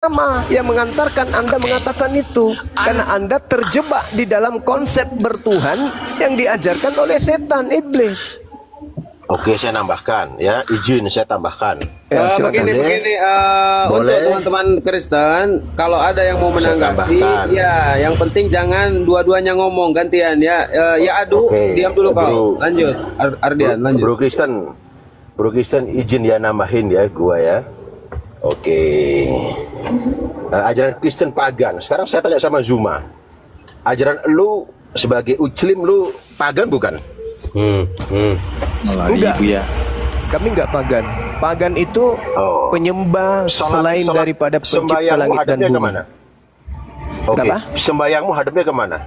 yang mengantarkan Anda mengatakan itu, karena Anda terjebak di dalam konsep bertuhan yang diajarkan oleh setan, iblis. Oke, saya nambahkan ya, izin saya tambahkan. Ya, begini, untuk teman-teman Kristen, kalau ada yang mau menanggapi, ya, yang penting jangan dua-duanya ngomong, gantian ya. Ya Adu, diam dulu kau. Lanjut, Ardian, lanjut. Bro Kristen izin ya nambahin ya, gua ya. Oke. Ajaran Kristen pagan. Sekarang saya tanya sama Zuma. Ajaran lu sebagai Muslim, lu pagan bukan? Enggak. Ya. Kami enggak pagan. Pagan itu penyembah selain daripada pencipta langit dan bumi. Kemana? Oke. Sembayangmu hadapnya kemana?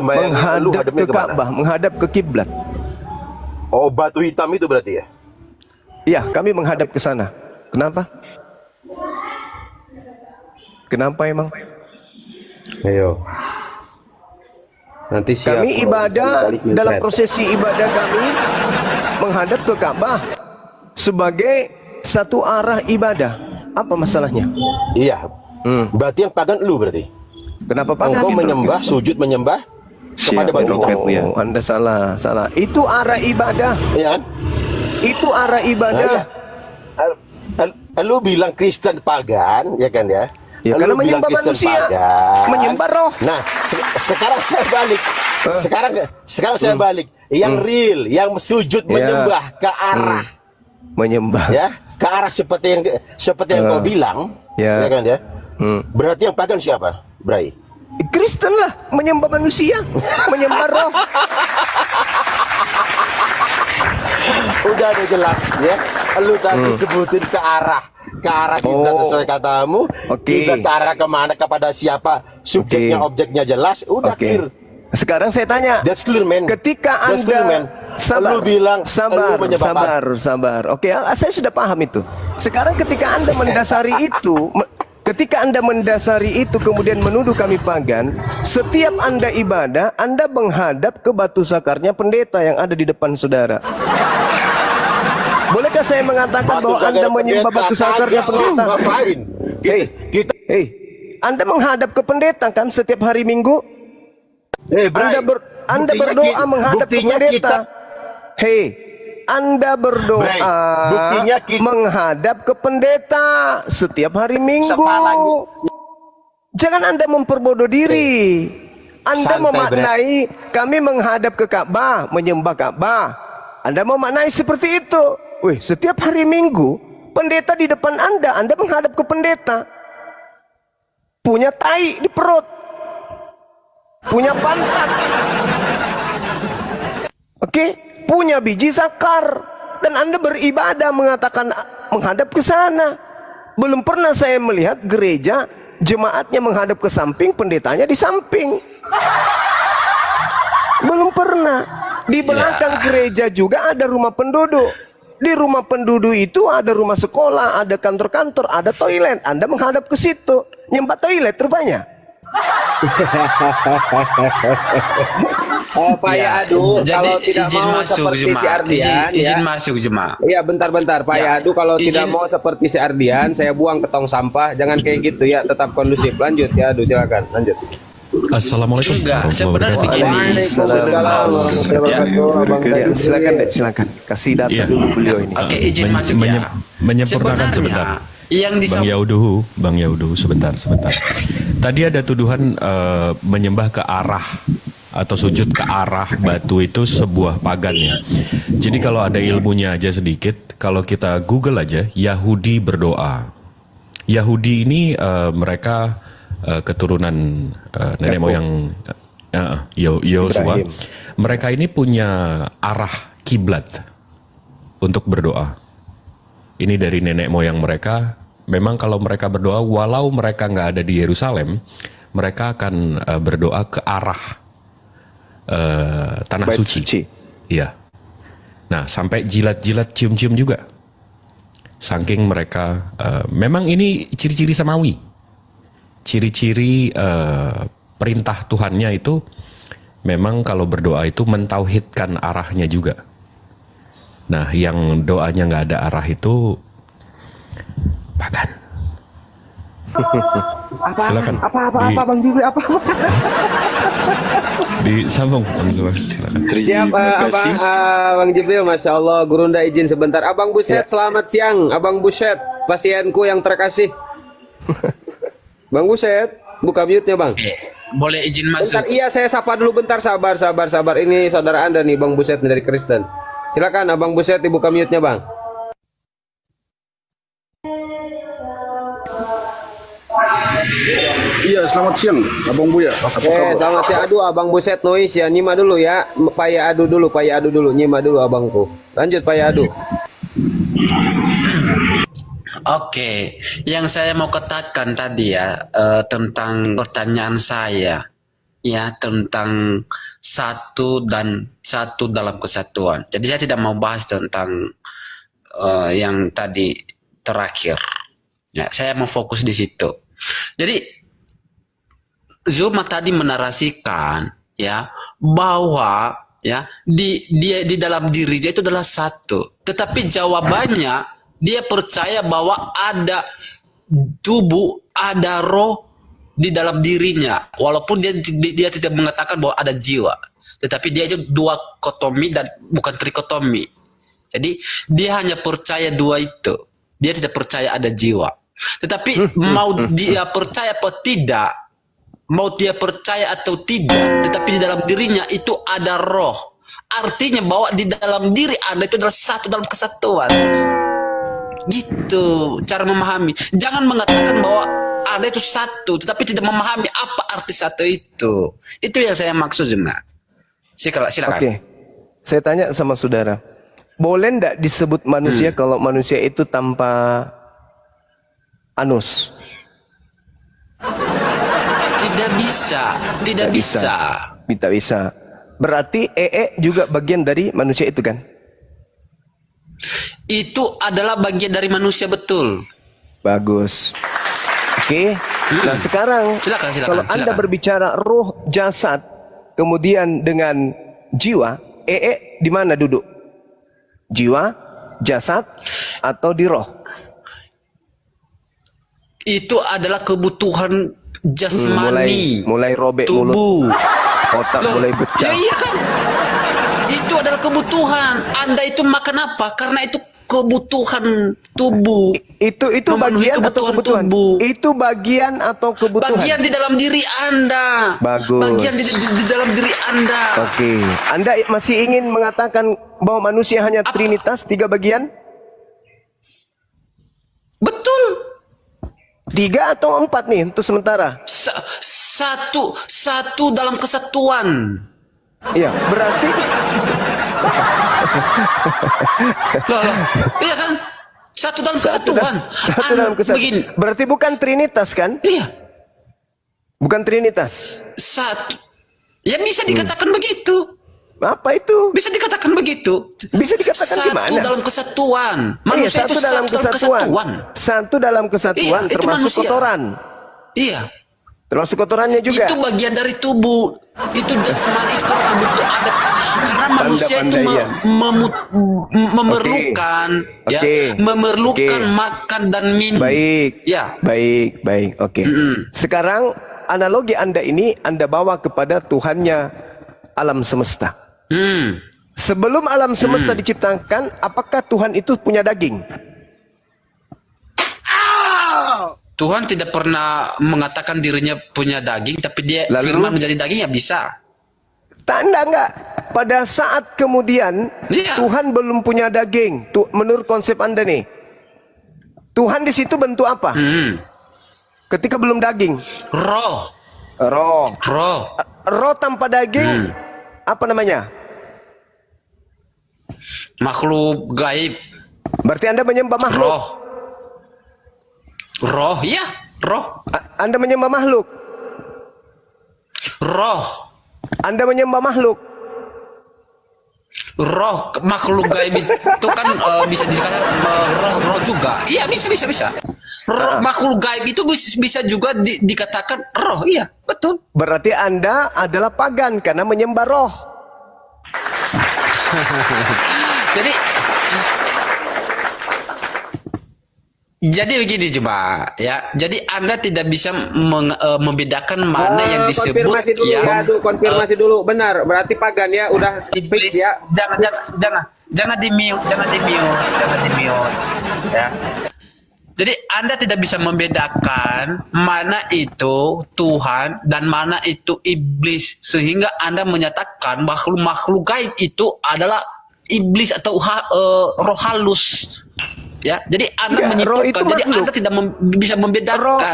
Menghadap ke Ka'bah, menghadap ke kiblat. Oh, batu hitam itu berarti ya? Iya, kami menghadap ke sana. Kenapa? Kenapa emang? Ayo. Nanti kami ibadah, dalam prosesi ibadah kami menghadap ke Ka'bah sebagai satu arah ibadah. Apa masalahnya? Iya. Berarti yang pagan lu berarti. Kenapa pagan? Engkau menyembah, sujud menyembah kepada batu hitam. Oh, Anda salah. Itu arah ibadah. Iya kan? Itu arah ibadah. Lu bilang Kristen pagan, ya kan ya? Ya, karena menyembah manusia, menyembah roh. Nah, sekarang saya balik. Sekarang saya balik. Yang real, yang sujud menyembah ke arah menyembah. Ya, ke arah seperti yang kau bilang, ya kan ya? Berarti yang pagan siapa, Bray? Kristen lah, menyembah manusia, menyembah roh. Udah jelas ya. Lu tadi sebutin ke arah kiblat sesuai katamu. Kiblat ke arah kemana, kepada siapa, subjeknya, objeknya jelas. Udah clear. Sekarang saya tanya. That's clear, man. Ketika Anda lu bilang sabar. Oke, saya sudah paham itu. Sekarang ketika Anda mendasari itu, kemudian menuduh kami pagan, setiap Anda ibadah, Anda menghadap ke batu sakarnya pendeta yang ada di depan saudara. Bolehkah saya mengatakan bahwa Anda menyembah batu sakarnya pendeta? Anda menghadap ke pendeta kan setiap hari Minggu? Anda berdoa menghadap ke pendeta. Anda berdoa menghadap ke pendeta setiap hari Minggu. Jangan Anda memperbodoh diri. Anda memaknai kami menghadap ke Ka'bah, menyembah Ka'bah. Anda memaknai seperti itu. Setiap hari Minggu pendeta di depan Anda menghadap ke pendeta. Punya tai di perut, punya pantat, punya biji sakar, dan Anda beribadah mengatakan menghadap ke sana. Belum pernah saya melihat gereja jemaatnya menghadap ke samping, pendetanya di samping. Belum pernah. Di belakang gereja juga ada rumah penduduk. Di rumah penduduk itu ada rumah sekolah, ada kantor-kantor, ada toilet. Anda menghadap ke situ, nyembah toilet rupanya. Pak Yadu, kalau tidak mau seperti si Ardian, izin masuk jemaah. Iya, bentar Pak Yadu, kalau tidak mau seperti si Ardian, saya buang ke tong sampah. Jangan kayak gitu ya, tetap kondusif. Lanjut ya, Adu, silakan lanjut. Assalamualaikum. Sebenarnya begini. Silakan. Kasih data dulu beliau ini. Oke, izin masuk ya. Menyempurnakan sebentar. Bang Yauduhu, sebentar. Tadi ada tuduhan menyembah ke arah atau sujud ke arah batu itu sebuah pagan ya. Jadi kalau ada ilmunya aja sedikit, kalau kita Google aja Yahudi berdoa. Yahudi ini mereka keturunan nenek moyang Yosua. Mereka ini punya arah kiblat untuk berdoa. Ini dari nenek moyang mereka. Memang kalau mereka berdoa, walau mereka nggak ada di Yerusalem, mereka akan berdoa ke arah tanah suci. Iya. Nah, sampai jilat-jilat, cium-cium juga. Saking mereka, memang ini ciri-ciri samawi. Ciri-ciri perintah Tuhannya itu memang kalau berdoa itu mentauhidkan arahnya juga. Nah, yang doanya nggak ada arah itu pagan. Silakan. Apa Bang Jibril apa? Disambung Bang Zura. Silakan. Siap Bang Jibril, Masya Allah. Gurunda izin sebentar. Abang Buset, selamat siang. Abang Buset, pasienku yang terkasih. Bang Buset, buka mute-nya Bang. Boleh izin masuk? Bentar, iya saya sapa dulu bentar, sabar. Ini saudara Anda nih, Bang Buset dari Kristen. Silakan Abang Buset dibuka mute-nya Bang. Iya, selamat siang, Abang Buya. Oke, selamat siang. Aduh, Abang Buset noise ya. Nyimak dulu ya. Paya adu dulu. Nyimak dulu abangku. Lanjut Paya adu. Oke, yang saya mau katakan tadi ya tentang pertanyaan saya ya tentang satu dalam kesatuan. Jadi saya tidak mau bahas tentang yang tadi terakhir. Ya, saya mau fokus di situ. Jadi Zuma tadi menarasikan ya bahwa ya di dalam dirinya itu adalah satu. Tetapi jawabannya dia percaya bahwa ada tubuh, ada roh di dalam dirinya, walaupun dia tidak mengatakan bahwa ada jiwa, tetapi dia itu dua kotomi dan bukan trikotomi. Jadi dia hanya percaya dua itu, dia tidak percaya ada jiwa. Tetapi mau dia percaya atau tidak, tetapi di dalam dirinya itu ada roh. Artinya bahwa di dalam diri Anda itu adalah satu dalam kesatuan. Gitu cara memahami. Jangan mengatakan bahwa Anda itu satu, tetapi tidak memahami apa arti satu itu. Itu yang saya maksud Zuma. Silakan. Oke, saya tanya sama saudara, boleh ndak disebut manusia kalau manusia itu tanpa anus? Tidak bisa. Berarti juga bagian dari manusia itu kan? Itu adalah bagian dari manusia, betul. Bagus. Oke. Nah sekarang kalau Anda berbicara roh, jasad, kemudian dengan jiwa, di mana duduk? Jiwa, jasad, atau di roh? Itu adalah kebutuhan jasmani, mulai robek tubuh, otak mulai pecah. Ya iya kan? Itu adalah kebutuhan. Anda itu makan apa? Karena itu kebutuhan tubuh. Itu bagian atau kebutuhan? Tubuh. Itu bagian atau kebutuhan? Bagian di dalam diri Anda. Bagus. Bagian di dalam diri Anda. Oke. Anda masih ingin mengatakan bahwa manusia hanya trinitas, 3 bagian? Betul. 3 atau 4 nih untuk sementara? Satu dalam kesatuan. Iya, berarti loh. Iya kan? Satu dalam kesatuan. Satu dalam kesatuan. Begini. Berarti bukan trinitas kan? Iya. Bukan trinitas. Satu. Ya bisa dikatakan begitu. Apa itu? Bisa dikatakan begitu. Bisa dikatakan gimana? Satu dalam kesatuan. Manusia itu satu dalam kesatuan. Satu dalam kesatuan, iya, termasuk kotoran. Iya. Termasuk kotorannya juga. Itu bagian dari tubuh. Itu jasmani, itu kebutuhan ada. Karena manusia itu memerlukan, memerlukan makan dan minum. Baik. Ya. Baik. Oke. Sekarang analogi Anda ini Anda bawa kepada Tuhannya alam semesta. Sebelum alam semesta diciptakan, apakah Tuhan itu punya daging? Tuhan tidak pernah mengatakan dirinya punya daging, tapi dia firman menjadi daging ya bisa. Tanda enggak? Pada saat kemudian Tuhan belum punya daging. Menurut konsep Anda nih, Tuhan di situ bentuk apa? Ketika belum daging. Roh tanpa daging. Apa namanya? Makhluk gaib. Berarti Anda menyembah makhluk. Roh, ya, roh. Anda menyembah makhluk. Roh. Anda menyembah makhluk. Roh, makhluk gaib itu kan bisa dikatakan roh juga. Iya, bisa. Roh, makhluk gaib itu bisa juga dikatakan roh, iya, betul. Berarti Anda adalah pagan karena menyembah roh. Jadi Jadi begini coba ya. Jadi Anda tidak bisa membedakan mana yang disebut konfirmasi dulu ya, konfirmasi dulu. Benar, berarti pagan ya udah iblis ya. Jangan di mute ya. Jadi Anda tidak bisa membedakan mana itu Tuhan dan mana itu iblis, sehingga Anda menyatakan makhluk gaib itu adalah iblis atau roh halus. Ya, jadi Anda menyimpulkan, jadi Anda tidak bisa membedakan.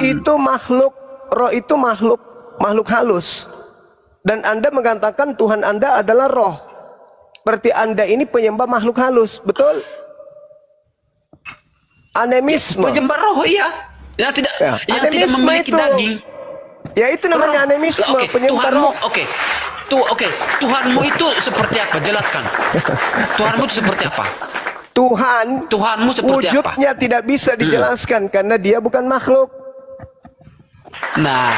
Roh itu makhluk halus. Dan Anda mengatakan Tuhan Anda adalah roh. Berarti Anda ini penyembah makhluk halus, betul? Animisme. Penyembah roh ya. Yang tidak memiliki daging. Ya itu namanya animisme, penyembah roh. Tuhanmu itu seperti apa? Jelaskan. Tuhanmu itu seperti apa? Tuhanmu seperti wujudnya apa? Tidak bisa dijelaskan karena dia bukan makhluk. Nah,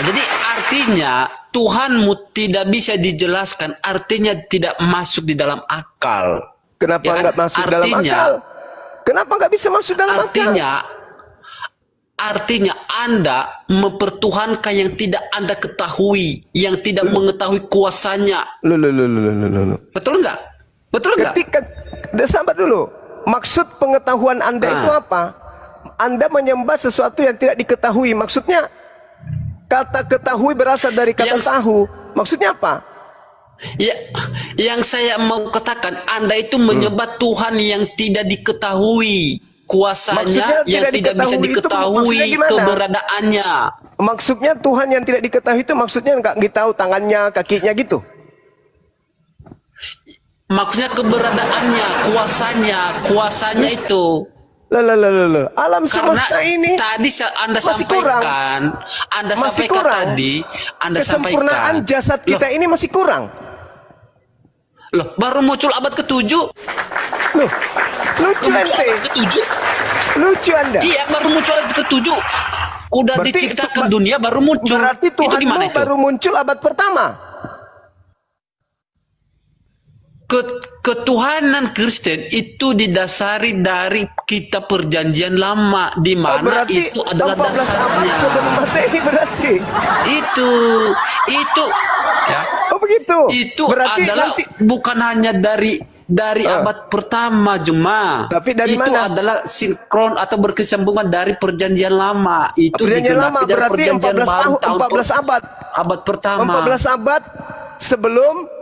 jadi artinya Tuhanmu tidak bisa dijelaskan, artinya tidak masuk di dalam akal. Kenapa nggak masuk dalam akal? Kenapa nggak bisa masuk dalam akal? Artinya Anda mempertuhankan yang tidak Anda ketahui, yang tidak mengetahui kuasanya. Betul nggak? Betul nggak? Sabar dulu. Maksud pengetahuan Anda itu apa? Anda menyembah sesuatu yang tidak diketahui. Maksudnya kata ketahui berasal dari kata tahu. Maksudnya apa? Ya, yang saya mau katakan, Anda itu menyembah Tuhan yang tidak diketahui kuasanya, yang tidak bisa diketahui keberadaannya. Maksudnya Tuhan yang tidak diketahui itu maksudnya nggak tahu tangannya, kakinya gitu. Maksudnya keberadaannya, kuasanya itu. Alam semesta ini tadi Anda sampaikan, kesempurnaan jasad kita ini masih kurang. Loh, baru muncul abad ke-7. Loh, lucu ente. Lucu Anda. Iya, baru muncul abad ke-7. Udah diciptakan dunia baru muncul. Berarti Tuhanmu baru muncul abad pertama. Ketuhanan Kristen itu didasari dari kitab Perjanjian Lama, di mana itu adalah dasarnya. Sebelum Masehi berarti. Itu ya. Oh begitu. Itu berarti adalah bukan hanya dari abad pertama cuma. Tapi dari itu mana? adalah sinkron atau berkesinambungan dari Perjanjian Lama. Itu Perjanjian Lama dari berarti 14 abad. Abad pertama. 14 abad sebelum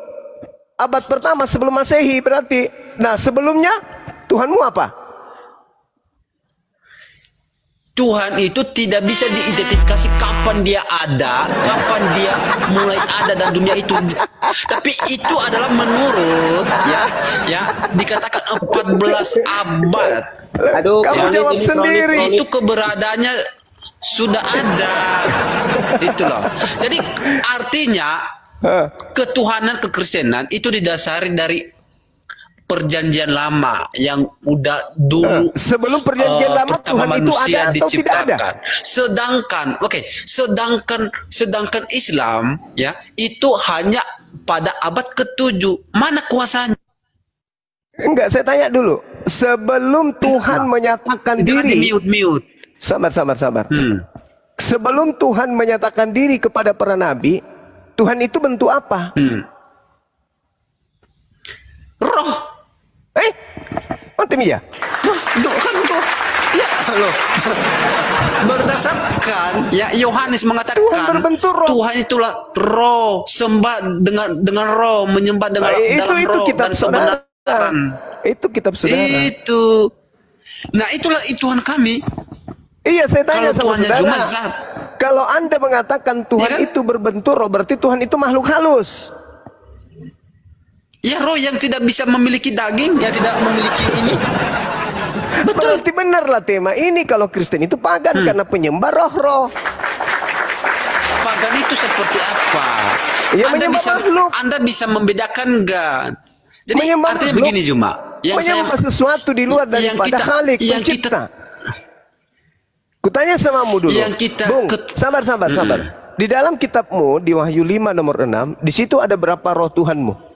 abad pertama sebelum Masehi berarti. Nah, sebelumnya Tuhanmu apa? Tuhan itu tidak bisa diidentifikasi kapan dia ada, kapan dia mulai ada dan dunia itu. Tapi itu adalah menurut ya dikatakan 14 abad. Aduh, kamu jawab sendiri. Itu keberadaannya sudah ada. Itu loh. Jadi artinya ketuhanan kekristenan itu didasari dari Perjanjian Lama yang udah dulu sebelum Perjanjian Lama Tuhan itu ada atau tidak ada. Sedangkan Islam ya itu hanya pada abad ke-7. Mana kuasanya? Enggak, saya tanya dulu. Sebelum Tuhan menyatakan diri. Mute. Sabar. Sebelum Tuhan menyatakan diri kepada para nabi, Tuhan itu bentuk apa? Roh. Mantap ya? Ya loh. Berdasarkan ya Yohanes mengatakan Tuhan berbentuk roh. Tuhan itulah roh, sembah dengan roh, menyembah dengan dalam roh dan kebenaran. Itu kitab saudara. Itu. Nah, itulah Tuhan kami. Iya, saya tanya sama saudara. Kalau Anda mengatakan Tuhan itu berbentuk roh, berarti Tuhan itu makhluk halus. Ya, roh yang tidak bisa memiliki daging, yang tidak memiliki ini. Betul. Berarti benarlah tema ini kalau Kristen itu pagan karena penyembah roh-roh. Pagan itu seperti apa? Ya, Anda bisa membedakan enggak? Jadi artinya begini cuma. Menyembah sesuatu di luar daripada Khalik pencipta. Kutanya samamu dulu. Bung, sabar. Di dalam kitabmu di Wahyu 5 nomor 6, di situ ada berapa roh Tuhanmu?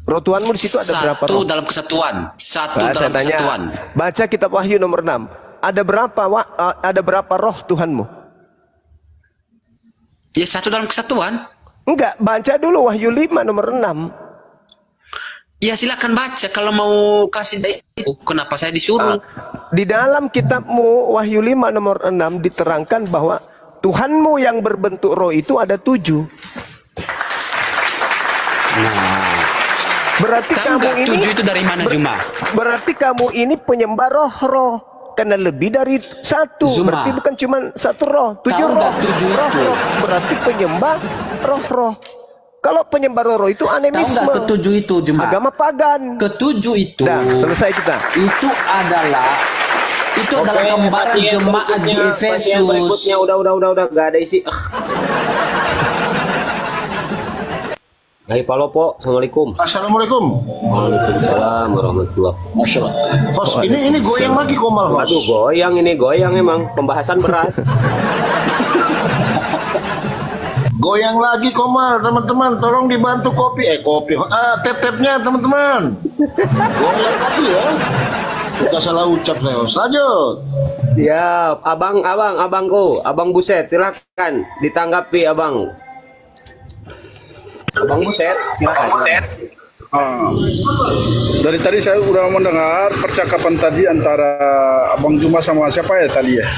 Roh Tuhanmu di situ ada berapa roh? Satu dalam kesatuan. Satu Nah, dalam saya tanya, kesatuan. baca kitab Wahyu nomor 6. Ada berapa roh Tuhanmu? Ya satu dalam kesatuan. Enggak, baca dulu Wahyu 5 nomor 6. Ya silakan baca kalau mau kasih itu. Kenapa saya disuruh? Di dalam kitabmu Wahyu 5 nomor 6 diterangkan bahwa Tuhanmu yang berbentuk roh itu ada 7. Nah, berarti tahu kamu nggak ini 7 itu dari mana Juma? Berarti kamu ini penyembah roh-roh. Karena lebih dari 1. Zuma. Berarti bukan cuma 1 roh, 7 Tahu roh. nggak 7 itu? Roh. Berarti penyembah roh-roh. Kalau penyembah roh-roh itu Tahu animisme. nggak ketujuh itu Juma? Agama pagan. Ketujuh itu. Nah, selesai kita. Itu adalah gambaran jemaat di Efesus. Berikutnya udah nggak ada isi. Hai Palopo, assalamualaikum. Assalamualaikum. Waalaikumsalam warahmatullahi. Masyaallah. Host, ini goyang lagi Komal, Host. Aduh, goyang emang pembahasan berat. Goyang lagi Komal, teman-teman. Tolong dibantu tap-tapnya teman-teman. Goyang lagi ya. Kita salah ucap saya, Host. Lanjut. Siap, abangku, abang Buset, silakan ditanggapi abang. Abang Buset, silakan. Dari tadi saya udah mendengar percakapan tadi antara Abang Juma sama siapa ya tadi ya.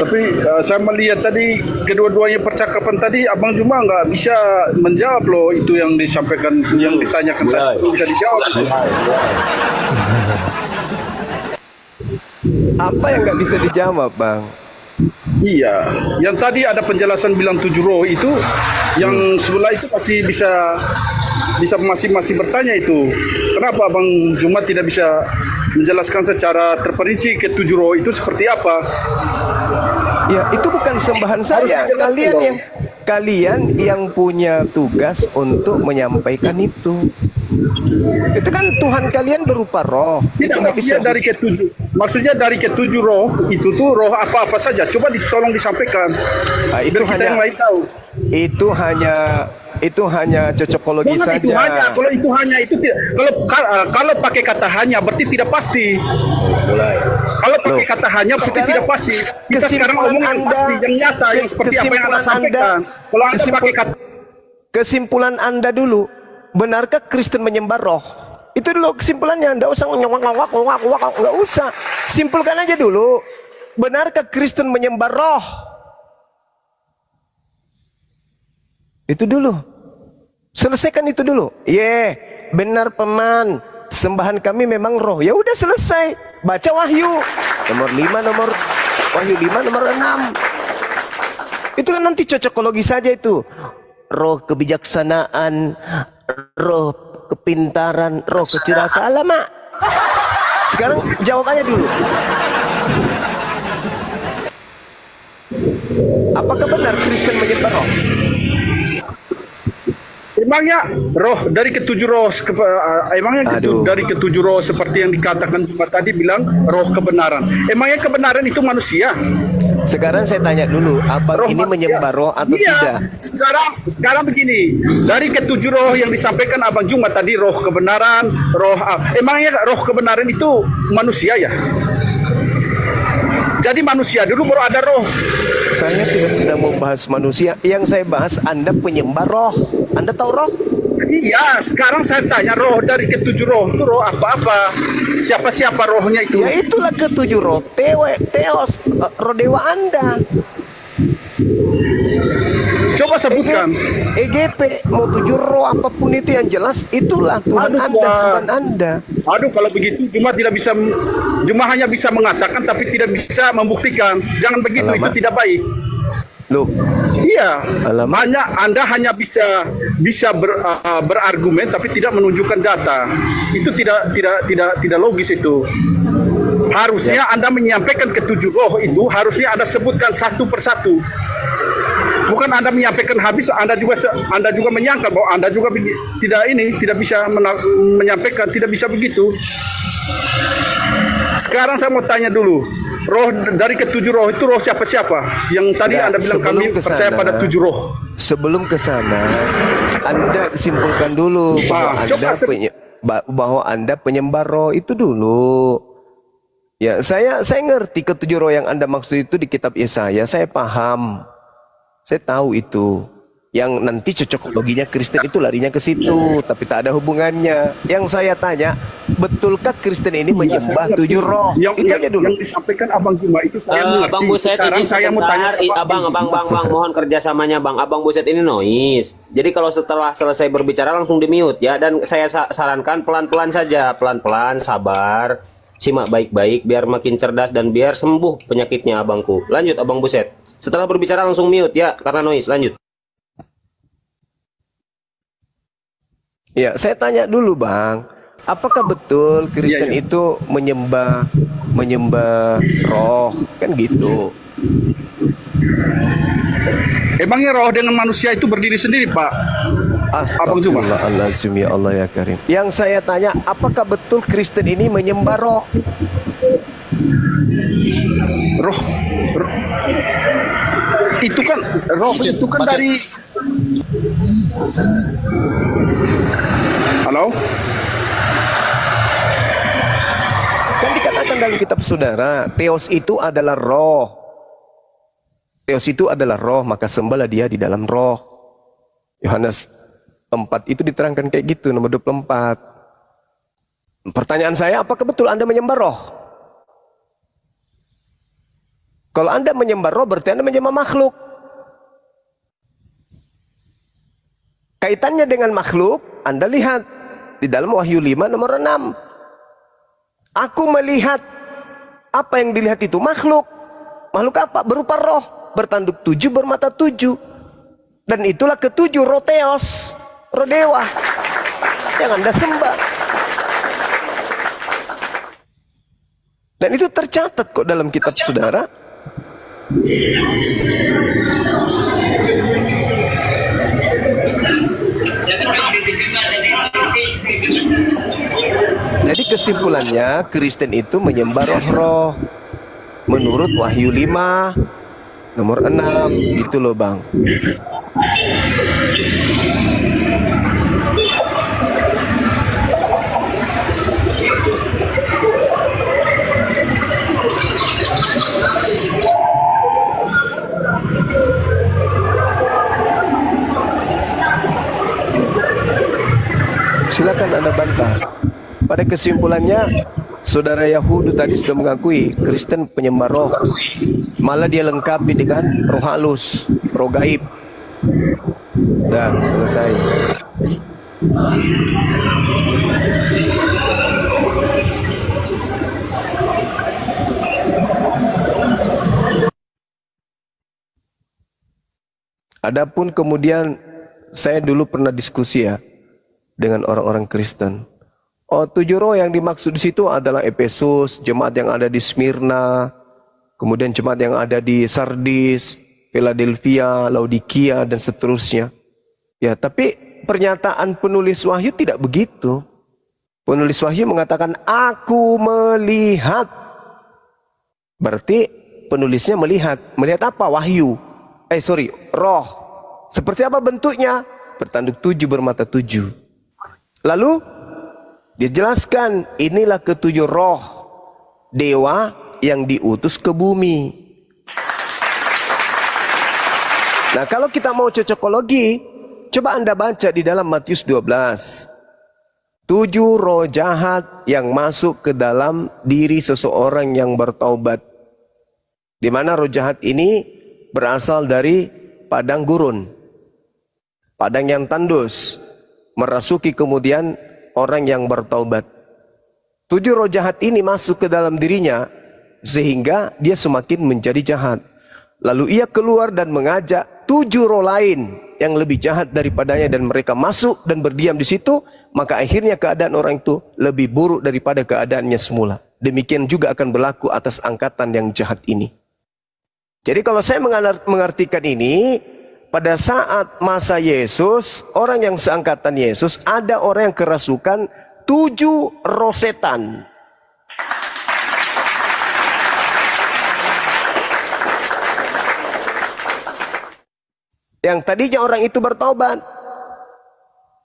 Tapi saya melihat tadi kedua-duanya percakapan tadi Abang Juma nggak bisa menjawab loh itu yang disampaikan, yang ditanyakan tadi belum bisa dijawab. Apa yang nggak bisa dijawab, Bang? Iya, yang tadi ada penjelasan bilang 7 roh itu, yang sebelah itu masih masih bertanya itu. Kenapa Abang Juma tidak bisa menjelaskan secara terperinci ke 7 roh itu seperti apa? Ya, itu bukan sembahan saya. Kalian yang punya tugas untuk menyampaikan itu. Itu kan Tuhan kalian berupa roh. Tidak, maksudnya dari ketujuh. Maksudnya dari ketujuh roh itu tuh roh apa-apa saja. Coba tolong disampaikan. Itu hanya yang lain tahu. Itu hanya cocokologi Bukan saja. Itu hanya, itu tidak. Kalau pakai kata hanya berarti tidak pasti. Kalau pakai kata hanya berarti tidak pasti. Kita sekarang ngomong yang pasti, yang nyata, yang seperti apa yang Anda sampaikan. Kalau Anda pakai kata kesimpulan Anda dulu, benarkah Kristen menyembah roh? Itu dulu kesimpulannya. Nggak usah nggak usah. Simpulkan aja dulu. Benarkah Kristen menyembah roh? Itu dulu. Selesaikan itu dulu. Benar paman. Sembahan kami memang roh. Ya udah selesai. Baca Wahyu Wahyu 5 nomor 6. Itu kan nanti cocokologi saja itu. Roh kebijaksanaan, roh kepintaran, roh kecerdasan. Alamak. Sekarang jawabannya dulu. Apakah benar Kristen menyembah roh? Emangnya roh dari ketujuh roh, dari ketujuh roh seperti yang dikatakan Juma tadi bilang roh kebenaran. Emangnya kebenaran itu manusia? Sekarang saya tanya dulu, apa roh ini manusia menyembah roh atau tidak? Sekarang begini, dari ketujuh roh yang disampaikan Abang Juma tadi, roh kebenaran, emangnya roh kebenaran itu manusia ya? Jadi manusia dulu baru ada roh. Saya tidak sedang membahas manusia. Yang saya bahas Anda penyembah roh. Anda tahu roh? Iya, sekarang saya tanya roh dari ketujuh roh itu roh apa-apa? Siapa-siapa rohnya itu? Ya itulah ketujuh roh. Theos, roh dewa Anda. Coba sebutkan. EGP, mau 7 roh apapun itu yang jelas, itulah Tuhan Anda, sembahan Anda. Aduh, kalau begitu Juma hanya bisa mengatakan tapi tidak bisa membuktikan. Jangan begitu. Alamak. Itu tidak baik. Loh. Iya. Anda hanya bisa berargumen tapi tidak menunjukkan data. Itu tidak logis itu. Harusnya Anda menyampaikan ketujuh roh itu harusnya Anda sebutkan satu persatu. Bukan Anda menyampaikan habis, Anda juga menyangka bahwa Anda juga tidak bisa menyampaikan, tidak bisa begitu. Sekarang saya mau tanya dulu, roh dari ketujuh roh itu roh siapa-siapa? Yang tadi Anda bilang kami percaya pada 7 roh. Sebelum ke sana, Anda simpulkan dulu bahwa Anda penyembah roh itu dulu. Ya, saya ngerti ketujuh roh yang Anda maksud itu di kitab Yesaya, saya paham. Saya tahu itu. Yang nanti cocokologinya Kristen itu larinya ke situ, tapi tak ada hubungannya. Yang saya tanya, betulkah Kristen ini menyembah tujuh roh? Itu aja dulu. Yang disampaikan Abang Juma itu saya mengerti. Bang Buset, sekarang saya mau tanya Abang, mohon kerjasamanya Bang. Abang Buset ini noise. Jadi kalau setelah selesai berbicara langsung di mute ya. Dan saya sarankan pelan-pelan saja, pelan-pelan, sabar, simak baik-baik biar makin cerdas dan biar sembuh penyakitnya abangku. Lanjut Abang Buset. Setelah berbicara langsung mute ya, karena noise. Lanjut. Ya, saya tanya dulu Bang, apakah betul Kristen itu menyembah roh, kan gitu? Emangnya roh dengan manusia itu berdiri sendiri, Pak? Astagfirullahaladzim, ya Allah ya Karim. Yang saya tanya, apakah betul Kristen ini menyembah roh? Roh. Itu kan roh itu kan dari. Halo? Kan dikatakan dalam kitab saudara, Theos itu adalah roh. Theos itu adalah roh, maka sembahlah dia di dalam roh. Yohanes 4 itu diterangkan kayak gitu, nomor 24. Pertanyaan saya, apakah betul Anda menyembah roh? Kalau Anda menyembah roh, berarti Anda menyembah makhluk. Kaitannya dengan makhluk, Anda lihat di dalam Wahyu 5 nomor 6. Aku melihat apa yang dilihat itu makhluk. Makhluk apa? Berupa roh, bertanduk 7, bermata 7. Dan itulah ketujuh roh Theos, roh dewa yang Anda sembah. Dan itu tercatat kok dalam kitab saudara. Jadi kesimpulannya Kristen itu menyembah roh-roh menurut Wahyu 5 nomor 6 gitu loh Bang. Silakan Anda bantah. Pada kesimpulannya, saudara Yahudi tadi sudah mengakui Kristen penyembah roh. Malah dia lengkapi dengan roh halus, roh gaib. Dah selesai. Adapun kemudian saya dulu pernah diskusi ya dengan orang-orang Kristen. Oh, 7 roh yang dimaksud di situ adalah Efesus, jemaat yang ada di Smyrna, kemudian jemaat yang ada di Sardis, Philadelphia, Laodikia, dan seterusnya. Ya, tapi pernyataan penulis Wahyu tidak begitu. Penulis Wahyu mengatakan, aku melihat. Berarti penulisnya melihat. Melihat apa? Wahyu. Roh. Seperti apa bentuknya? Bertanduk 7, bermata 7. Lalu dijelaskan, inilah ketujuh roh dewa yang diutus ke bumi. Nah, kalau kita mau cocokologi, coba Anda baca di dalam Matius 12. 7 roh jahat yang masuk ke dalam diri seseorang yang bertaubat. Di mana roh jahat ini berasal dari padang gurun, padang yang tandus, merasuki kemudian orang yang bertaubat. 7 roh jahat ini masuk ke dalam dirinya sehingga dia semakin menjadi jahat. Lalu ia keluar dan mengajak 7 roh lain yang lebih jahat daripadanya dan mereka masuk dan berdiam di situ, maka akhirnya keadaan orang itu lebih buruk daripada keadaannya semula. Demikian juga akan berlaku atas angkatan yang jahat ini. Jadi kalau saya mengartikan ini, pada saat masa Yesus, orang yang seangkatan Yesus, ada orang yang kerasukan 7 roh setan. Yang tadinya orang itu bertobat.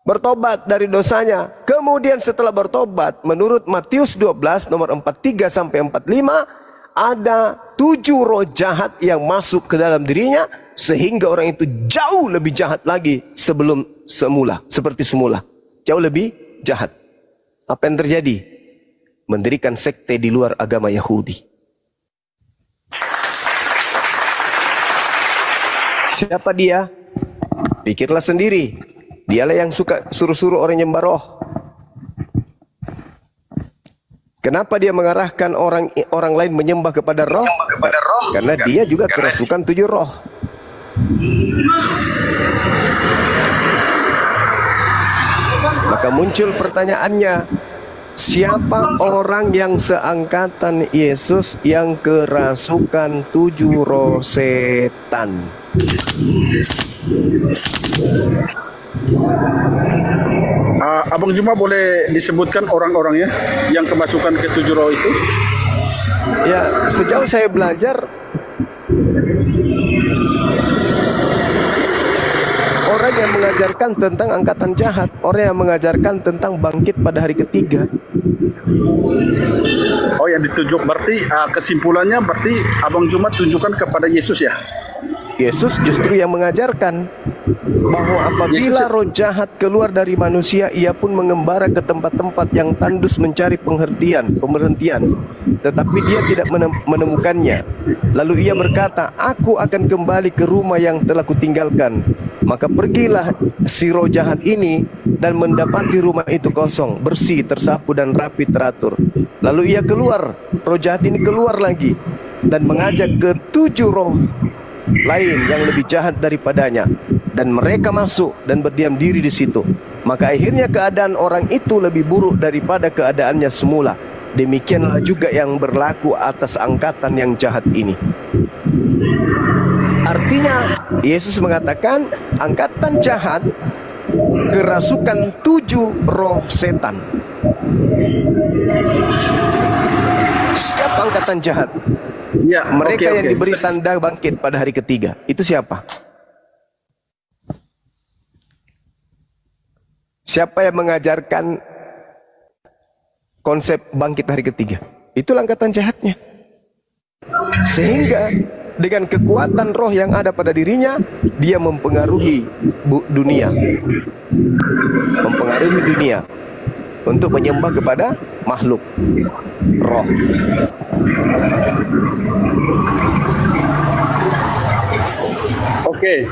bertobat dari dosanya. Kemudian setelah bertobat, menurut Matius 12 nomor 43 sampai 45, ada 7 roh jahat yang masuk ke dalam dirinya, sehingga orang itu jauh lebih jahat lagi seperti semula. Jauh lebih jahat. Apa yang terjadi? Mendirikan sekte di luar agama Yahudi. Siapa dia? Pikirlah sendiri. Dialah yang suka suruh-suruh orang nyembah roh. Kenapa dia mengarahkan orang lain menyembah kepada roh? Karena dia juga kerasukan 7 roh. Maka muncul pertanyaannya, siapa orang yang seangkatan Yesus yang kerasukan 7 roh setan? Abang Juma boleh disebutkan orang-orangnya yang kemasukan ke 7 roh itu? Ya, sejauh saya belajar, orang yang mengajarkan tentang angkatan jahat, orang yang mengajarkan tentang bangkit pada hari ketiga. Oh, yang ditunjuk berarti kesimpulannya berarti Abang Juma tunjukkan kepada Yesus ya? Yesus justru yang mengajarkan bahwa apabila roh jahat keluar dari manusia, ia pun mengembara ke tempat-tempat yang tandus mencari pemberhentian, tetapi dia tidak menemukannya. Lalu ia berkata, aku akan kembali ke rumah yang telah kutinggalkan. Maka pergilah si roh jahat ini dan mendapati rumah itu kosong, bersih, tersapu dan rapi teratur. Lalu ia keluar, roh jahat ini keluar lagi dan mengajak ke 7 roh lain yang lebih jahat daripadanya, dan mereka masuk dan berdiam diri di situ. Maka akhirnya keadaan orang itu lebih buruk daripada keadaannya semula. Demikianlah juga yang berlaku atas angkatan yang jahat ini. Artinya Yesus mengatakan angkatan jahat kerasukan 7 roh setan. Siapa angkatan jahat? Ya, mereka yang diberi tanda bangkit pada hari ketiga. Itu siapa? Siapa yang mengajarkan konsep bangkit hari ketiga? Itulah angkatan jahatnya. Sehingga dengan kekuatan roh yang ada pada dirinya, dia mempengaruhi dunia. Mempengaruhi dunia untuk menyembah kepada makhluk roh. Oke.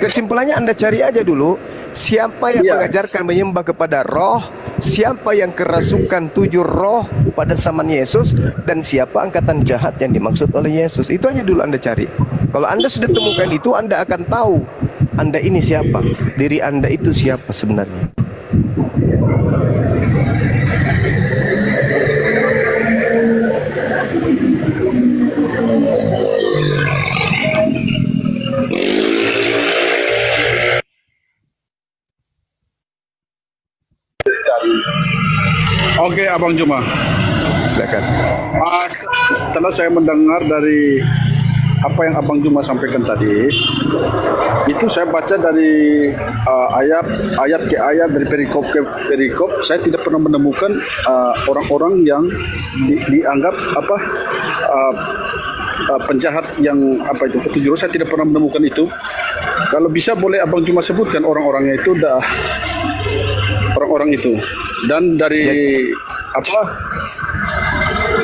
Kesimpulannya Anda cari aja dulu siapa yang mengajarkan menyembah kepada roh, siapa yang kerasukan 7 roh pada zaman Yesus, dan siapa angkatan jahat yang dimaksud oleh Yesus. Itu aja dulu Anda cari. Kalau Anda sudah temukan itu, Anda akan tahu Anda ini siapa, diri Anda itu siapa sebenarnya. Oke, Abang Juma. Silakan. Setelah saya mendengar dari apa yang Abang Juma sampaikan tadi, itu saya baca dari ayat ke ayat, dari perikop ke perikop, saya tidak pernah menemukan orang-orang yang dianggap penjahat yang ketujuh roh. Saya tidak pernah menemukan itu. Kalau bisa boleh Abang Juma sebutkan orang-orangnya itu, orang-orang itu, dan dari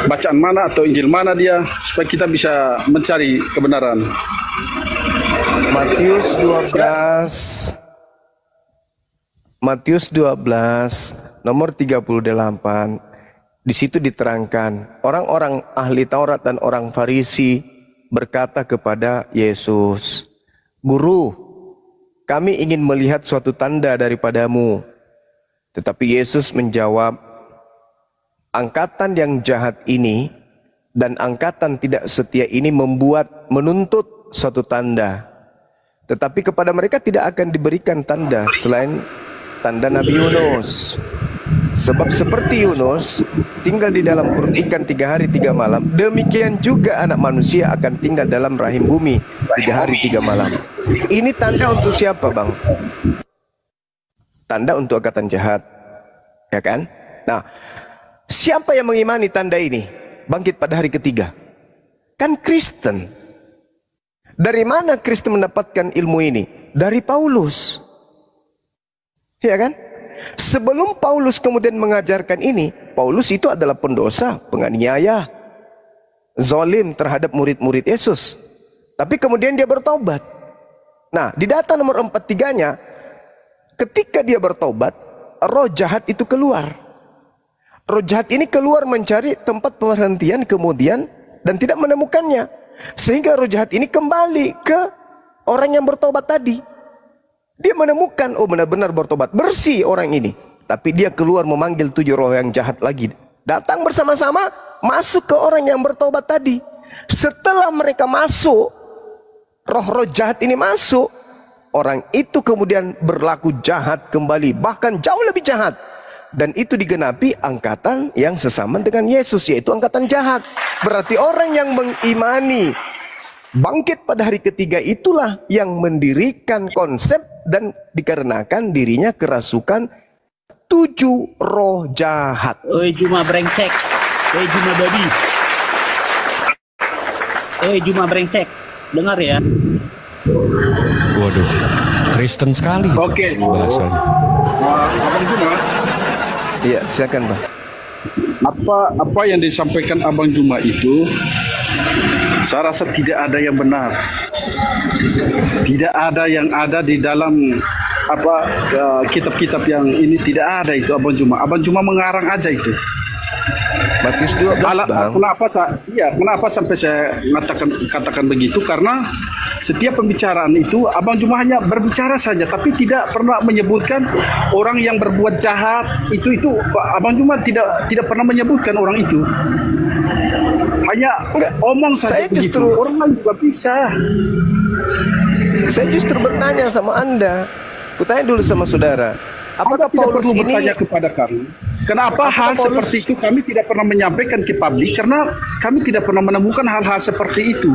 bacaan mana atau Injil mana dia, supaya kita bisa mencari kebenaran. Matius 12 nomor 38. Di situ diterangkan orang-orang ahli Taurat dan orang Farisi berkata kepada Yesus, "Guru, kami ingin melihat suatu tanda daripadamu." Tetapi Yesus menjawab, angkatan yang jahat ini dan angkatan tidak setia ini menuntut suatu tanda. Tetapi kepada mereka tidak akan diberikan tanda selain tanda Nabi Yunus. Sebab seperti Yunus tinggal di dalam perut ikan 3 hari 3 malam, demikian juga anak manusia akan tinggal dalam rahim bumi 3 hari 3 malam. Ini tanda untuk siapa, Bang? Tanda untuk angkatan jahat, ya kan? Nah, siapa yang mengimani tanda ini? Bangkit pada hari ketiga. Kan Kristen. Dari mana Kristen mendapatkan ilmu ini? Dari Paulus. Ya kan? Sebelum Paulus kemudian mengajarkan ini, Paulus itu adalah pendosa, penganiaya, zalim terhadap murid-murid Yesus. Tapi kemudian dia bertobat. Nah, di data nomor 43-nya, ketika dia bertobat, roh jahat itu keluar. Roh jahat ini keluar mencari tempat perhentian kemudian dan tidak menemukannya. Sehingga roh jahat ini kembali ke orang yang bertobat tadi. Dia menemukan, oh benar-benar bertobat, bersih orang ini. Tapi dia keluar memanggil 7 roh yang jahat lagi. Datang bersama-sama, masuk ke orang yang bertobat tadi. Setelah mereka masuk, roh-roh jahat ini masuk, orang itu kemudian berlaku jahat kembali, bahkan jauh lebih jahat. Dan itu digenapi angkatan yang sesama dengan Yesus, yaitu angkatan jahat. Berarti orang yang mengimani bangkit pada hari ketiga itulah yang mendirikan konsep dan dikarenakan dirinya kerasukan 7 roh jahat. Oi Juma brengsek, oi Juma babi, oi Juma brengsek, dengar ya. Waduh, Kristen sekali. Oke. Bahasanya. Abang Juma. Iya, silakan, Bang. Apa yang disampaikan Abang Juma itu, saya rasa tidak ada yang benar. Tidak ada yang ada di dalam kitab-kitab yang ini, tidak ada itu Abang Juma. Abang Juma mengarang aja itu. Matius 12, Bang. Kenapa sampai saya katakan begitu? Karena setiap pembicaraan itu Abang Juma hanya berbicara saja, tapi tidak pernah menyebutkan orang yang berbuat jahat. Itu Abang Juma tidak pernah menyebutkan orang itu. Hanya omong saja begitu. Orang lain juga bisa. Saya justru bertanya sama Anda. Kutanya dulu sama saudara. Apakah Anda tidak Paulus perlu ini bertanya kepada kami? Kenapa hal seperti itu kami tidak pernah menyampaikan ke publik? Karena kami tidak pernah menemukan hal-hal seperti itu.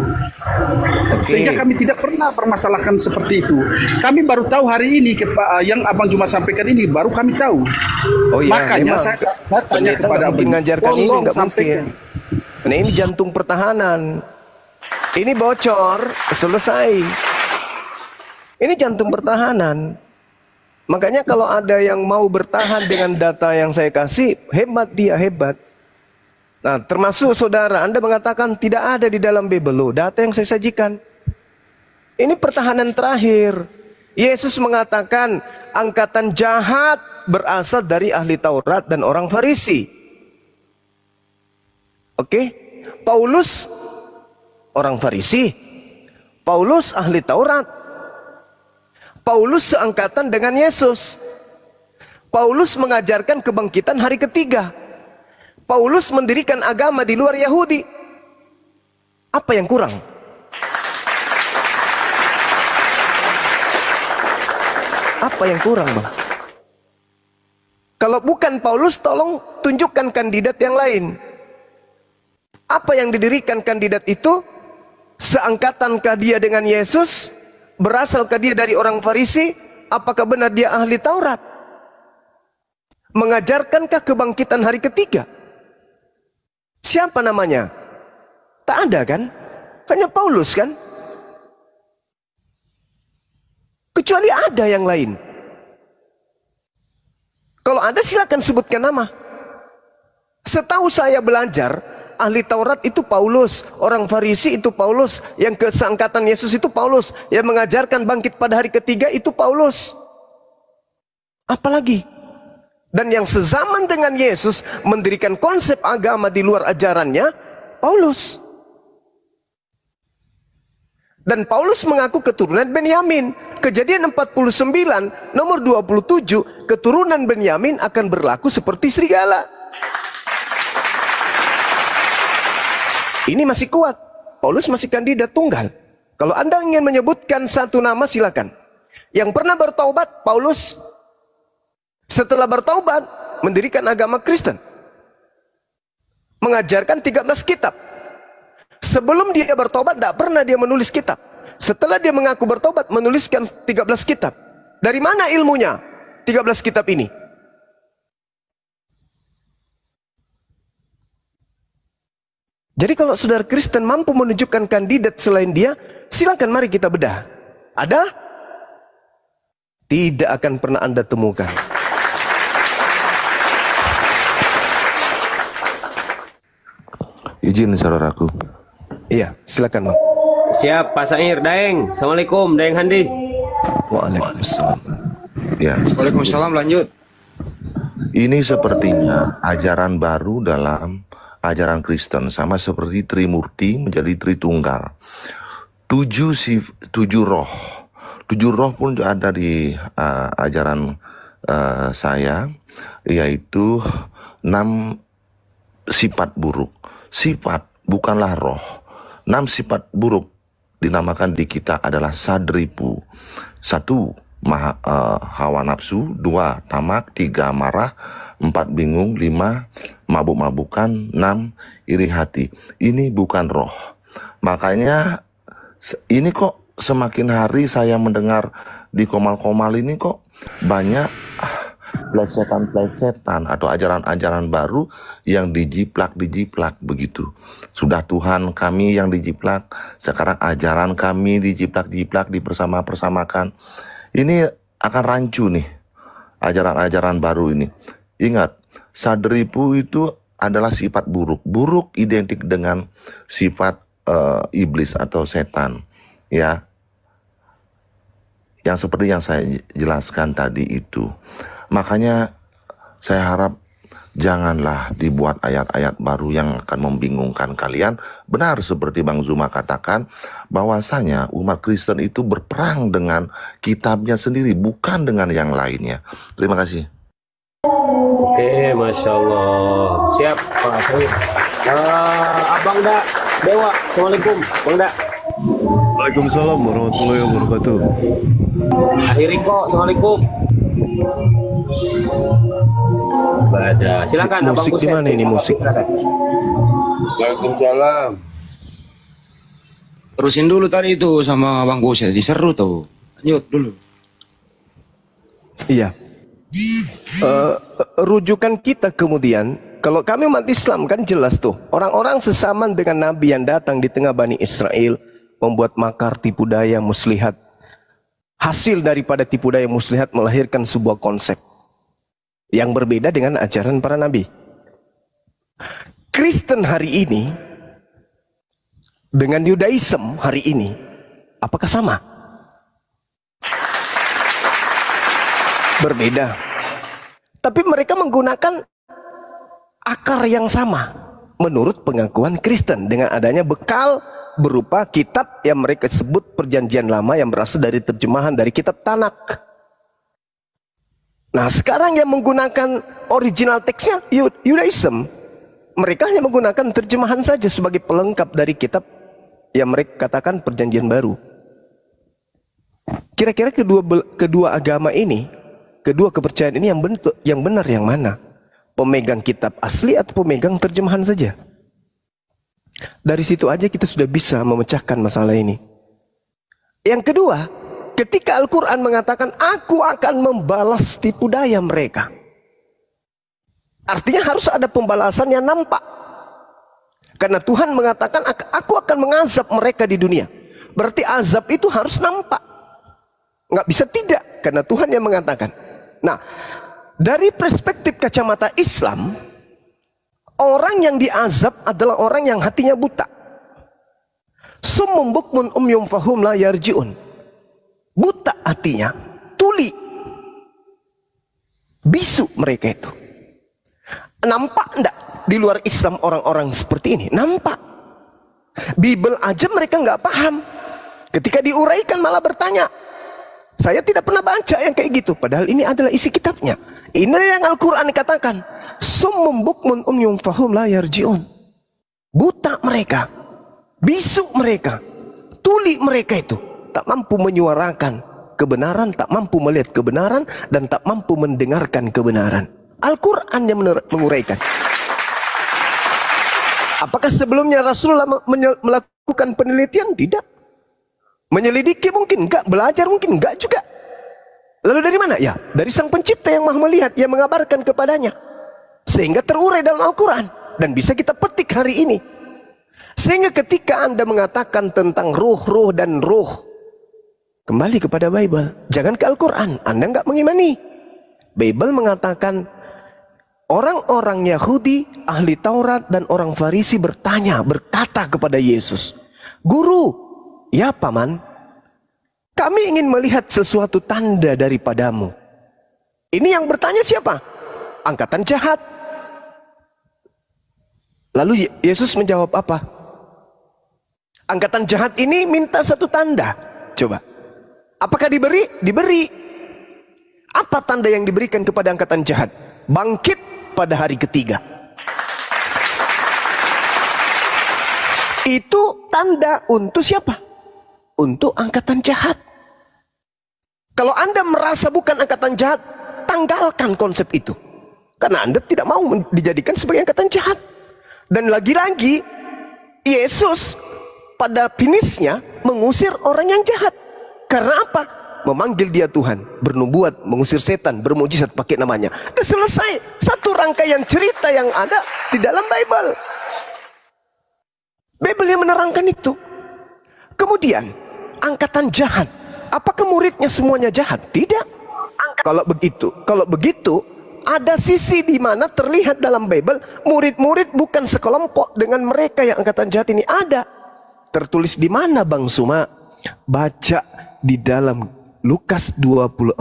Sehingga kami tidak pernah permasalahkan seperti itu. Kami baru tahu hari ini yang Abang Juma sampaikan ini, baru kami tahu. Oh iya, makanya saya tanya kepada Abang, mengajarkan ini nggak mungkin. Nah, ini jantung pertahanan. Ini bocor, selesai. Ini jantung pertahanan. Makanya kalau ada yang mau bertahan dengan data yang saya kasih, hebat dia, hebat. Nah, termasuk saudara, Anda mengatakan tidak ada di dalam Bible, data yang saya sajikan. Ini pertahanan terakhir. Yesus mengatakan angkatan jahat berasal dari ahli Taurat dan orang Farisi. Oke? Paulus orang Farisi. Paulus ahli Taurat. Paulus seangkatan dengan Yesus. Paulus mengajarkan kebangkitan hari ketiga. Paulus mendirikan agama di luar Yahudi. Apa yang kurang? Apa yang kurang, Bang? Kalau bukan Paulus, tolong tunjukkan kandidat yang lain. Apa yang didirikan kandidat itu? Seangkatankah dia dengan Yesus? Berasalkah dia dari orang Farisi? Apakah benar dia ahli Taurat? Mengajarkankah kebangkitan hari ketiga? Siapa namanya? Tak ada kan? Hanya Paulus kan? Kecuali ada yang lain. Kalau ada silakan sebutkan nama. Setahu saya belajar, ahli Taurat itu Paulus, orang Farisi itu Paulus, yang keseangkatan Yesus itu Paulus, yang mengajarkan bangkit pada hari ketiga itu Paulus. Apalagi? Dan yang sezaman dengan Yesus mendirikan konsep agama di luar ajarannya, Paulus. Dan Paulus mengaku keturunan Benyamin. Kejadian 49 nomor 27, keturunan Benyamin akan berlaku seperti serigala. Ini masih kuat. Paulus masih kandidat tunggal. Kalau Anda ingin menyebutkan satu nama, silakan. Yang pernah bertaubat, Paulus. Setelah bertaubat, mendirikan agama Kristen. Mengajarkan 13 kitab. Sebelum dia bertobat, tidak pernah dia menulis kitab. Setelah dia mengaku bertobat, menuliskan 13 kitab. Dari mana ilmunya 13 kitab ini? Jadi kalau saudara Kristen mampu menunjukkan kandidat selain dia, silakan mari kita bedah. Ada? Tidak akan pernah Anda temukan. Izin saudaraku. Iya, silakan Bang. Siap, Pak Sair, Daeng. Assalamualaikum, Daeng Handi. Waalaikumsalam. Ya. Waalaikumsalam, lanjut. Ini sepertinya ajaran baru dalam ajaran Kristen, sama seperti Trimurti menjadi Tritunggal. 7 roh. 7 roh pun ada di ajaran saya, yaitu 6 sifat buruk. Sifat bukanlah roh. 6 sifat buruk dinamakan di kita adalah sadripu. 1. Hawa nafsu. 2. Tamak. 3. Marah. 4. Bingung. 5. Mabuk-mabukan. 6. Iri hati. Ini bukan roh. Makanya ini kok semakin hari saya mendengar di komal-komal ini kok banyak plesetan-plesetan atau ajaran-ajaran baru yang dijiplak begitu. Sudah Tuhan kami yang dijiplak, sekarang ajaran kami dijiplak dipersama-persamakan. Ini akan rancu nih ajaran-ajaran baru ini. Ingat, sadripu itu adalah sifat buruk. Buruk identik dengan sifat iblis atau setan, ya. Yang seperti yang saya jelaskan tadi itu. Makanya saya harap janganlah dibuat ayat-ayat baru yang akan membingungkan kalian. Benar seperti Bang Zuma katakan, bahwasanya umat Kristen itu berperang dengan kitabnya sendiri, bukan dengan yang lainnya. Terima kasih. Oke, Masya Allah. Siap, Pak Sair. Abang Da, Dewa. Assalamualaikum, Bang Da. Waalaikumsalam warahmatullahi wabarakatuh. Akhiri kok, Assalamualaikum. Silakan Abang musik Buset. gimana ini musik? Waalaikumsalam. Terusin dulu tadi itu sama Bang Buset, diseru tuh. Lanjut dulu. Iya. Rujukan kita kemudian, kalau kami umat Islam kan jelas tuh, orang-orang sesaman dengan Nabi yang datang di tengah Bani Israel, membuat makar, tipu daya, muslihat. Hasil daripada tipu daya muslihat melahirkan sebuah konsep yang berbeda dengan ajaran para nabi. Kristen hari ini dengan Yudaism hari ini, apakah sama? Berbeda. Tapi mereka menggunakan akar yang sama menurut pengakuan Kristen dengan adanya bekal berupa kitab yang mereka sebut perjanjian lama yang berasal dari terjemahan dari kitab Tanak. Nah sekarang yang menggunakan original teksnya Yudaism, mereka hanya menggunakan terjemahan saja sebagai pelengkap dari kitab yang mereka katakan perjanjian baru. Kira-kira kedua agama ini, kedua kepercayaan ini yang benar yang mana? Pemegang kitab asli atau pemegang terjemahan saja? Dari situ aja kita sudah bisa memecahkan masalah ini. Yang kedua, ketika Al-Quran mengatakan aku akan membalas tipu daya mereka, artinya harus ada pembalasan yang nampak. Karena Tuhan mengatakan aku akan mengazab mereka di dunia. Berarti azab itu harus nampak. Nggak bisa tidak, karena Tuhan yang mengatakan. Nah, dari perspektif kacamata Islam, orang yang diazab adalah orang yang hatinya buta. Summum bukmun umyum fahum la yarji'un. Buta hatinya, tuli, bisu mereka itu. Nampak enggak di luar Islam orang-orang seperti ini? Nampak. Bible aja mereka nggak paham. Ketika diuraikan malah bertanya, saya tidak pernah baca yang kayak gitu. Padahal ini adalah isi kitabnya. Ini yang Al-Quran katakan. Summum bukmun umyum fahum la yarji'un. Buta mereka, bisu mereka, tuli mereka itu. Tak mampu menyuarakan kebenaran, tak mampu melihat kebenaran, dan tak mampu mendengarkan kebenaran. Al-Quran yang menguraikan. Apakah sebelumnya Rasulullah melakukan penelitian? Tidak. Menyelidiki mungkin enggak, belajar mungkin enggak juga. Lalu dari mana? Ya, dari Sang Pencipta yang Maha Melihat, yang mengabarkan kepadanya. Sehingga terurai dalam Al-Quran. Dan bisa kita petik hari ini. Sehingga ketika Anda mengatakan tentang ruh dan ruh, kembali kepada Bible. Jangan ke Al-Quran. Anda enggak mengimani. Bible mengatakan orang-orang Yahudi, ahli Taurat dan orang Farisi berkata kepada Yesus, "Guru, ya Paman, kami ingin melihat sesuatu tanda daripadamu." Ini yang bertanya siapa? Angkatan jahat. Lalu Yesus menjawab apa? Angkatan jahat ini minta satu tanda. Coba. Apakah diberi? Diberi. Apa tanda yang diberikan kepada angkatan jahat? Bangkit pada hari ketiga. Itu tanda untuk siapa? Untuk angkatan jahat. Kalau Anda merasa bukan angkatan jahat, tanggalkan konsep itu. Karena Anda tidak mau dijadikan sebagai angkatan jahat. Dan lagi-lagi, Yesus pada finishnya mengusir orang yang jahat. Karena apa? Memanggil dia Tuhan, bernubuat, mengusir setan, bermujizat pakai namanya. Dan selesai satu rangkaian cerita yang ada di dalam Bible. Bible yang menerangkan itu. Kemudian, angkatan jahat. Apakah muridnya semuanya jahat? Tidak. Kalau begitu, ada sisi di mana terlihat dalam Bible, murid-murid bukan sekelompok dengan mereka yang angkatan jahat ini. Ada. Tertulis di mana, Bang Suma? Baca di dalam Lukas 24.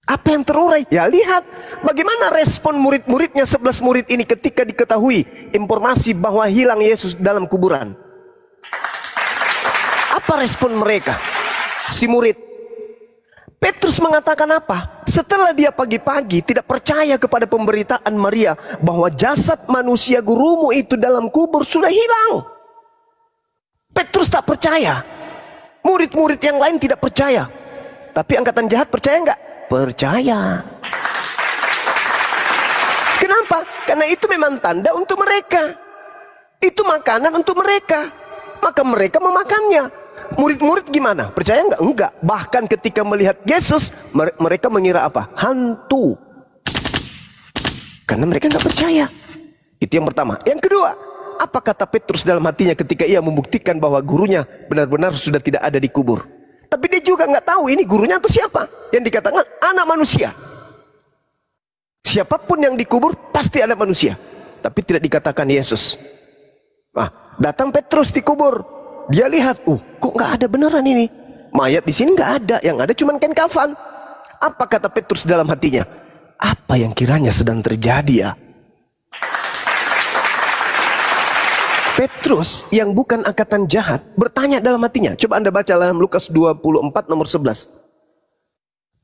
Apa yang terurai? Ya lihat bagaimana respon murid-muridnya, 11 murid ini ketika diketahui informasi bahwa hilang Yesus dalam kuburan. Apa respon mereka? Si murid Petrus mengatakan apa? Setelah dia pagi-pagi tidak percaya kepada pemberitaan Maria bahwa jasad manusia gurumu itu dalam kubur sudah hilang. Petrus tak percaya. Murid-murid yang lain tidak percaya. Tapi angkatan jahat percaya enggak? Percaya. Kenapa? Karena itu memang tanda untuk mereka. Itu makanan untuk mereka. Maka mereka memakannya. Murid-murid gimana? Percaya enggak? Enggak. Bahkan ketika melihat Yesus, mereka mengira apa? Hantu. Karena mereka enggak percaya. Itu yang pertama. Yang kedua, apa kata Petrus dalam hatinya ketika ia membuktikan bahwa gurunya benar-benar sudah tidak ada di kubur? Tapi dia juga nggak tahu ini gurunya atau siapa. Yang dikatakan anak manusia. Siapapun yang dikubur pasti anak manusia. Tapi tidak dikatakan Yesus. Datang Petrus di kubur. Dia lihat, kok nggak ada beneran ini? Mayat di sini nggak ada. Yang ada cuma kain kafan. Apa kata Petrus dalam hatinya? Apa yang kiranya sedang terjadi ya? Petrus yang bukan angkatan jahat bertanya dalam hatinya. Coba Anda baca dalam Lukas 24 nomor 11.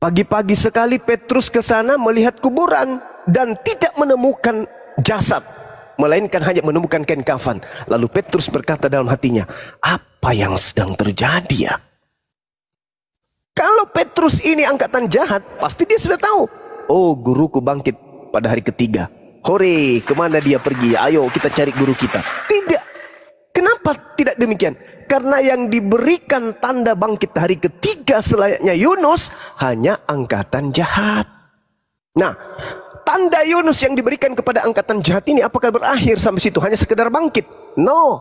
Pagi-pagi sekali Petrus ke sana melihat kuburan dan tidak menemukan jasad, melainkan hanya menemukan kain kafan. Lalu Petrus berkata dalam hatinya, apa yang sedang terjadi ya? Kalau Petrus ini angkatan jahat, pasti dia sudah tahu. Oh, guruku bangkit pada hari ketiga. Hore, kemana dia pergi? Ayo kita cari guru kita. Tidak. Kenapa tidak demikian? Karena yang diberikan tanda bangkit hari ketiga selayaknya Yunus hanya angkatan jahat. Nah, tanda Yunus yang diberikan kepada angkatan jahat ini apakah berakhir sampai situ? Hanya sekedar bangkit? No.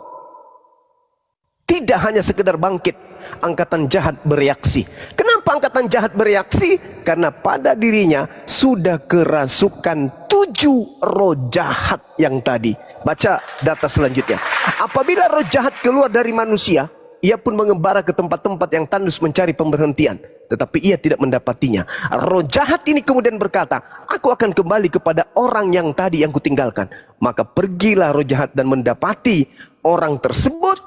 Tidak hanya sekedar bangkit. Angkatan jahat bereaksi. Kenapa angkatan jahat bereaksi? Karena pada dirinya sudah kerasukan 7 roh jahat yang tadi. Baca data selanjutnya. Apabila roh jahat keluar dari manusia, ia pun mengembara ke tempat-tempat yang tandus mencari pemberhentian. Tetapi ia tidak mendapatinya. Roh jahat ini kemudian berkata, aku akan kembali kepada orang yang tadi yang kutinggalkan. Maka pergilah roh jahat dan mendapati orang tersebut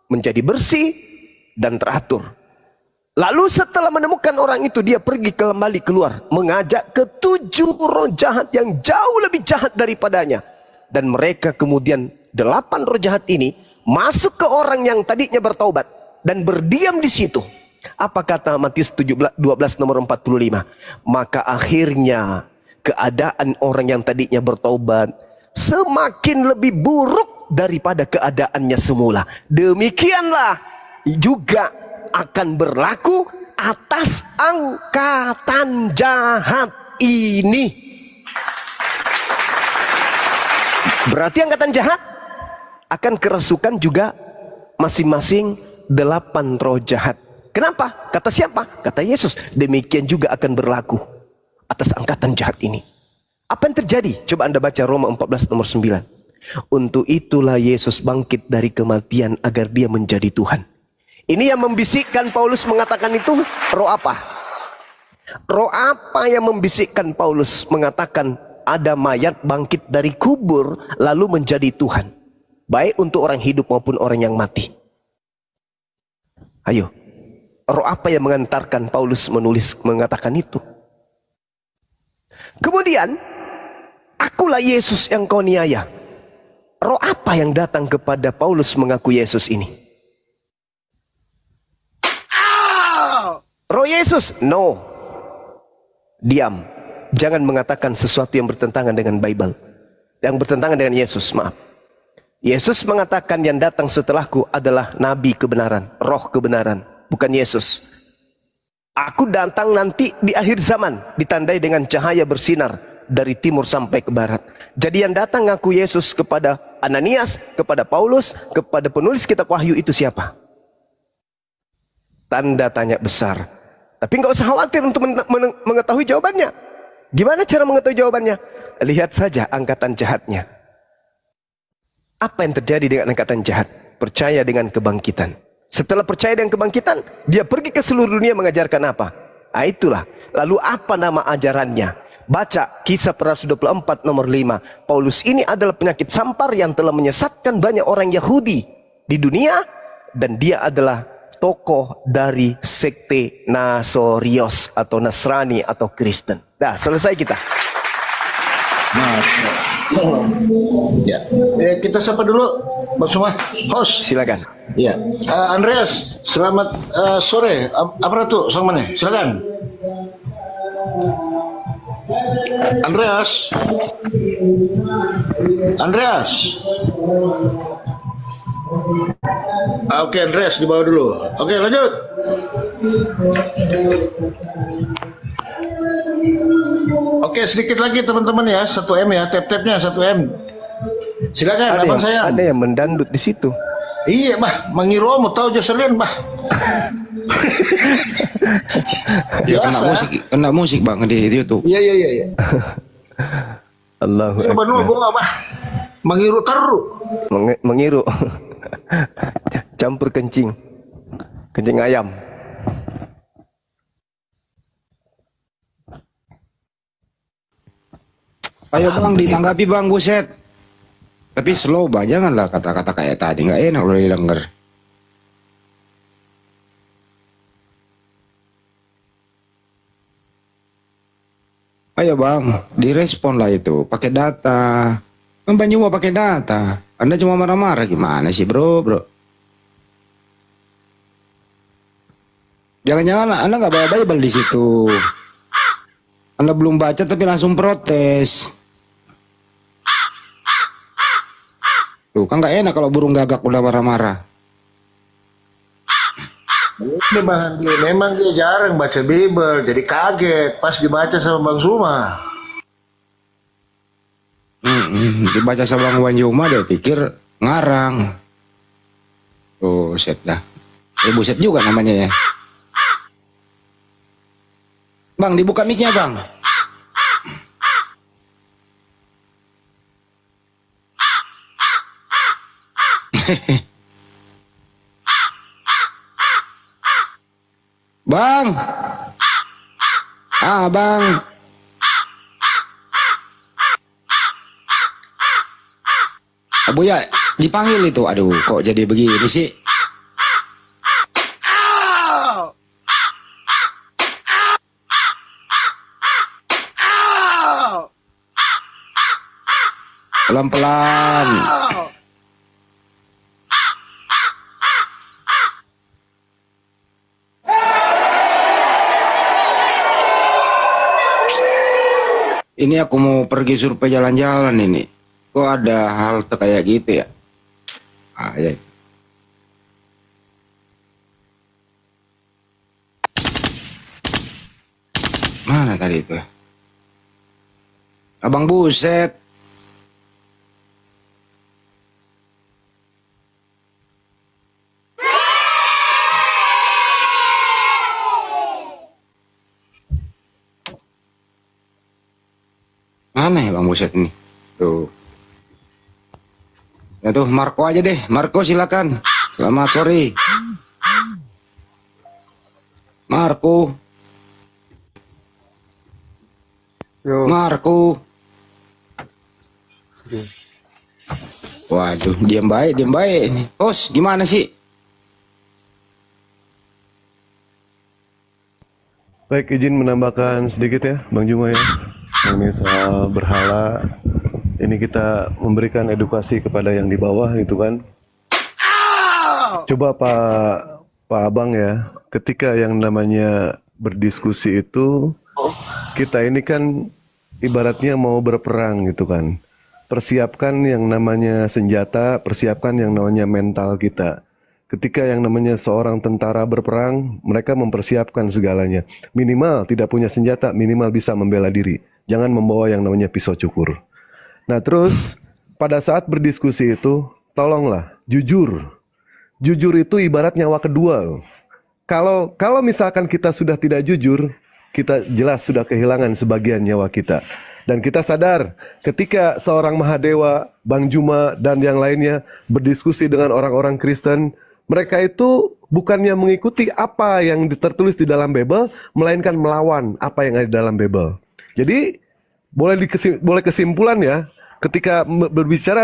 menjadi bersih dan teratur. Lalu setelah menemukan orang itu, dia pergi kembali keluar, mengajak ke-7 roh jahat yang jauh lebih jahat daripadanya. Dan mereka kemudian 8 roh jahat ini masuk ke orang yang tadinya bertaubat dan berdiam di situ. Apa kata Matius 12 nomor 45? Maka akhirnya keadaan orang yang tadinya bertobat semakin lebih buruk daripada keadaannya semula. Demikianlah juga akan berlaku atas angkatan jahat ini. Berarti angkatan jahat akan kerasukan juga masing-masing 8 roh jahat. Kenapa? Kata siapa? Kata Yesus. Demikian juga akan berlaku atas angkatan jahat ini. Apa yang terjadi? Coba Anda baca Roma 14 nomor 9. Untuk itulah Yesus bangkit dari kematian agar dia menjadi Tuhan. Ini yang membisikkan Paulus mengatakan itu roh apa? Roh apa yang membisikkan Paulus mengatakan ada mayat bangkit dari kubur lalu menjadi Tuhan? Baik untuk orang hidup maupun orang yang mati. Ayo. Roh apa yang mengantarkan Paulus menulis mengatakan itu? Kemudian, akulah Yesus yang kau niaya. Roh apa yang datang kepada Paulus mengaku Yesus ini? Roh Yesus? No. Diam. Jangan mengatakan sesuatu yang bertentangan dengan Bible. Yang bertentangan dengan Yesus, maaf. Yesus mengatakan yang datang setelahku adalah nabi kebenaran, roh kebenaran. Bukan Yesus. Aku datang nanti di akhir zaman, ditandai dengan cahaya bersinar dari timur sampai ke barat. Jadi yang datang ngaku Yesus kepada Ananias, kepada Paulus, kepada penulis kitab Wahyu itu siapa? Tanda tanya besar. Tapi nggak usah khawatir untuk mengetahui jawabannya. Gimana cara mengetahui jawabannya? Lihat saja angkatan jahatnya. Apa yang terjadi dengan angkatan jahat? Percaya dengan kebangkitan. Setelah percaya dengan kebangkitan, dia pergi ke seluruh dunia mengajarkan apa? Nah, itulah. Lalu apa nama ajarannya? Baca Kisah para Rasul 24 nomor 5. Paulus ini adalah penyakit sampar yang telah menyesatkan banyak orang Yahudi di dunia. Dan dia adalah tokoh dari sekte Nasorios atau Nasrani atau Kristen. Dah, selesai kita. Ya, kita sapa dulu, Bang Suma. Host, silakan. Ya, Andreas, selamat sore. Apa tuh, sang mana? Silakan. Andreas. Oke, Andreas di bawah dulu. Oke, lanjut. Oke, sedikit lagi teman-teman ya, 1M ya, tap-tapnya 1M. Silakan, abang sayang. Ada yang mendandut di situ. Iya, bah, mengiru mau tahu Jocelyn, bah. Ya, kena musik bang di YouTube. Iya. Allahu Akbar. Benar gua bah. Mengiru terus. Mengiru. Campur kencing ayam. Ayo bang, ditanggapi bang, buset. Tapi slow bang, janganlah kata-kata kayak tadi, nggak enak kalau didengar. Ayo bang, direspon lah itu, pakai data. Bang cuma pakai data. Anda cuma marah-marah, gimana sih bro? Jangan-jangan Anda nggak bawa Bible di situ. Anda belum baca tapi langsung protes. Tuh kan nggak enak kalau burung gagak udah marah-marah. Memang dia jarang baca Bible, jadi kaget pas dibaca sama Bang Suma. Dibaca sama Bang Wanjuma dia pikir ngarang. Buset dah. Buset juga namanya ya. Bang, dibuka mic-nya bang. Bang. Bang. Abu ya, dipanggil itu. Aduh, kok jadi begini sih? Pelan-pelan. Ini aku mau pergi survei jalan-jalan ini. Kok ada halte kayak gitu ya? Ya. Mana tadi itu? Abang Buset. Mana ya Bang Buset ini? Tuh. Ya tuh, Marco aja deh. Marco silakan. Selamat sore. Marco. Yo. Marco. Waduh, diam baik ini. Bos, gimana sih? Baik, izin menambahkan sedikit ya, Bang Juma ya. Ini soal berhala. Ini kita memberikan edukasi kepada yang di bawah itu kan. Coba Pak Abang ya, ketika yang namanya berdiskusi itu, kita ini kan ibaratnya mau berperang gitu kan. Persiapkan yang namanya senjata, persiapkan yang namanya mental kita. Ketika yang namanya seorang tentara berperang, mereka mempersiapkan segalanya. Minimal tidak punya senjata, minimal bisa membela diri. Jangan membawa yang namanya pisau cukur. Nah terus, pada saat berdiskusi itu, tolonglah, jujur. Jujur itu ibarat nyawa kedua. Kalau misalkan kita sudah tidak jujur, kita jelas sudah kehilangan sebagian nyawa kita. Dan kita sadar ketika seorang Mahadewa, Bang Juma, dan yang lainnya berdiskusi dengan orang-orang Kristen, mereka itu bukannya mengikuti apa yang tertulis di dalam Bible, melainkan melawan apa yang ada di dalam Bible. Jadi boleh kesimpulan ya, ketika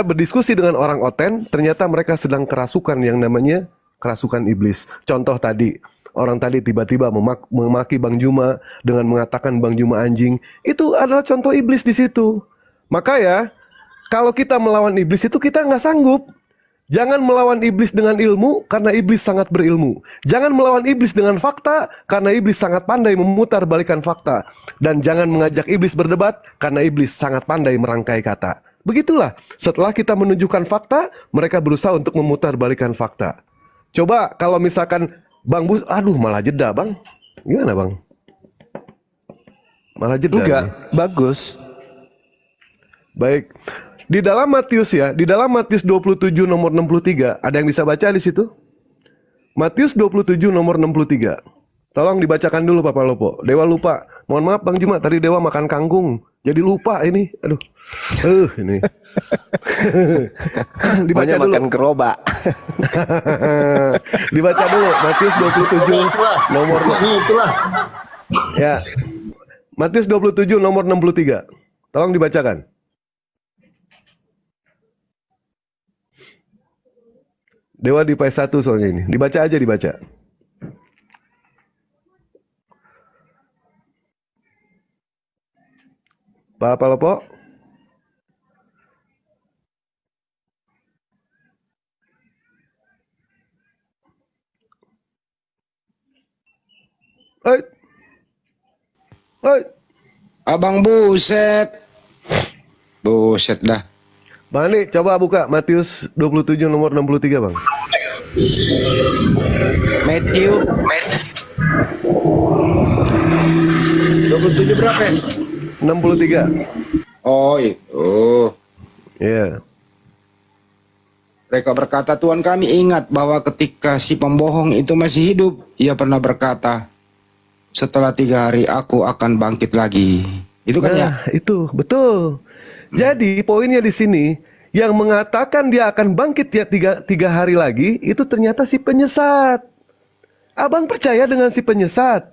berdiskusi dengan orang oten, ternyata mereka sedang kerasukan yang namanya kerasukan iblis. Contoh tadi, orang tadi tiba-tiba memaki Bang Juma dengan mengatakan Bang Juma anjing, itu adalah contoh iblis di situ. Maka ya, kalau kita melawan iblis itu kita nggak sanggup. Jangan melawan iblis dengan ilmu, karena iblis sangat berilmu. Jangan melawan iblis dengan fakta, karena iblis sangat pandai memutar balikan fakta. Dan jangan mengajak iblis berdebat, karena iblis sangat pandai merangkai kata. Begitulah, setelah kita menunjukkan fakta, mereka berusaha untuk memutar balikan fakta. Coba kalau misalkan Bang Bus, aduh malah jeda Bang. Gimana Bang? Malah jeda. Enggak, nih. bagus. Baik. Di dalam Matius ya, di dalam Matius 27 nomor 63, ada yang bisa baca di situ? Matius 27 nomor 63. Tolong dibacakan dulu Pak Palopo. Dewa lupa. Mohon maaf Bang Juma, tadi Dewa makan kangkung. Jadi lupa ini. Aduh. Ini. Dibaca dulu. Makan gerobak. Dibaca dulu Matius 27 nomor itulah. Ya. Matius 27 nomor 63. Tolong dibacakan. Dewa di PS1 soalnya ini. Dibaca aja, dibaca. Pak Palopo? Abang Buset. Buset dah. Bang Ani, coba buka Matius 27 nomor 63, Bang. Matthew 27 berapa? 63. Oh itu. Iya. Mereka berkata, Tuhan kami ingat bahwa ketika si pembohong itu masih hidup, ia pernah berkata, setelah 3 hari aku akan bangkit lagi. Itu kan ya? Itu betul. Jadi poinnya di sini, yang mengatakan dia akan bangkit ya tiga hari lagi, itu ternyata si penyesat. Abang percaya dengan si penyesat?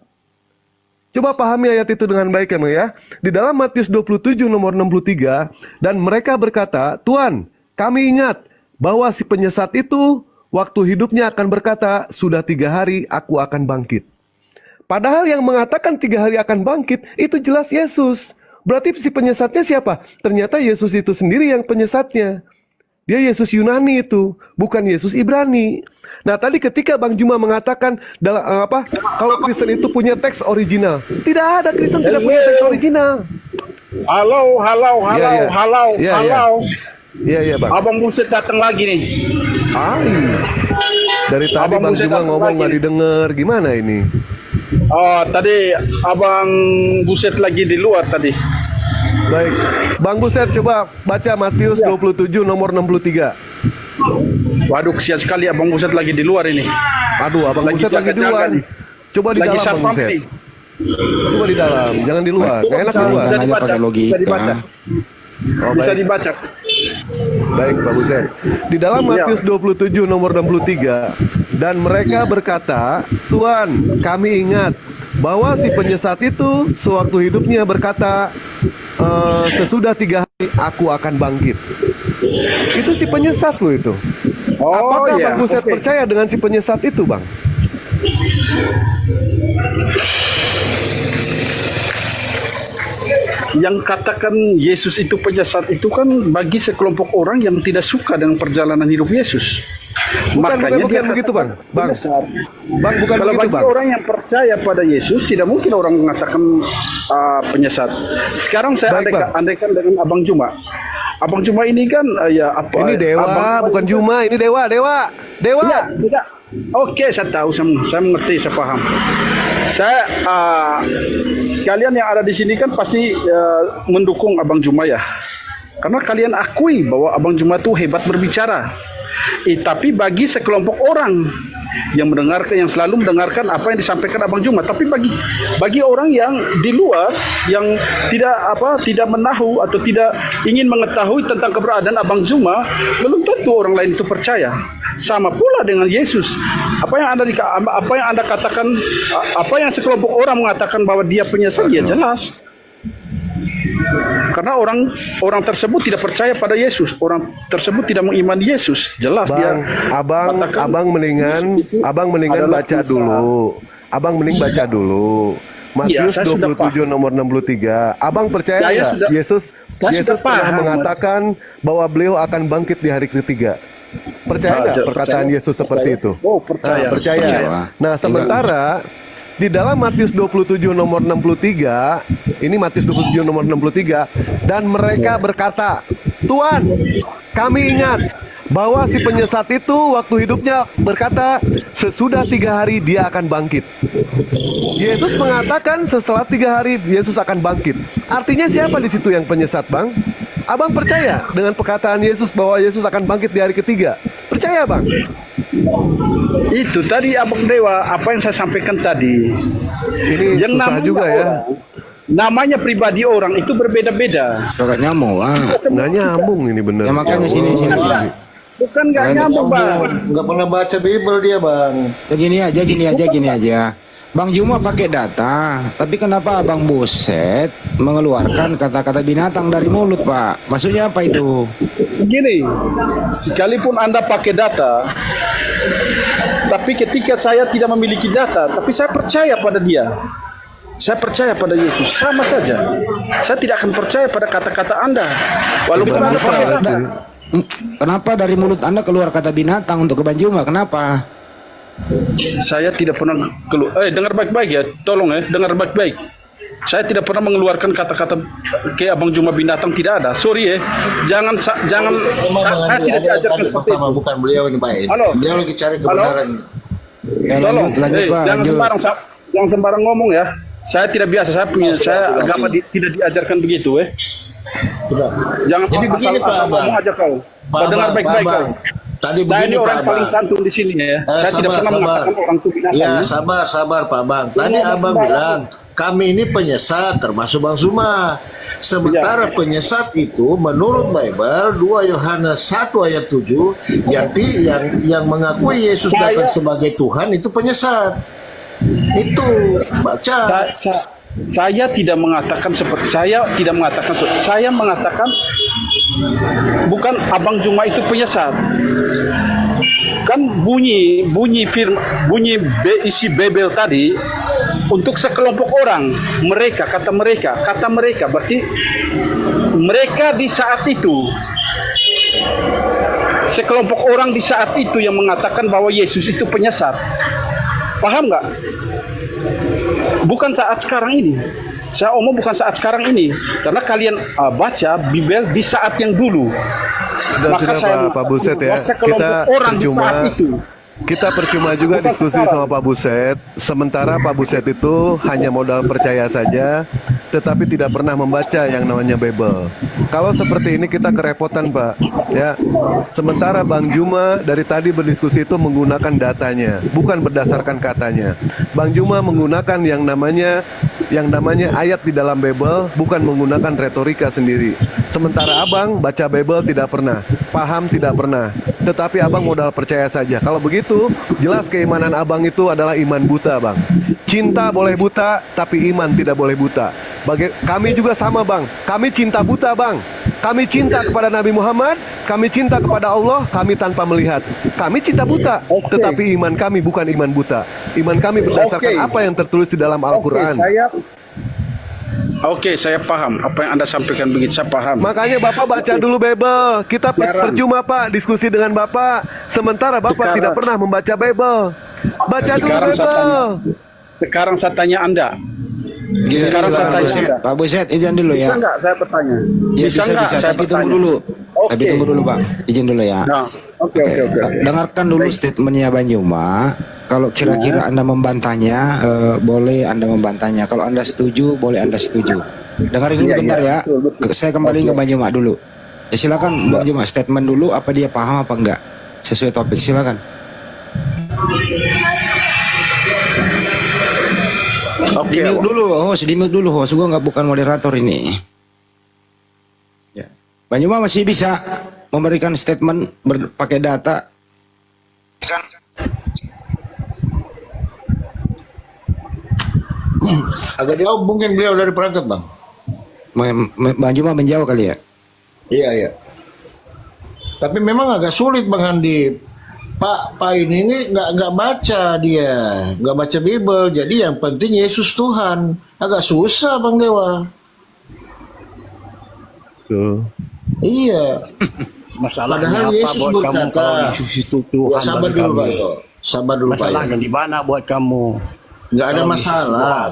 Coba pahami ayat itu dengan baik ya. Di dalam Matius 27 nomor 63, dan mereka berkata, Tuhan, kami ingat bahwa si penyesat itu waktu hidupnya akan berkata, sudah 3 hari aku akan bangkit. Padahal yang mengatakan 3 hari akan bangkit, itu jelas Yesus. Berarti si penyesatnya siapa? Ternyata Yesus itu sendiri yang penyesatnya. Dia Yesus Yunani itu, bukan Yesus Ibrani. Nah tadi ketika Bang Juma mengatakan kalau Kristen itu punya teks original, tidak ada, Kristen tidak punya teks original. Halo. Iya, Bang. Abang Buset datang lagi nih. Dari tadi Abang Bang Buset Juma datang ngomong lagi. nggak didengar. Gimana ini? Oh, tadi Abang Buset lagi di luar tadi. Baik, Bang Buset coba baca Matius 27 nomor 63. Waduh, kesian sekali Abang Buset lagi di luar ini. Aduh, Abang Buset lagi di luar. nih. Coba di Lagi dalam, Bang satpam Buset. nih. Coba di dalam, jangan di luar. Nggak enak di luar. Bisa dibaca. Bisa dibaca. Oh, Bisa baik. dibaca. Baik, Pak Buset. Di dalam Matius 27 nomor 63, dan mereka berkata, Tuhan, kami ingat bahwa si penyesat itu sewaktu hidupnya berkata, sesudah 3 hari aku akan bangkit. Itu si penyesat loh itu. Apakah Bang Buset percaya dengan si penyesat itu, Bang? Yang katakan Yesus itu penyesat itu kan bagi sekelompok orang yang tidak suka dengan perjalanan hidup Yesus. Makanya bukan begitu, Bang. Bang, bukan kalau begitu, bagi Bang. orang yang percaya pada Yesus, tidak mungkin orang mengatakan penyesat. Sekarang saya andaikan dengan Abang Juma. Abang Juma ini kan ya apa? Ini Dewa, bukan Juma. Ini Dewa. Ya, tidak. Oke, saya tahu, saya mengerti, saya paham. Saya kalian yang ada di sini kan pasti mendukung Abang Juma ya. Karena kalian akui bahwa Abang Juma itu hebat berbicara. Tapi bagi sekelompok orang yang mendengarkan, yang selalu mendengarkan apa yang disampaikan Abang Juma, tapi bagi orang yang di luar yang tidak menahu atau tidak ingin mengetahui tentang keberadaan Abang Juma, belum tentu orang lain itu percaya. Sama pula dengan Yesus. Apa yang Anda katakan, apa yang sekelompok orang mengatakan bahwa dia penyesat, ya jelas. Karena orang tersebut tidak percaya pada Yesus, orang tersebut tidak mengimani Yesus, jelas dia. Abang mendingan baca dulu. Abang mending baca dulu. Matius 27 nomor 63. Abang percaya nggak Yesus pernah mengatakan bahwa beliau akan bangkit di hari ketiga? Percaya nggak perkataan Yesus seperti itu? Oh, percaya. Percaya. Nah, sementara di dalam Matius 27 nomor 63, ini Matius 27 nomor 63, dan mereka berkata, Tuhan, kami ingat bahwa si penyesat itu waktu hidupnya berkata, sesudah 3 hari dia akan bangkit. Yesus mengatakan setelah 3 hari Yesus akan bangkit. Artinya siapa di situ yang penyesat, Bang? Abang percaya dengan perkataan Yesus bahwa Yesus akan bangkit di hari ketiga? Percaya, Bang? Itu tadi Abang Dewa, apa yang saya sampaikan tadi. Ini yang susah juga ya. Namanya pribadi orang itu berbeda-beda. Gak nyambung, nggak nyambung ini bener. Ya makanya sini. Bukan nggak nyambung, Bang. Nggak pernah baca Bible dia, Bang. Ya gini aja. Bang Juma pakai data, tapi kenapa Abang Buset mengeluarkan kata-kata binatang dari mulut, Pak? Maksudnya apa itu? Begini, sekalipun Anda pakai data, tapi ketika saya tidak memiliki data, tapi saya percaya pada dia. Saya percaya pada Yesus, sama saja. Saya tidak akan percaya pada kata-kata Anda, walaupun Anda pakai data. Kenapa dari mulut Anda keluar kata binatang untuk ke Bang Juma? Kenapa? Saya tidak pernah keluar. Dengar baik-baik ya, tolong ya, dengar baik-baik. Saya tidak pernah mengeluarkan kata-kata kayak Abang Juma binatang, tidak ada. Sorry ya, jangan. Saya tidak diajarkan seperti itu. Bukan beliau ini, Pak. Beliau lagi cari kebenaran. Tolong, jangan sembarang ngomong ya. Saya tidak biasa, saya agama tidak diajarkan begitu ya. Jangan asal ngomong aja kau. Dengar baik-baik kau. Tadi saya begini, ini orang Pak paling Bang. santun di sini ya. Saya tidak pernah mengatakan orang itu binatang. Ya, sabar Pak Bang. Tadi Abang bilang kami ini penyesat, termasuk Bang Zuma. Sementara penyesat itu menurut Bible 2 Yohanes 1 ayat 7 yang mengakui Yesus datang sebagai Tuhan itu penyesat. Itu baca. Saya tidak mengatakan saya mengatakan bukan Abang Juma itu penyesat. Kan bunyi isi Babel tadi untuk sekelompok orang, kata mereka berarti mereka di saat itu, sekelompok orang di saat itu yang mengatakan bahwa Yesus itu penyesat. Paham nggak? Bukan saat sekarang ini. Saya omong bukan saat sekarang ini, karena kalian baca Bible di saat yang dulu. Maka saya Pak Buset ya, kita orang di saat itu. Kita percuma juga diskusi sama Pak Buset. Sementara Pak Buset itu hanya modal percaya saja, tetapi tidak pernah membaca yang namanya Bible. Kalau seperti ini kita kerepotan, Pak. Ya. Sementara Bang Juma dari tadi berdiskusi itu menggunakan datanya, bukan berdasarkan katanya. Bang Juma menggunakan yang namanya ayat di dalam Bible, bukan menggunakan retorika sendiri. Sementara Abang baca Bible tidak pernah, paham tidak pernah, tetapi Abang modal percaya saja. Kalau begitu, jelas keimanan Abang itu adalah iman buta, Bang. Cinta boleh buta, tapi iman tidak boleh buta. Kami juga sama, Bang. Kami cinta buta, Bang. Kami cinta kepada Nabi Muhammad, kami cinta kepada Allah, kami tanpa melihat. Kami cinta buta, tetapi iman kami bukan iman buta. Iman kami berdasarkan apa yang tertulis di dalam Al-Quran. Saya paham apa yang Anda sampaikan begitu, saya paham. Makanya Bapak baca dulu Bible. Kita percuma, Pak, diskusi dengan Bapak. Sementara Bapak tidak pernah membaca Bible. Baca dulu Bible. Sekarang saya tanya Anda. Sekarang saya tanya Anda. Pak Buset, izin dulu ya. Bisa nggak saya bertanya? Ya, bisa, saya tapi tunggu dulu. Tapi tunggu dulu, Pak. Izin dulu ya. Oke. Dengarkan dulu statementnya Bang Juma. Kalau kira-kira Anda membantahnya, boleh Anda membantahnya. Kalau Anda setuju, boleh Anda setuju. Dengarin dulu bentar ya. Saya kembali ke Bang Juma dulu. Ya silakan Bang Juma, statement dulu, apa dia paham apa enggak sesuai topik, silakan. Di-mute dulu, di-mute dulu, gua bukan moderator ini. Ya. Bang Juma masih bisa memberikan statement pakai data. Agak jauh mungkin beliau dari perangkat, Bang. Bang Juma menjauh kali ya? Iya. Tapi memang agak sulit, Bang Handi. Pak ini nggak baca dia, nggak baca Bible. Jadi yang penting Yesus Tuhan. Agak susah, Bang Dewa. Iya. Masalahnya padahal Yesus buat berkata, kamu kalau Yesus itu Tuhan? Ya, sabar dulu, Pak. Sabar dulu, Pak. Masalahnya di mana buat kamu? Nggak ada masalah.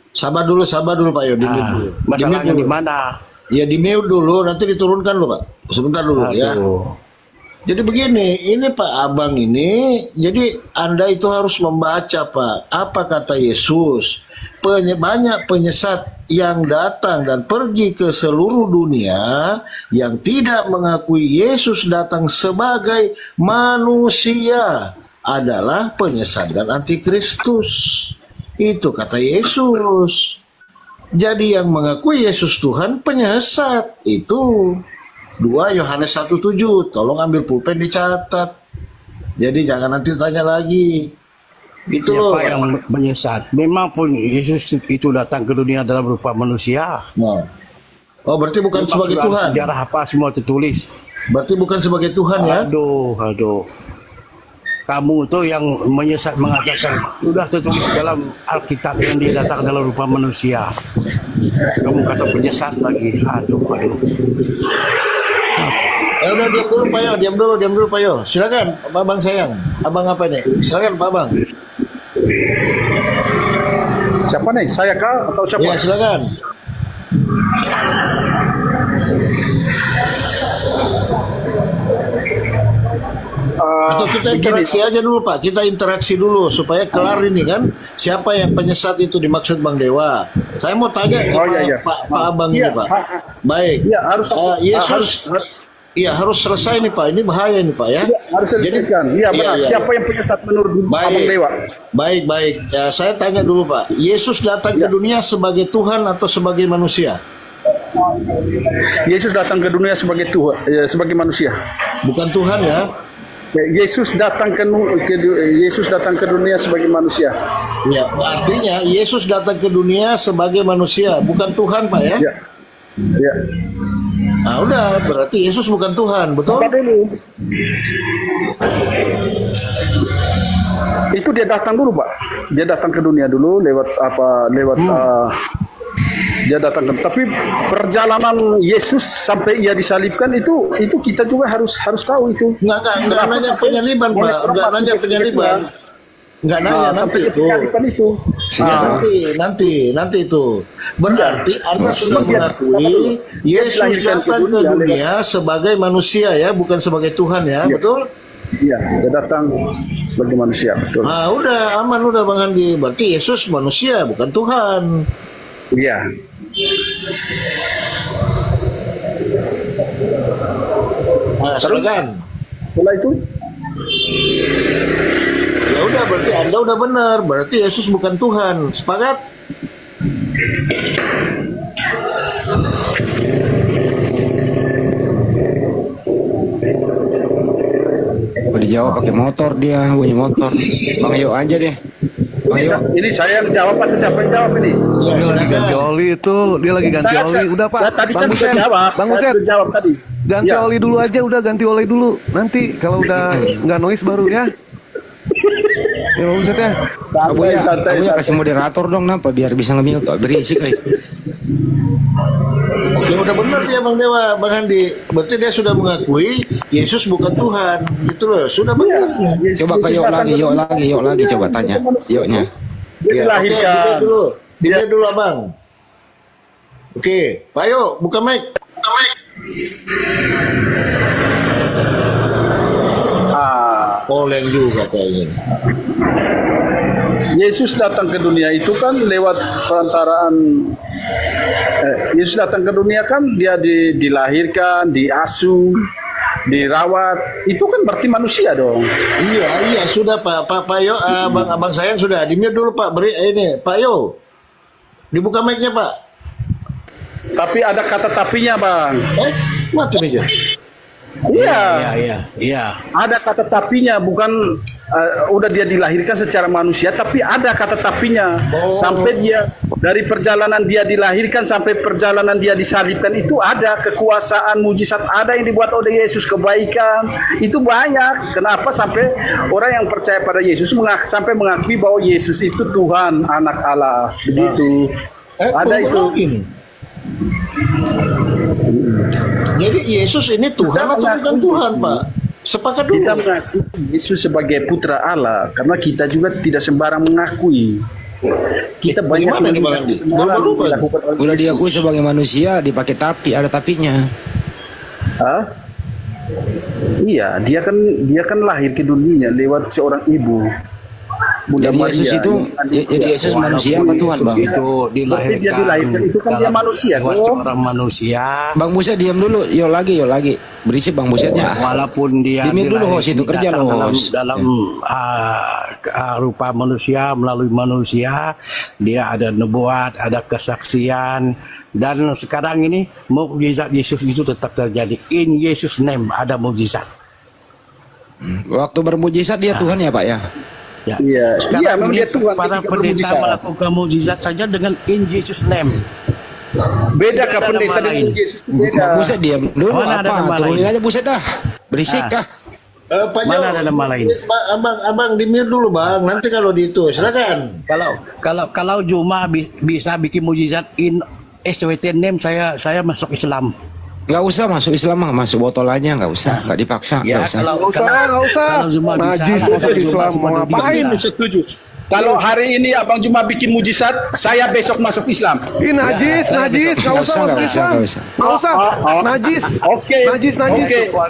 Sabar dulu, Pak Yo. Masalahnya di mana? Ya di mute dulu, nanti diturunkan loh, Pak. Sebentar dulu. Ya. Jadi begini, ini Pak Abang ini, jadi Anda itu harus membaca, Pak. Apa kata Yesus? Banyak penyesat yang datang dan pergi ke seluruh dunia yang tidak mengakui Yesus datang sebagai manusia adalah penyesat dan antikristus. Itu kata Yesus. Jadi yang mengakui Yesus Tuhan penyesat. Itu 2 Yohanes 1:7. Tolong ambil pulpen dicatat. Jadi jangan nanti tanya lagi. Itu siapa yang menyesat? Memang pun Yesus itu datang ke dunia dalam rupa manusia. Nah. Oh, berarti bukan sebagai Tuhan. Sejarah apa semua tertulis. Berarti bukan sebagai Tuhan ya? Aduh. Kamu tuh yang menyesat mengatakan sudah tertulis dalam Alkitab yang dia datang dalam rupa manusia. Kamu kata penyesat lagi. Aduh. Ya udah diam dulu Pak Yo. Silakan Abang sayang. Abang apa nih? Silakan Pak Bang. Siapa nih? Saya kah atau siapa? Ya silakan. Atau kita interaksi aja dulu Pak. Kita interaksi dulu supaya kelar ini kan. Siapa yang penyesat itu dimaksud Bang Dewa? Saya mau tanya ke Pak Abang ini Pak. Baik. Iya harus Yesus. Iya harus selesai nih Pak. Ini bahaya nih Pak ya. Harus selesaikan. Iya benar. Siapa yang penyesat menurut Abang Dewa? Baik. Ya, saya tanya dulu Pak. Yesus datang ke dunia sebagai Tuhan atau sebagai manusia? Yesus datang ke dunia sebagai Tuhan, sebagai manusia. Bukan Tuhan ya? Yesus datang ke dunia sebagai manusia. Ya, artinya Yesus datang ke dunia sebagai manusia, bukan Tuhan Pak ya? Ya. Nah udah, berarti Yesus bukan Tuhan, betul? Itu dia datang dulu Pak. Dia datang ke dunia dulu lewat dia datang, tapi perjalanan Yesus sampai ia disalibkan itu kita juga harus tahu itu. Nggak nanya penyaliban Pak, nggak nanya penyaliban. Nggak nanya nanti itu. Nanti itu. Berarti Anda sudah mengakui Yesus datang ke dunia sebagai manusia ya, bukan sebagai Tuhan ya, betul? Iya, dia datang sebagai manusia, betul. Nah, udah aman udah Bang Andi. Berarti Yesus manusia, bukan Tuhan. Iya. Nah, terus setelah itu ya udah, berarti Anda udah benar. Berarti Yesus bukan Tuhan. Sepakat? Dijawab pakai motor dia, bunyi motor. Bang Yo aja deh. Bang Yo. Ini saya yang jawab atau siapa yang jawab ini? Dia lagi ganti oli itu, dia lagi ganti oli. Udah Pak. Saya tadi Bang kan sudah Buset, jawab. Bang Buset. Saya jawab tadi. Ganti Ya. oli dulu aja, udah ganti oli dulu. Nanti kalau udah nggak noise baru ya. Ya Bang Buset ya. Abu ya kasih moderator dong, napa biar bisa nge-mute, berisik nih. Oke, udah benar dia Bang Dewa, Bang Andi. Berarti dia sudah mengakui Yesus bukan Tuhan, gitu loh. Sudah benar. Coba ke Yuk lagi, coba tanya. Yuknya. Ya, oke, dia dulu Abang. Oke, Pak Yo, buka mic. Oleng juga kayaknya. Yesus datang ke dunia itu kan lewat perantaraan Yesus datang ke dunia kan dia dilahirkan, diasuh, dirawat. Itu kan berarti manusia dong. Iya, sudah Pak Yo, abang sayang sudah di-mute dulu Pak. Beri ini, Pak Yo. Dibuka mic-nya Pak. Tapi ada kata tapinya, Bang. Mati meja. Iya. Ada kata tapinya, bukan udah dia dilahirkan secara manusia, tapi ada kata tapinya. Sampai dia dari perjalanan dia dilahirkan sampai perjalanan dia disalibkan itu ada kekuasaan mujizat, ada yang dibuat oleh Yesus, kebaikan itu banyak. Kenapa sampai orang yang percaya pada Yesus sampai mengakui bahwa Yesus itu Tuhan, anak Allah, begitu. Ada itu. Jadi Yesus ini Tuhan atau bukan Tuhan, Pak? Sepakat dulu. Kita mengakui Yesus sebagai putra Allah karena kita juga tidak sembarang mengakui. Kita banyak udah diakui sebagai manusia, dipakai tapi, ada tapinya. Iya, dia kan lahir ke dunia lewat seorang ibu. Bunda Jadi Maria. Yesus itu, jadi Yesus manusia apa Tuhan, Bang? Itu dilahirkan itu kan dia manusia. Orang manusia. Bang Buset diam dulu, yuk lagi. Berisik Bang Busetnya. Walaupun dia diam dulu host, itu kerja loh dalam rupa manusia, melalui manusia, dia ada nubuat, ada kesaksian, dan sekarang ini mukjizat Yesus itu tetap terjadi. In Yesus name ada mukjizat. Waktu bermujizat dia Tuhan ya Pak ya? Iya, sekarang memang dia Tuhan. Para pendeta melakukan mukjizat saja dengan in Jesus name. Beda ke pendeta dengan Yesus itu beda. Buset diam dulu. Mana ada nama turunin lain? aja Buset dah. Berisik kah? Pak Jo, Mana ada nama lain? Abang di-mute dulu Bang. Nanti kalau di itu silakan. Kalau Juma bisa bikin mukjizat in SWT name, saya masuk Islam. Nggak usah masuk Islam mah, masuk botol aja, nggak usah, nggak dipaksa. Ya, nggak usah. Nggak usah. Kalau Zuma bisa, Najis masuk Islam mau ngapain? Setuju. Kalau hari ini Abang Juma bikin mujizat, saya besok masuk Islam. Ih, najis, nggak usah masuk Islam. Nggak usah. Najis. Oke.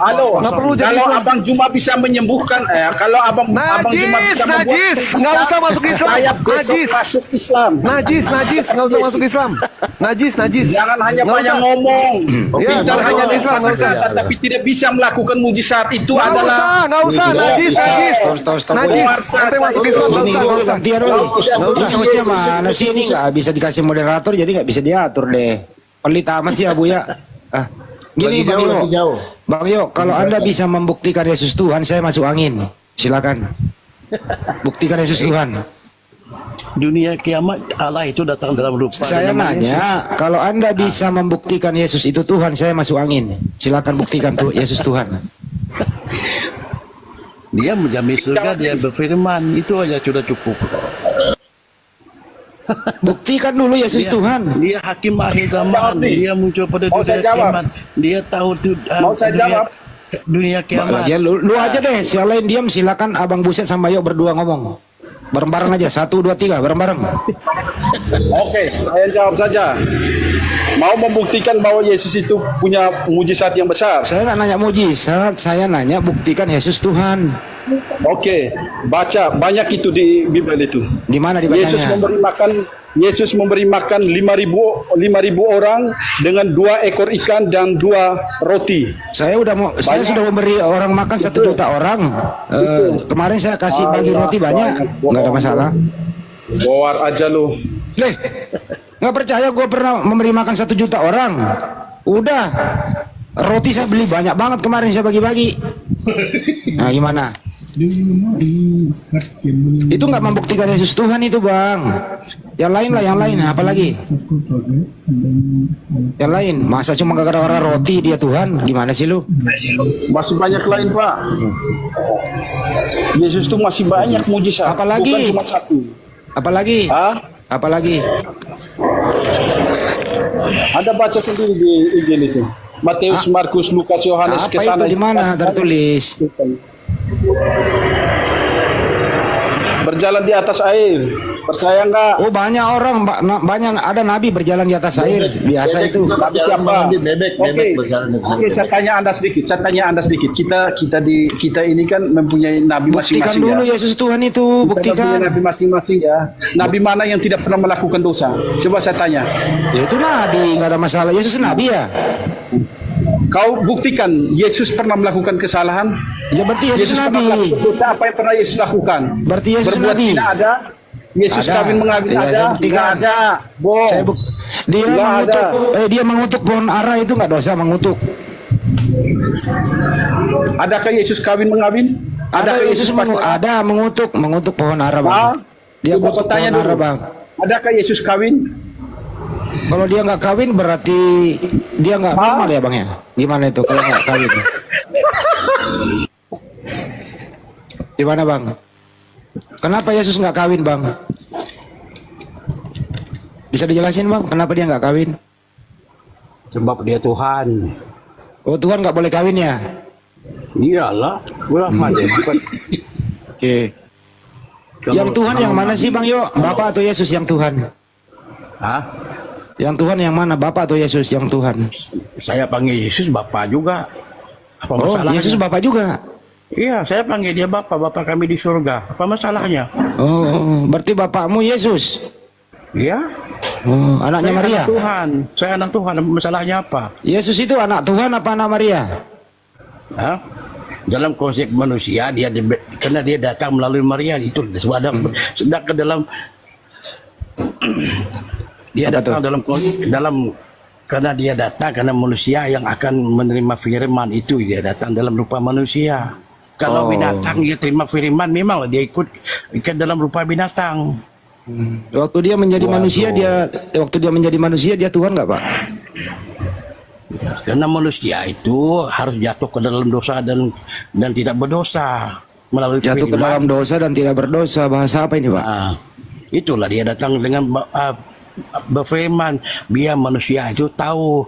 Halo. Nggak perlu jadi Kalau Islam. Abang Juma bisa menyembuhkan, kalau Abang Juma bisa membuat nggak usah masuk Islam. saya besok masuk Islam. Najis, nggak usah masuk Islam. Najis. Jangan hanya Nggak banyak usah. ngomong. Ya, Pintar nggak hanya usah Islam, nggak usah. kata-kata, tapi tidak bisa melakukan mujizat itu Nggak adalah usah. Najis. Najis. Nanti masuk Islam nggak usah. Gantian dulu. Hostnya mana sih ini nggak bisa dikasih moderator, jadi nggak bisa diatur deh. Pelit amat sih Abu ya. Gini Bang Yo. Bang Yo, kalau Anda bisa membuktikan Yesus Tuhan, saya masuk angin. Silakan. Buktikan Yesus Tuhan. Dunia kiamat Allah itu datang dalam rupa. Saya nanya, kalau Anda bisa membuktikan Yesus itu Tuhan, saya masuk angin. Silakan buktikan tuh Yesus Tuhan. Dia menjamin surga, dia berfirman, itu aja sudah cukup. Buktikan dulu Yesus Tuhan. Dia hakim akhir zaman. Dia muncul pada dunia kiamat. Dia tahu tuh. Mau saya jawab? Dunia kiamat. Ya, lu aja deh. Yang lain diam. Silakan Abang Buset sama Yo berdua ngomong. Bareng-bareng aja, 1, 2, 3, bareng-bareng. Oke, saya jawab saja. Mau membuktikan bahwa Yesus itu punya mujizat yang besar. Saya nggak nanya mujizat, saya nanya buktikan Yesus Tuhan. Oke, baca banyak itu di Bible itu. Di mana dibacanya? Yesus memberi makan 5.000 orang dengan 2 ekor ikan dan 2 roti. Saya sudah memberi orang makan 1 juta orang. Kemarin saya kasih bagi roti banyak, nggak ada masalah. Boar aja lu. Nggak percaya gue pernah memberi makan 1 juta orang. Udah, roti saya beli banyak banget kemarin, saya bagi-bagi. Nah gimana? Itu nggak membuktikan Yesus Tuhan itu, Bang. Yang lain lah, yang lain. Apalagi? Yang lain. Masa cuma gara-gara roti dia Tuhan? Gimana sih lu? Masih banyak lain, Pak. Yesus tuh masih banyak mujizat. Apalagi? Bukan cuma 1. Apalagi? Apalagi? Ada baca sendiri di Injil itu. Matius, Markus, Lukas, Yohanes, kesana. Di mana tertulis? Berjalan di atas air. Percaya nggak? Oh, banyak orang, banyak ada nabi berjalan di atas air. Biasa itu. Siapa? Oke, saya tanya Anda sedikit. Kita ini kan mempunyai nabi masing-masing. Buktikan dulu Yesus Tuhan itu, buktikan. Nabi masing-masing ya. Nabi mana yang tidak pernah melakukan dosa? Coba saya tanya. Ya, itu nabi, nggak ada masalah. Yesus nabi ya. Kau buktikan Yesus pernah melakukan kesalahan? Ya berarti Yesus nabi. Dosa apa yang pernah Yesus lakukan? Berarti Yesus berbuat nabi. Tidak ada. Yesus kawin mengawin ada? Tidak ada. Bohong. Dia mengutuk pohon ara itu nggak dosa mengutuk. Adakah Yesus kawin mengawin? Adakah Yesus mengutuk pohon ara, Bang? Dia kutuk pohon ara, Bang. Adakah Yesus kawin? Kalau dia nggak kawin berarti dia nggak normal ya, Bang ya? Gimana itu kalau nggak kawin? Gimana, Bang? Kenapa Yesus nggak kawin, Bang? Bisa dijelasin, Bang? Kenapa dia nggak kawin? Sebab dia Tuhan. Oh, Tuhan nggak boleh kawin ya? Iyalah, bukan. Oke. Yang Tuhan yang mana sih, Bang Yo? Bapak atau Yesus yang Tuhan? Hah? Yang Tuhan yang mana, Bapak atau Yesus yang Tuhan? Saya panggil Yesus Bapak juga. Apa masalahnya? Yesus Bapak juga? Iya, saya panggil dia Bapak. Bapak kami di surga. Apa masalahnya? Oh, berarti Bapakmu Yesus? Iya. Oh, anaknya saya Maria? Anak Tuhan. Saya anak Tuhan. Masalahnya apa? Yesus itu anak Tuhan apa anak Maria? Hah? Dalam konsep manusia karena dia datang melalui Maria itu sedang ke dalam dia datang karena dia datang karena manusia yang akan menerima firman itu, dia datang dalam rupa manusia. Kalau binatang dia terima firman, memang dia ikut dalam rupa binatang. Waktu dia menjadi manusia, dia Tuhan nggak, Pak? Karena manusia itu harus jatuh ke dalam dosa dan tidak berdosa melalui jatuh ke dalam dosa dan tidak berdosa. Bahasa apa ini, Pak? Itulah dia datang dengan berfirman, biar manusia itu tahu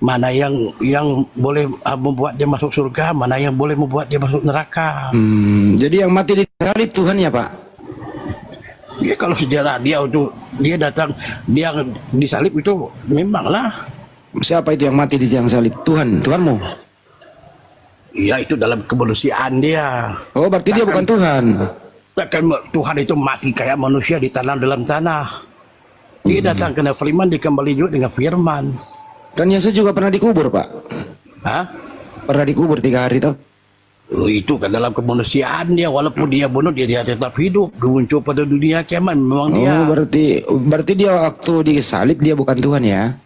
mana yang boleh membuat dia masuk surga, mana yang boleh membuat dia masuk neraka. Jadi yang mati di salib Tuhan ya, Pak? Ya, kalau sejarah dia datang, dia disalib itu memanglah. Siapa itu yang mati di tiang salib? Tuhanmu? Iya, itu dalam kemanusiaan dia. Oh, berarti dia bukan Tuhan. Tuhan itu mati kayak manusia ditanam dalam tanah. Dia datang kena firman, dia kembali juga dengan firman. Kan Yesus juga pernah dikubur, Pak? Hah? Pernah dikubur 3 hari tuh? Oh, itu kan dalam kemanusiaan dia, walaupun dia bunuh, dia tetap hidup, muncul pada dunia kiamat. Memang dia. Oh, berarti dia waktu disalib dia bukan Tuhan ya?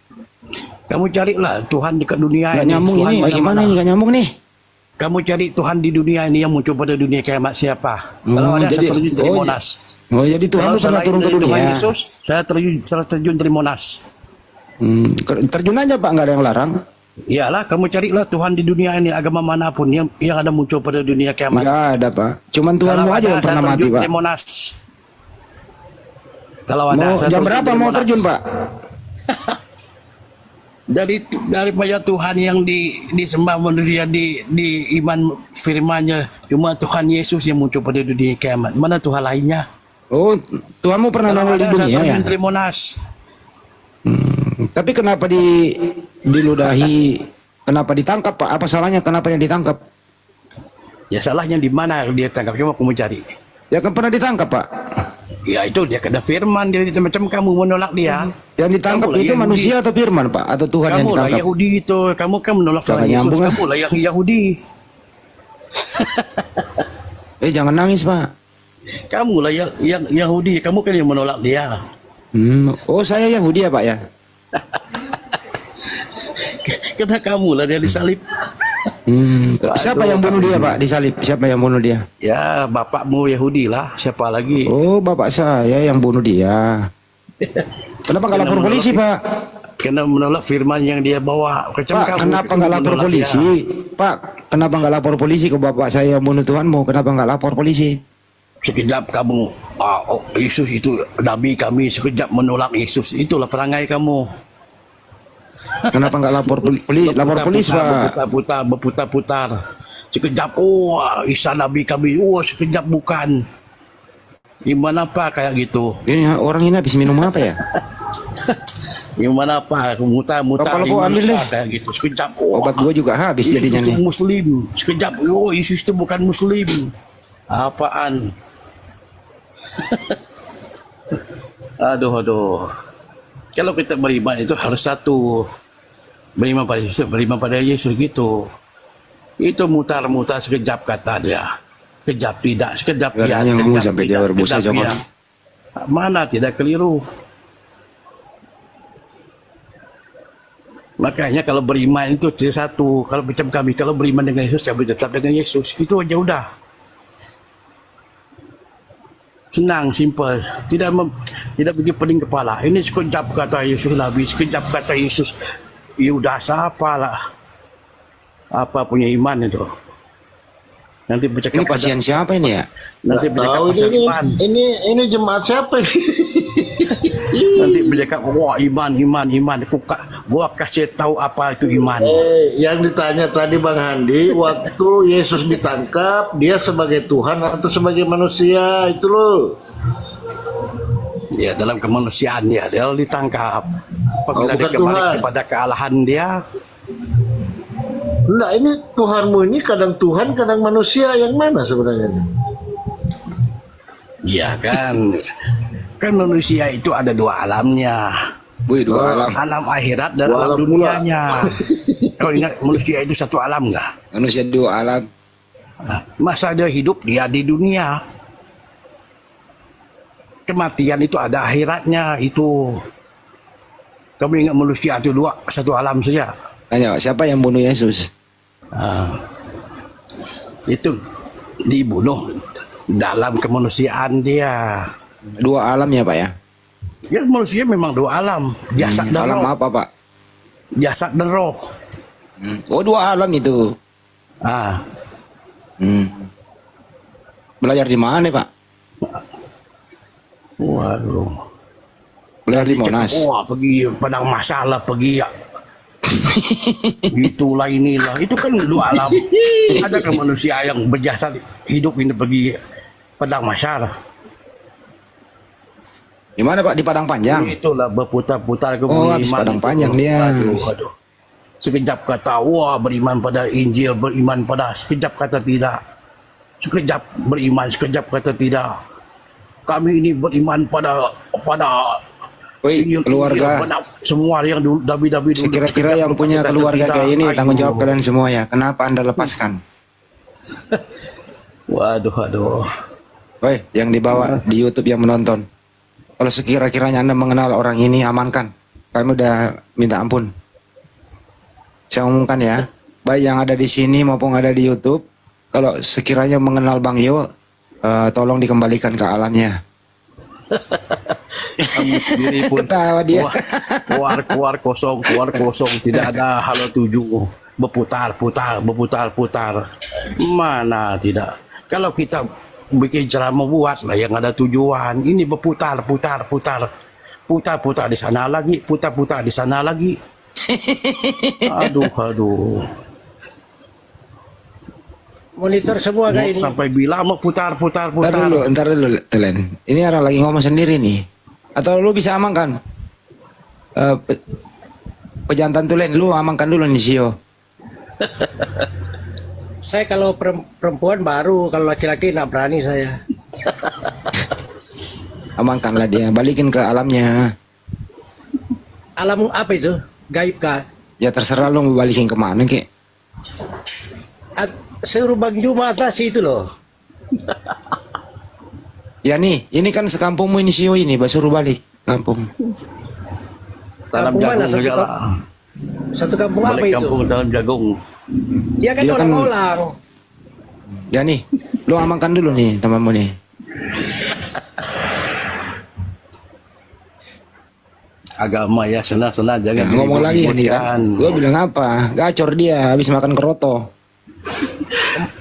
Kamu carilah Tuhan dekat dunia ini. Gak nyambung Tuhan ini, gimana ini? Gak nyambung nih. Kamu cari Tuhan di dunia ini yang muncul pada dunia kiamat siapa? Kalau ada saya terjun dari Monas. Oh, jadi Tuhan itu pernah turun ke dunia. Yesus, saya terjun dari Monas. Terjun aja, Pak, nggak ada yang larang. Iyalah, kamu carilah Tuhan di dunia ini, agama manapun yang ada muncul pada dunia kiamat. Nggak ada, Pak. Cuman Tuhanmu aja yang pernah mati, Pak. Monas. Kalau ada, jam berapa mau terjun, Pak? Daripada Tuhan yang disembah manusia di iman firman-Nya, cuma Tuhan Yesus yang muncul pada dunia kiamat. Mana Tuhan lainnya? Oh, Tuhanmu pernah nongol di dunia ya? Menteri Monas. Tapi kenapa diludahi? Kenapa ditangkap Pak? Apa salahnya? Kenapa yang ditangkap? Ya salahnya di mana dia tangkap? Coba kamu cari. Ya kan pernah ditangkap Pak. Ya itu dia kena firman, dia macam kamu menolak dia. Yang ditangkap itu Yahudi. Manusia atau firman Pak? Atau Tuhan yang ditangkap? Kamu lah Yahudi itu, kamu kan menolak Tuhan Yesus, kamu lah yang Yahudi. Jangan nangis Pak. Kamu lah yang Yahudi, kamu kan yang menolak dia. Oh saya Yahudi ya Pak ya? Karena kamu lah dia disalib. Siapa yang bunuh dia Pak disalib? Siapa yang bunuh dia? Ya bapakmu Yahudi lah, siapa lagi? Oh bapak saya yang bunuh dia. Kenapa nggak lapor polisi Pak? Karena menolak firman yang dia bawa. Pak kenapa nggak lapor polisi? Pak kenapa nggak lapor polisi ke bapak saya yang bunuh Tuhanmu? Kenapa nggak lapor polisi? Sekejap kamu, Yesus itu Nabi kami, sekejap menolak Yesus, itulah perangai kamu. Kenapa nggak lapor polisi? Lapor polisi Pak. Berputar-putar. Sekejap, Isa Nabi kami, sekejap bukan. Gimana apa kayak gitu? Ini orang ini habis minum apa ya? Gimana apa? Mutar-mutar. Kalau kau ambil deh. Kayak gitu. Sekejap. Obat gua juga habis jadinya nih. Muslim. Sekejap. Yesus itu bukan Muslim. Apaan? Aduh. Kalau kita beriman itu harus satu. Beriman pada Yesus gitu. Itu mutar-mutar sekejap kata dia. Sekejap tidak, sekejap ya. Sekejap sampai dia berbusa ya. Mana tidak keliru. Makanya kalau beriman itu satu. Kalau macam kami, kalau beriman dengan Yesus, kami tetap dengan Yesus. Itu aja udah. Senang, simple, tidak pergi pening kepala. Ini sekejap kata Yesus Nabi, sekejap kata Yesus. Ya udah apalah. Apa punya iman itu? Nanti bercakap ini pasien siapa ini ya? Nanti bercakap ini jemaat siapa ini? Nanti bercakap iman. Gua kasih tahu apa itu iman. Yang ditanya tadi Bang Handi, waktu Yesus ditangkap, dia sebagai Tuhan atau sebagai manusia itu loh? Ya dalam kemanusiaan dia ditangkap. Apabila dia kembali kepada kealahan dia. Nah ini Tuhanmu ini kadang Tuhan, kadang manusia, yang mana sebenarnya? Ya kan manusia itu ada dua alamnya. Dua alam. Alam akhirat dan alam dunianya. Kalau ingat manusia itu satu alam nggak? Manusia dua alam. Masa dia hidup dia di dunia. Kematian itu ada akhiratnya itu. Kamu ingat manusia itu satu alam saja. Tanya siapa yang bunuh Yesus? Itu dibunuh dalam kemanusiaan dia. Dua alam ya Pak ya? Ya manusia memang dua alam. Jasad dan alam roh. apa Pak? Jasad dan roh. Oh dua alam itu. Belajar di mana Pak? Waduh. Belajar di Monas. Wah pergi padang masalah pergi ya. Itulah inilah. Itu kan dua alam. Adakah manusia yang berjasa hidup ini pergi padang masalah? Di mana Pak? Di Padang Panjang? Itulah berputar-putar ke habis Padang Panjang dia. Aduh. Sekejap kata beriman pada Injil, beriman pada, sekejap kata tidak. Sekejap beriman, sekejap kata tidak. Kami ini beriman pada keluarga. Pada semua yang dabi-dabi dulu. Sekira-kira yang punya keluarga kayak ini tanggung jawab kalian semua ya. Kenapa Anda lepaskan? Waduh. Woi, yang dibawa di YouTube yang menonton. Kalau sekira-kiranya Anda mengenal orang ini, amankan. Kami udah minta ampun. Saya umumkan ya, baik yang ada di sini maupun ada di YouTube, kalau sekiranya mengenal Bang Yo, tolong dikembalikan ke alamnya. Kamu sendiri pun ketawa dia. Keluar kosong, tidak ada halo tuju, berputar. Mana tidak? Kalau kita bikin ceramah buatlah yang ada tujuan. Ini berputar di sana lagi, putar di sana lagi. Aduh. monitor semua kayak ini. Sampai bila mau putar. Ntar dulu, Tulen. Ini orang lagi ngomong sendiri nih. Atau lu bisa amankan? Pejantan Tulen, lu amankan dulu nih Sio. Saya kalau perempuan baru, kalau laki-laki nggak berani saya. Amankanlah dia, balikin ke alamnya. Alam apa itu? Gaib kah? Ya terserah lu mau balikin kemana kek. Suruh Bang Juma atas itu loh. Ya nih, ini kan sekampungmu ini Sio ini, suruh balik kampung. Dalam jagung juga lah. Satu kampung apa itu? Kampung dalam jagung. Dia kan orang-orang. Ya nih, lu amankan dulu nih temanmu nih. Agama ya senang-senang jangan ngomong lagi ya nih kan. Gua bilang apa? Gacor dia habis makan keroto.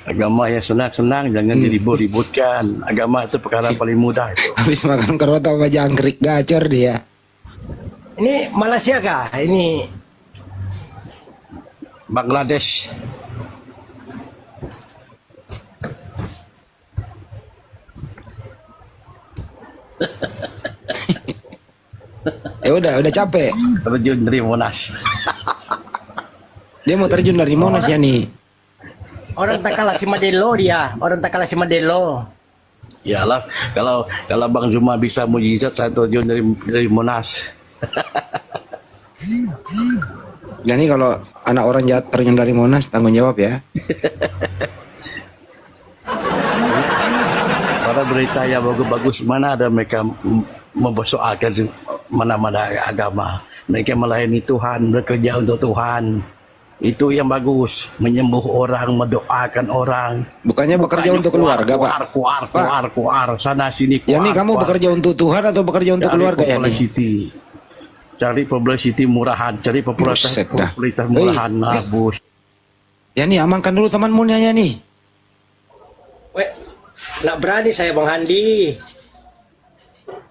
Agama ya senang-senang jangan diribut-ributkan. Agama itu perkara paling mudah itu. Habis makan keroto sama jangkrik gacor dia. Ini Malaysia kah? Ini Bangladesh. Ya udah capek. Terjun dari Monas. Dia mau terjun dari Monas ya nih. Orang tak kalah si Madelo dia. Orang tak kalah si Madelo. Iyalah, kalau Bang Juma bisa mujizat saya terjun dari Monas. Ya nih kalau anak orang jahat terjun dari Monas tanggung jawab ya. Para berita yang bagus-bagus mana ada mereka mempersoalkan mana-mana agama. Mereka melayani Tuhan, bekerja untuk Tuhan. Itu yang bagus, menyembuh orang, mendoakan orang. Bukannya bekerja untuk keluarga, Pak. Keluar, sana sini. Ya nih kamu bekerja untuk Tuhan atau bekerja untuk keluarga ya nih? Cari publicity murahan, cari popularitas murahan, bos. Ya nih amankan dulu temanmu nih ya nih. Weh, nggak berani saya Bang Handi.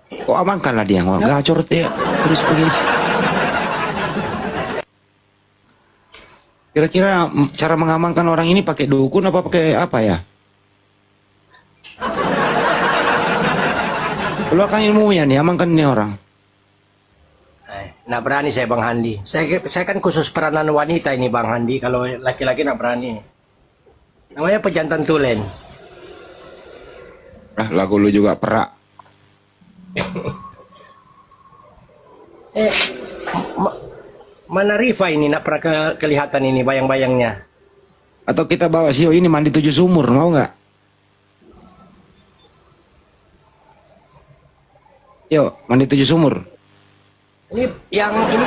Kok amankanlah dia ngomong gacor dia terus begini. Kira-kira cara mengamankan orang ini pakai dukun apa pakai apa ya? Keluarkan ilmunya nih, amankan ini orang. Nggak berani saya Bang Handi. Saya kan khusus peranan wanita ini Bang Handi. Kalau laki-laki nggak berani. Namanya Pejantan Tulen. Lagu lu juga perak. Mana Rifa ini nak pernah kelihatan ini bayang-bayangnya. Atau kita bawa Sio ini mandi 7 sumur, mau nggak? Yuk, mandi 7 sumur. Ini yang ini.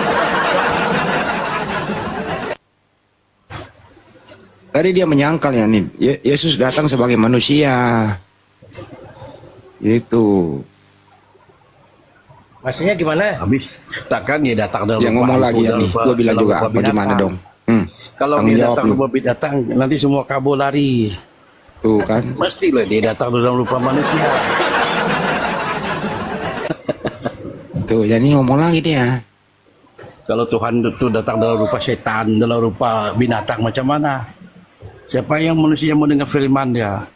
Tadi dia menyangkal ya nih, Yesus datang sebagai manusia. Itu. Maksudnya gimana? Habis takkan dia datang dalam yang ngomong lagi ya nih, gua bilang juga bagaimana dong. Kalau dia datang rupa binatang, nanti semua kabur lari. Tuh kan. Mestilah dia datang dalam rupa manusia. Tuh, jadi ngomong lagi dia. Kalau Tuhan itu datang dalam rupa setan, dalam rupa binatang macam mana? Siapa yang manusia mendengar firman dia?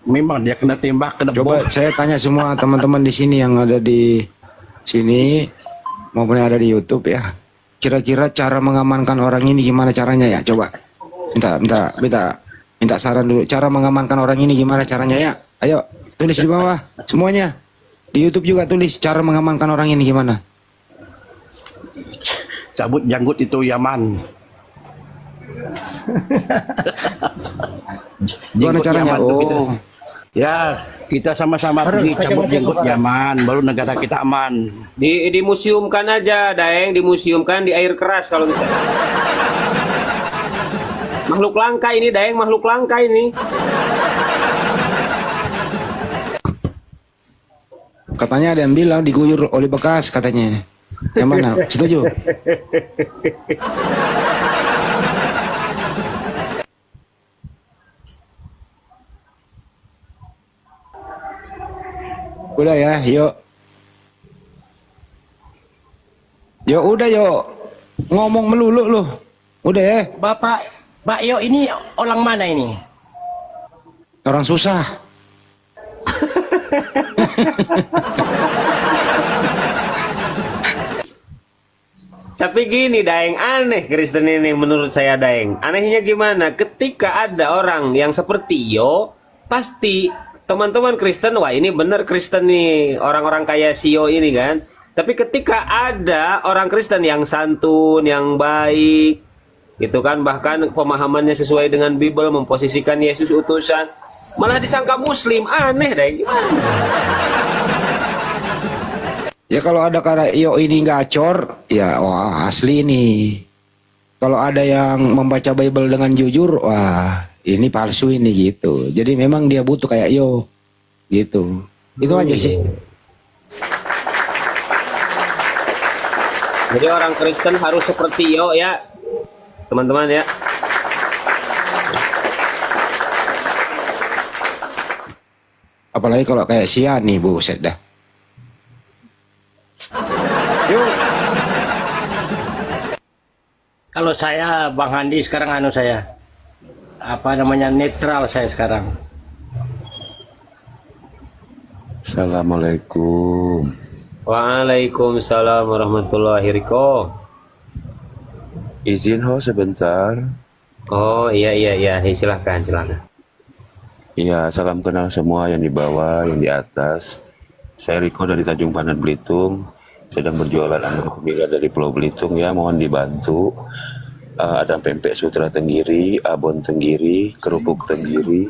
Memang dia kena tembak, kena coba bom. Saya tanya semua teman-teman di sini yang ada di sini maupun yang ada di YouTube ya. Kira-kira cara mengamankan orang ini gimana caranya ya? Coba. Minta saran dulu. Cara mengamankan orang ini gimana caranya ya? Ayo, tulis di bawah semuanya. Di YouTube juga tulis cara mengamankan orang ini gimana. Cabut janggut itu Yaman. Gimana caranya? Oh. Ya, kita sama-sama pergi cabut jenggot Yaman, baru negara kita aman. Dimuseumkan aja, Daeng, dimuseumkan di air keras kalau bisa. Makhluk langka ini, Daeng, makhluk langka ini. Katanya ada yang bilang diguyur oleh bekas katanya. Yang mana? Setuju? Udah ya, yuk. Yuk udah yuk. Ngomong melulu lu. Udah ya. Mbak Yo ini orang mana ini? Orang susah. Tapi gini Daeng, aneh Kristen ini menurut saya Daeng. Anehnya gimana? Ketika ada orang yang seperti Yo, pasti teman-teman Kristen, wah ini bener Kristen nih, orang-orang kayak si Yo ini kan. Tapi ketika ada orang Kristen yang santun, yang baik, gitu kan, bahkan pemahamannya sesuai dengan Bible, memposisikan Yesus utusan, malah disangka Muslim, aneh deh. Ya kalau ada karena Yo ini gacor, ya wah asli ini. Kalau ada yang membaca Bible dengan jujur, wah ini palsu ini gitu. Jadi memang dia butuh kayak Yo, gitu. Itu aja sih. Jadi orang Kristen harus seperti Yo ya, teman-teman ya. Apalagi kalau kayak Sia nih, buset dah. Kalau saya Bang Handi sekarang saya apa namanya netral saya sekarang. Assalamualaikum. Waalaikumsalam warahmatullahi wabarakatuh. Izin ho sebentar. Oh iya, silahkan. Iya, salam kenal semua yang di bawah, yang di atas. Saya Riko dari Tanjung Pandan Belitung, sedang berjualan anggur pemila dari Pulau Belitung ya, mohon dibantu. Ada pempek sutra tenggiri, abon tenggiri, kerupuk tenggiri,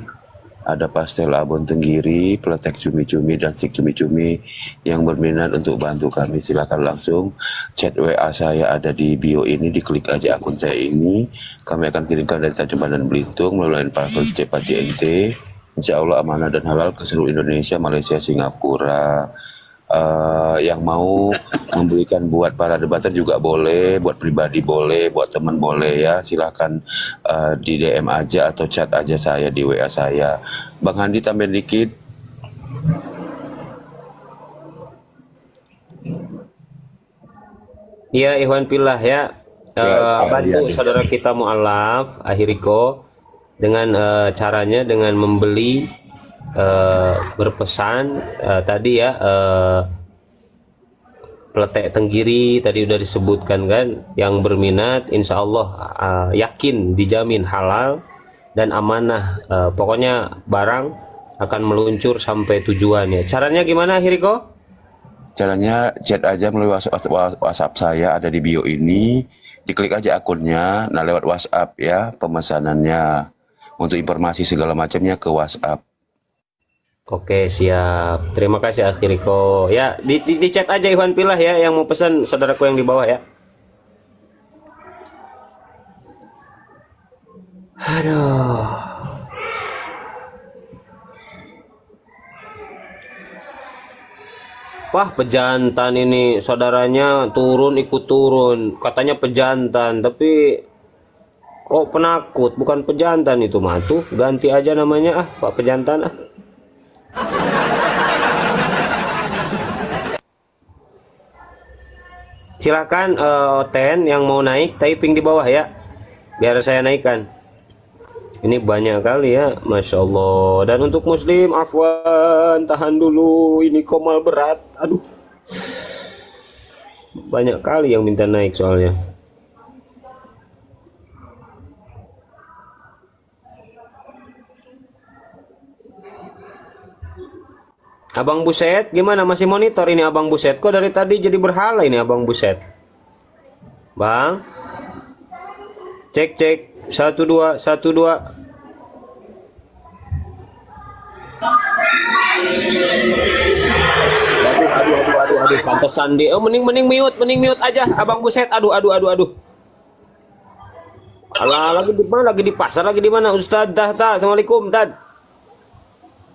ada pastel abon tenggiri, peletek cumi-cumi dan stik cumi-cumi. Yang berminat untuk bantu kami silakan langsung chat WA saya ada di bio ini, diklik aja akun saya ini. Kami akan kirimkan dari Tanjung Pandan Belitung melalui parcel cepat JNT. Insya Allah amanah dan halal ke seluruh Indonesia, Malaysia, Singapura. Yang mau memberikan buat para debater juga boleh, buat pribadi boleh, buat teman boleh ya, silahkan di DM aja atau chat aja saya di WA saya. Bang Handi tambahin dikit. Iya Ikhwan Pillah ya, bantu saudara kita mu'alaf Ahiriko dengan caranya dengan membeli, berpesan tadi ya, peletek tenggiri tadi udah disebutkan kan, yang berminat insya Allah yakin dijamin halal dan amanah, pokoknya barang akan meluncur sampai tujuannya. Caranya gimana Hiriko? Caranya chat aja melalui WhatsApp saya ada di bio ini, diklik aja akunnya, nah lewat WhatsApp ya pemesanannya, untuk informasi segala macamnya ke WhatsApp. Oke siap, terima kasih Akhiriko ya, di chat aja Ikhwan Pillah ya yang mau pesan saudaraku yang di bawah ya. Aduh, wah pejantan ini saudaranya ikut turun, katanya pejantan tapi kok penakut, bukan pejantan itu mah tuh, ganti aja namanya Pak Pejantan Silakan Oten yang mau naik typing di bawah ya, biar saya naikkan. Ini banyak kali ya, Masya Allah. Dan untuk Muslim, afwan, tahan dulu, ini komal berat. Aduh, banyak kali yang minta naik soalnya. Abang Buset, gimana masih monitor ini Abang Buset? Kok dari tadi jadi berhala ini Abang Buset? Bang, cek 1 2 1 2. Aduh, pantesan dia. Oh, mending mute aja Abang Buset. Aduh. Alah, lagi di mana? Lagi di pasar, lagi di mana? Ustaz Assalamualaikum, Tad.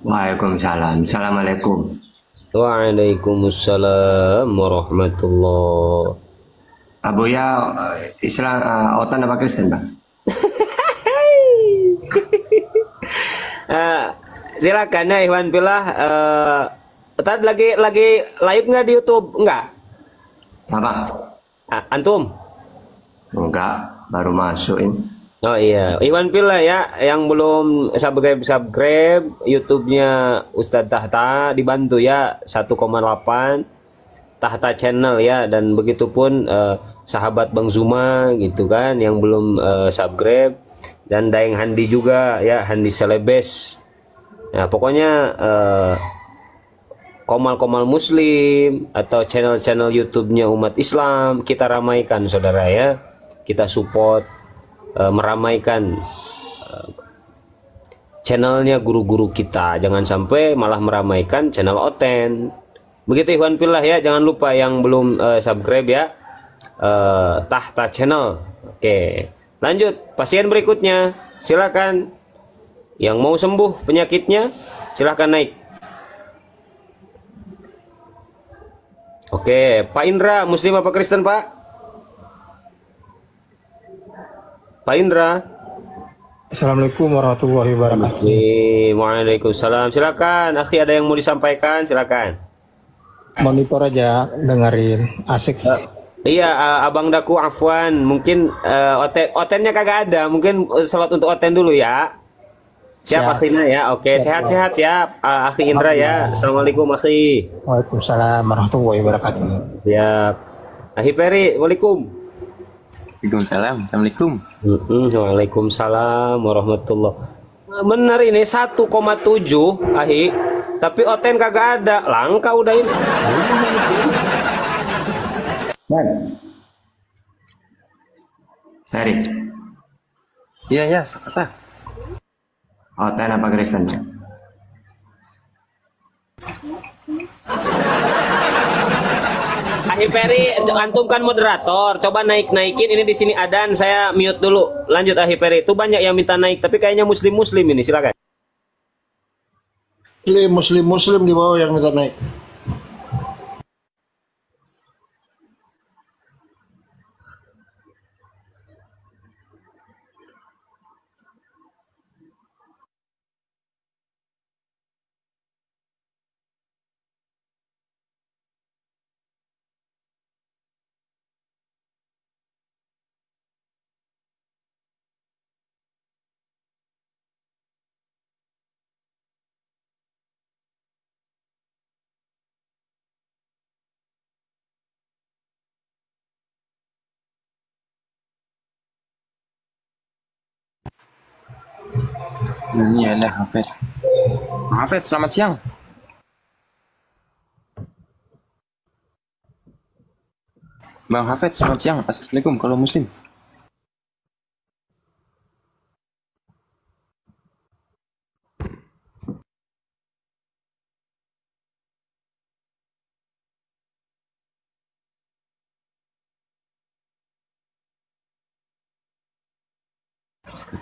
Waalaikumsalam. Assalamualaikum. Waalaikumsalam warahmatullah. Abu ya Islam Otan apa Kristen, Bang? Silakan ya Ikhwan Pillah. Tad lagi live nggak di YouTube? Enggak. Apa? Antum? Enggak, baru masukin. Oh iya, Iwan Pila ya, yang belum subscribe YouTube-nya Ustadz Tahta dibantu ya 1,8 Tahta channel ya, dan begitupun sahabat Bang Zuma gitu kan yang belum subscribe, dan Daeng Handi juga ya, Handi Selebes. Nah, pokoknya Komal-Komal Muslim atau channel-channel YouTube-nya umat Islam kita ramaikan saudara ya. Kita support meramaikan channelnya guru-guru kita, jangan sampai malah meramaikan channel Oten. Begitu Ikhwan Fillah ya, jangan lupa yang belum subscribe ya, Tahta channel. Oke, lanjut pasien berikutnya, silakan yang mau sembuh penyakitnya silakan naik. Oke, Pak Indra, Muslim apa Kristen Pak? Pak Indra. Assalamualaikum warahmatullahi wabarakatuh. Waalaikumsalam. Silakan, akhi ada yang mau disampaikan, silakan. Monitor aja, dengerin, asik. Iya, Abang Daku Afwan, mungkin otennya kagak ada, mungkin slot untuk oten dulu ya. Siap akhirnya ya, oke, sehat-sehat ya, akhi Indra ya. Assalamualaikum akhi. Waalaikumsalam warahmatullahi wabarakatuh. Ya, akhi Peri, waalaikum. Waalaikumsalam. Assalamualaikum. Waalaikumsalam warahmatullah. Benar ini 1,7 ahi, tapi oten kagak ada, langka udah ini. Ferry. Iya, kata. Oten apa Kristen? Ahi Ferry, antum kan moderator, coba naik-naikin ini di sini adan, saya mute dulu. Lanjut Ahi Ferry, itu banyak yang minta naik, tapi kayaknya muslim ini, silakan. Muslim di bawah yang minta naik. Ini ada Hafid. Hafid, selamat siang. Bang Hafid, selamat siang. Assalamualaikum kalau muslim.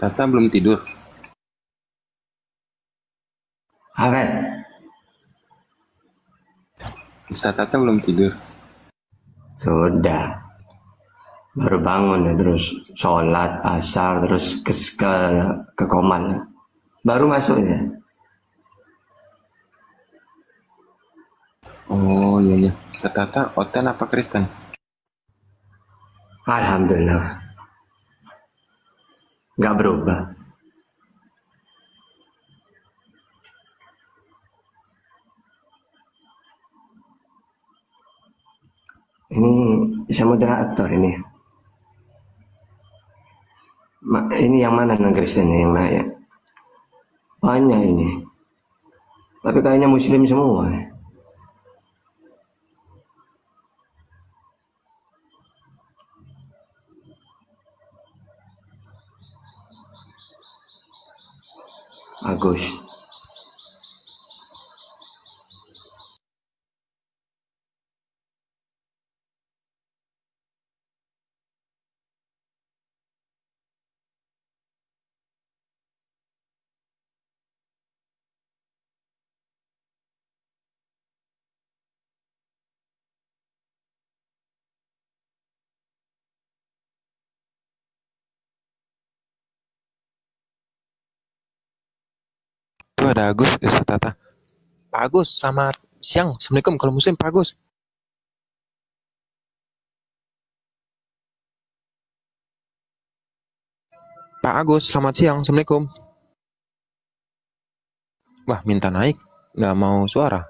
Tata belum tidur. Hafid. Ustaz Tata belum tidur. Sudah. Baru bangun ya, terus sholat asar, terus ke koman. Baru masuk ya. Oh iya. Ustaz Tata Oten apa Kristen? Alhamdulillah. Nggak berubah. Ini saya moderator ini. Ini yang mana non Kristen yang nanya? Banyak ini. Tapi kayaknya muslim semua. Agus. Itu ada Agus, Ustaz Tata. Pak Agus, selamat siang. Assalamualaikum kalau muslim, Pak Agus. Pak Agus, selamat siang. Assalamualaikum. Wah, minta naik. Nggak mau suara.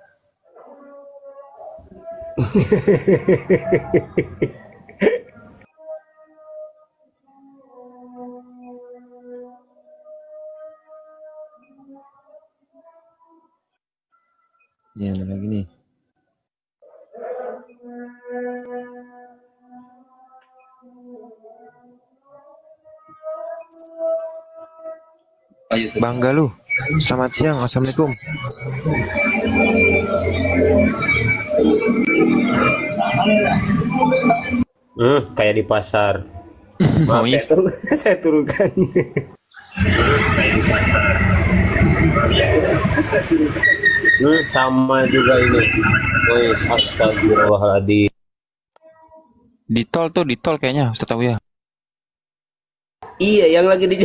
Ya, ada lagi nih. Bang Galuh, selamat siang. Assalamualaikum. Kayak di pasar. Maaf, saya turunkan. Kayak di pasar. Sama juga ini. Woi, astagfirullahaladzim. Di tol kayaknya, Ustaz tahu ya. Iya, yang lagi di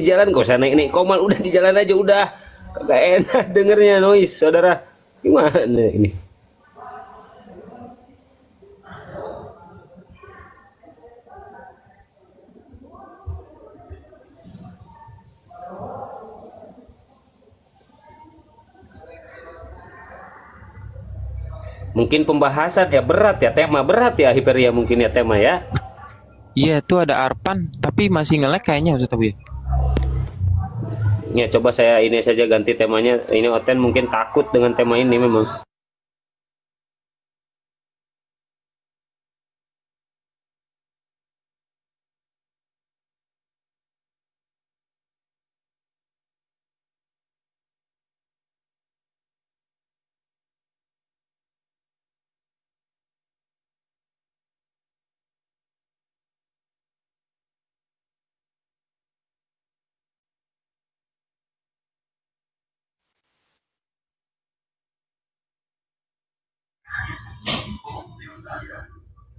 jalan kok usah naik Komal, udah di jalan aja udah. Kagak enak dengernya noise, saudara. Gimana ini? Mungkin pembahasan ya berat ya, tema berat ya Hiperia mungkin ya tema ya. Iya, itu ada Arpan, tapi masih nge-lag kayaknya Ustaz tahu ya. Ya coba saya ini saja ganti temanya. Ini Oten mungkin takut dengan tema ini memang.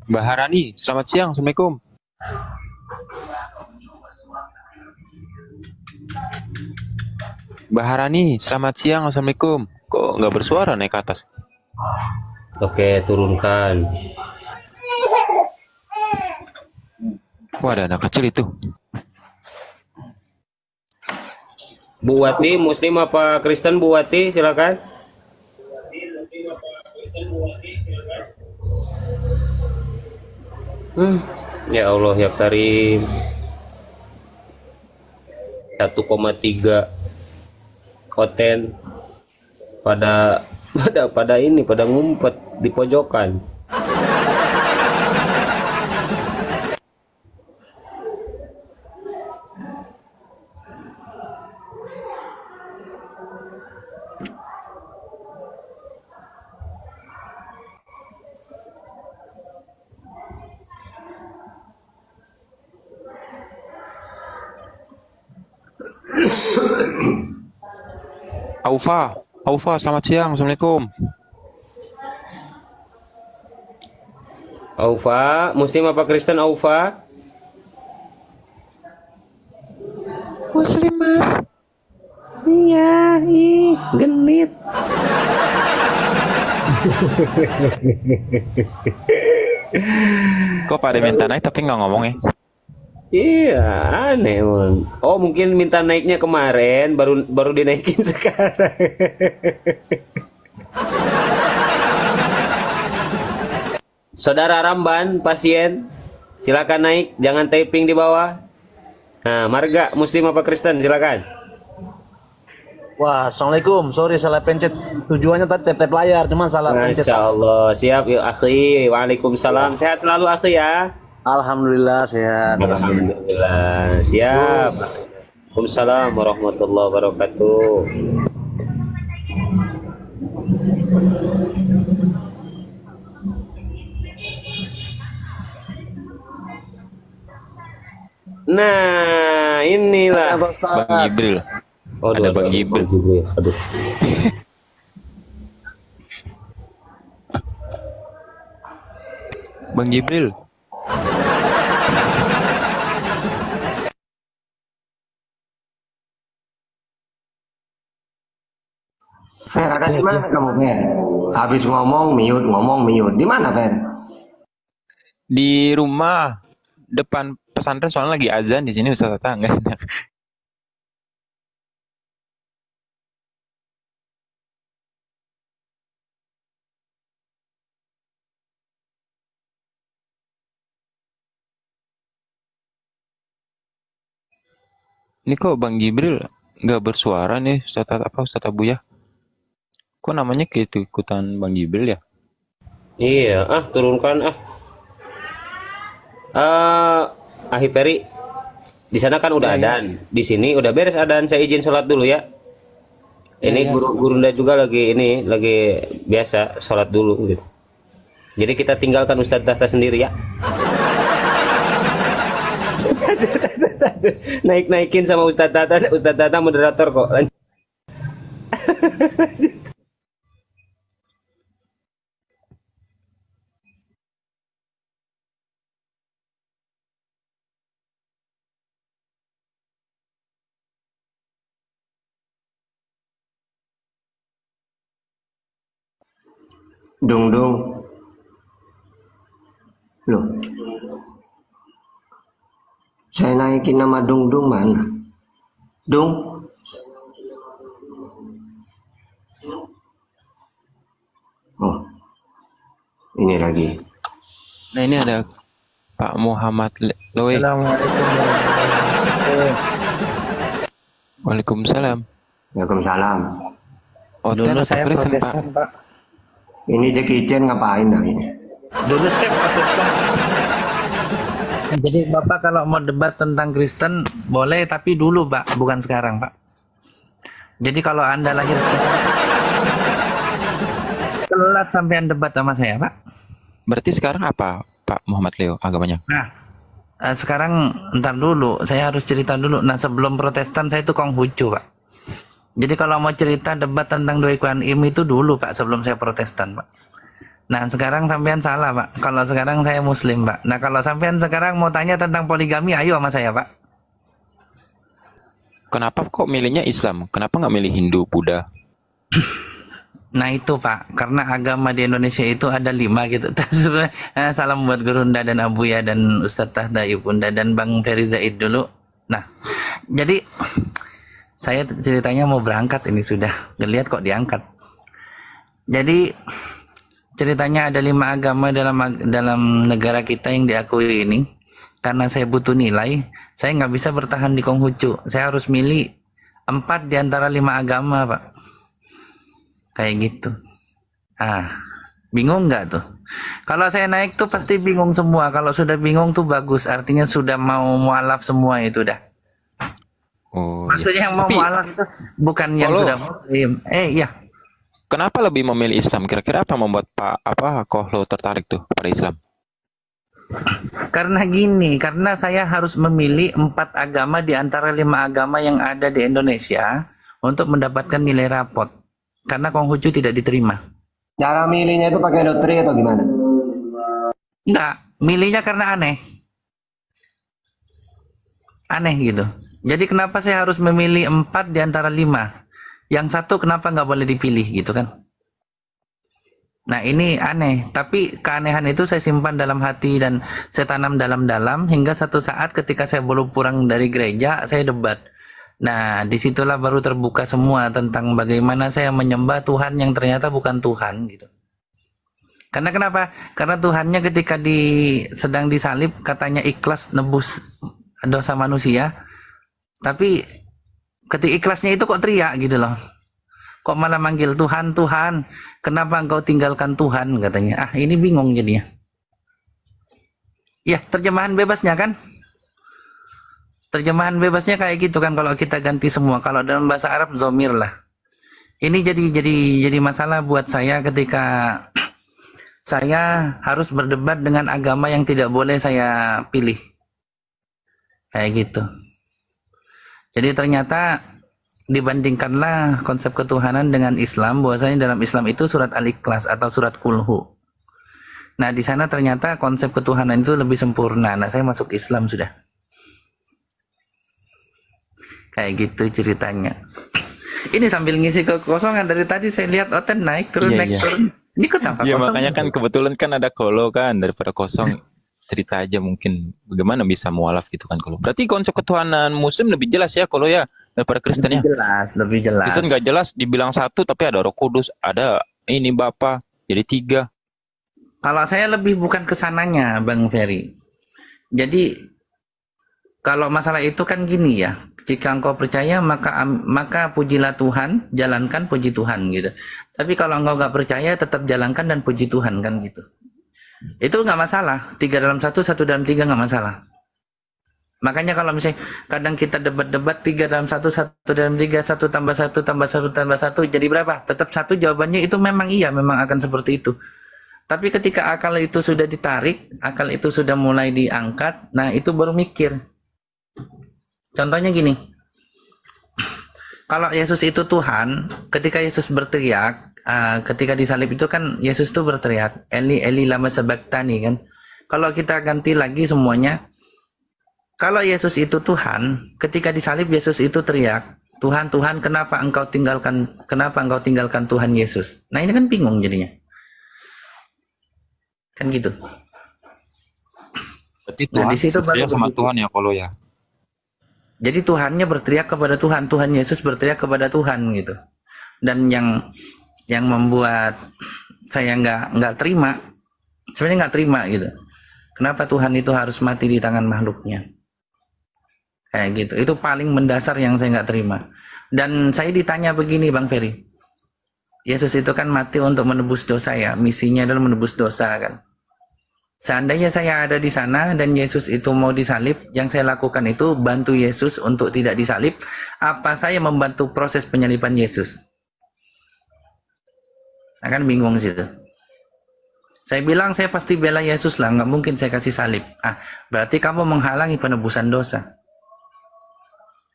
Mbak Harani, selamat siang. Assalamualaikum. Mbak Harani, selamat siang. Assalamualaikum. Kok nggak bersuara naik ke atas? Oke, turunkan. Wah, ada anak kecil itu. Bu Wati, Muslim apa Kristen Bu Wati? Silakan. Ya Allah ya Karim. 1,3 Oten pada ngumpet di pojokan. Aufa, selamat siang. Assalamualaikum. Aufa, Muslim apa Kristen Aufa? Muslim, Mas. Iya, genit. Kok pada minta naik tapi nggak ngomong ya? Iya, aneh emang. Oh, mungkin minta naiknya kemarin, baru dinaikin sekarang. Saudara Ramban, pasien, silakan naik, jangan typing di bawah. Nah, marga Muslim apa Kristen, silakan. Wah, assalamualaikum. Sorry salah pencet. Tujuannya tadi tap layar, cuma salah pencet. Masya Allah, siap yuk akhi. Waalaikumsalam. Sehat selalu akhi ya. Alhamdulillah sehat. Alhamdulillah siap. Waalaikumsalam warahmatullahi wabarakatuh. Nah, inilah Bang Jibril. Oh, ada Bang Jibril. Aduh. Bang Jibril. Fer, ada di mana kamu, Fer? Habis ngomong mute. Di mana, Fer? Di rumah. depan pesantren soalnya lagi azan di sini Ustaz Tata, nggak enak. Ini kok Bang Jibril nggak bersuara nih Ustaz Tata, apa Ustaz Abuya? Kok namanya kayak ikutan Bang Jibril ya? Iya, turunkan Ahiperi, di sana kan udah adan, di sini udah beres adan. Saya izin sholat dulu ya. Ini gurunda juga lagi biasa sholat dulu gitu. Jadi kita tinggalkan Ustadz Tahta sendiri ya. Naikin sama Ustadz Tahta moderator kok. Dung. Loh. Saya naikin nama Dung mana? Dung. Oh. Ini lagi. Nah, ini ada Pak Muhammad Loe. Assalamualaikum warahmatullahi Waalaikumsalam. Waalaikumsalam. Oh, Dulu saya Protestan, Pak. Ini Jackie Chan ngapain dah ini? Dulu saya Protestan. Jadi Bapak kalau mau debat tentang Kristen boleh, tapi dulu Pak, bukan sekarang Pak. Jadi kalau Anda lahir sekarang, telat sampean debat sama saya Pak. Berarti sekarang apa Pak Muhammad Leo agamanya? Nah, sekarang ntar dulu, saya harus cerita dulu. Nah, sebelum Protestan saya itu Konghucu Pak. Jadi kalau mau cerita debat tentang Doi Kuan Im itu dulu Pak, sebelum saya Protestan Pak. Nah sekarang sampean salah Pak, kalau sekarang saya Muslim Pak. Nah kalau sampean sekarang mau tanya tentang poligami, ayo sama saya Pak. Kenapa kok milihnya Islam? Kenapa nggak milih Hindu, Buddha? Nah itu Pak, karena agama di Indonesia itu ada 5 gitu. Salam buat Gurunda dan Abuya dan Ustadz Tahta Ibunda dan Bang Ferry Zaid dulu. Nah jadi saya ceritanya mau berangkat ini sudah ngelihat kok diangkat. Jadi ceritanya ada 5 agama dalam negara kita yang diakui ini. Karena saya butuh nilai, saya nggak bisa bertahan di Konghucu. Saya harus milih 4 di antara 5 agama Pak. Kayak gitu. Bingung nggak tuh? Kalau saya naik tuh pasti bingung semua. Kalau sudah bingung tuh bagus, artinya sudah mau mualaf semua itu dah. Oh, maksudnya yang mau mualaf itu bukan yang sudah Muslim. Iya. Kenapa lebih memilih Islam? Kira-kira apa membuat Kohlo tertarik tuh kepada Islam? Karena gini, karena saya harus memilih 4 agama di antara 5 agama yang ada di Indonesia untuk mendapatkan nilai rapot. Karena Konghucu tidak diterima. Cara milihnya itu pakai doktrin atau gimana? Enggak, milihnya karena aneh. Aneh gitu. Jadi kenapa saya harus memilih 4 di antara 5? Yang satu kenapa nggak boleh dipilih gitu kan? Nah ini aneh, tapi keanehan itu saya simpan dalam hati dan saya tanam dalam-dalam hingga satu saat ketika saya baru pulang dari gereja, saya debat. Nah disitulah baru terbuka semua tentang bagaimana saya menyembah Tuhan yang ternyata bukan Tuhan gitu. Karena kenapa? Karena Tuhannya ketika sedang disalib katanya ikhlas nebus dosa manusia. Tapi ketika ikhlasnya itu kok teriak gitu loh. Kok malah manggil Tuhan, Tuhan, kenapa engkau tinggalkan Tuhan katanya. Ini bingung jadinya. Ya terjemahan bebasnya kan. Terjemahan bebasnya kayak gitu kan kalau kita ganti semua. Kalau dalam bahasa Arab zomir lah. Ini jadi masalah buat saya ketika saya harus berdebat dengan agama yang tidak boleh saya pilih. Kayak gitu. Jadi ternyata dibandingkanlah konsep ketuhanan dengan Islam, bahwasanya dalam Islam itu surat Al-Ikhlas atau surat Kulhu. Nah di sana ternyata konsep ketuhanan itu lebih sempurna. Nah saya masuk Islam sudah. Kayak gitu ceritanya. Ini sambil ngisi kekosongan dari tadi saya lihat Oten naik turun naik turun. Ini kok tanpa kosong. Iya makanya kan kebetulan kan ada Kolo kan daripada kosong. cerita aja mungkin bagaimana bisa mualaf gitu kan kalau. Berarti konsep ketuhanan Muslim lebih jelas ya kalau ya daripada Kristen ya. Lebih jelas. Kristen nggak jelas, dibilang satu tapi ada Roh Kudus, ada ini Bapa, jadi 3. Kalau saya lebih bukan kesananya, Bang Ferry. Jadi kalau masalah itu kan gini ya. Jika engkau percaya maka pujilah Tuhan, jalankan puji Tuhan gitu. Tapi kalau engkau nggak percaya tetap jalankan dan puji Tuhan kan gitu. Itu nggak masalah. 3 dalam 1, 1 dalam 3 nggak masalah. Makanya kalau misalnya kadang kita debat-debat 3 dalam 1, 1 dalam 3, 1 tambah 1 tambah 1 tambah 1 jadi berapa? Tetap 1 jawabannya itu memang iya, memang akan seperti itu. Tapi ketika akal itu sudah ditarik, akal itu sudah mulai diangkat, nah itu baru mikir. Contohnya gini, kalau Yesus itu Tuhan, ketika Yesus berteriak, ketika disalib itu kan Yesus itu berteriak, Eli Eli lama sabachthani kan. Kalau kita ganti lagi semuanya, kalau Yesus itu Tuhan, ketika disalib Yesus itu teriak, Tuhan Tuhan kenapa engkau tinggalkan Tuhan Yesus? Nah ini kan bingung jadinya, kan gitu. Berarti Tuhan nah, di situ baru sama Tuhan ya kalau ya. Jadi Tuhannya berteriak kepada Tuhan, Tuhan Yesus berteriak kepada Tuhan gitu. Dan yang membuat saya nggak terima, sebenarnya nggak terima gitu. Kenapa Tuhan itu harus mati di tangan makhluknya? Kayak gitu. Itu paling mendasar yang saya nggak terima. Dan saya ditanya begini, Bang Ferry. Yesus itu kan mati untuk menebus dosa ya, misinya adalah menebus dosa kan. Seandainya saya ada di sana dan Yesus itu mau disalib, yang saya lakukan itu bantu Yesus untuk tidak disalib. Apa saya membantu proses penyaliban Yesus? Akan bingung situ. Saya bilang saya pasti bela Yesus lah, nggak mungkin saya kasih salib. Berarti kamu menghalangi penebusan dosa.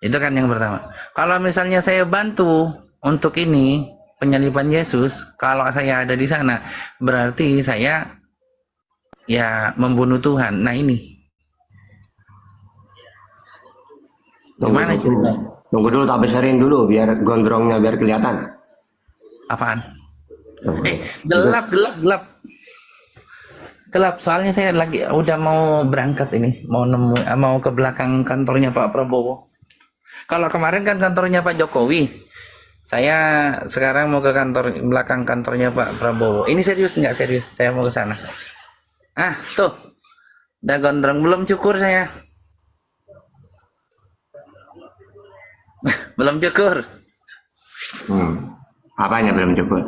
Itu kan yang pertama. Kalau misalnya saya bantu untuk ini penyaliban Yesus, kalau saya ada di sana, berarti saya ya membunuh Tuhan. Nah ini gimana cerita? Tunggu dulu, tak besarin dulu biar gondrongnya biar kelihatan. Apaan? Gelap. Soalnya saya lagi udah mau berangkat ini, mau ke belakang kantornya Pak Prabowo. Kalau kemarin kan kantornya Pak Jokowi, saya sekarang mau ke belakang kantornya Pak Prabowo. Ini serius nggak serius? Saya mau ke sana. Tuh, udah gondrong, belum cukur saya. Belum cukur. Apanya belum cukur?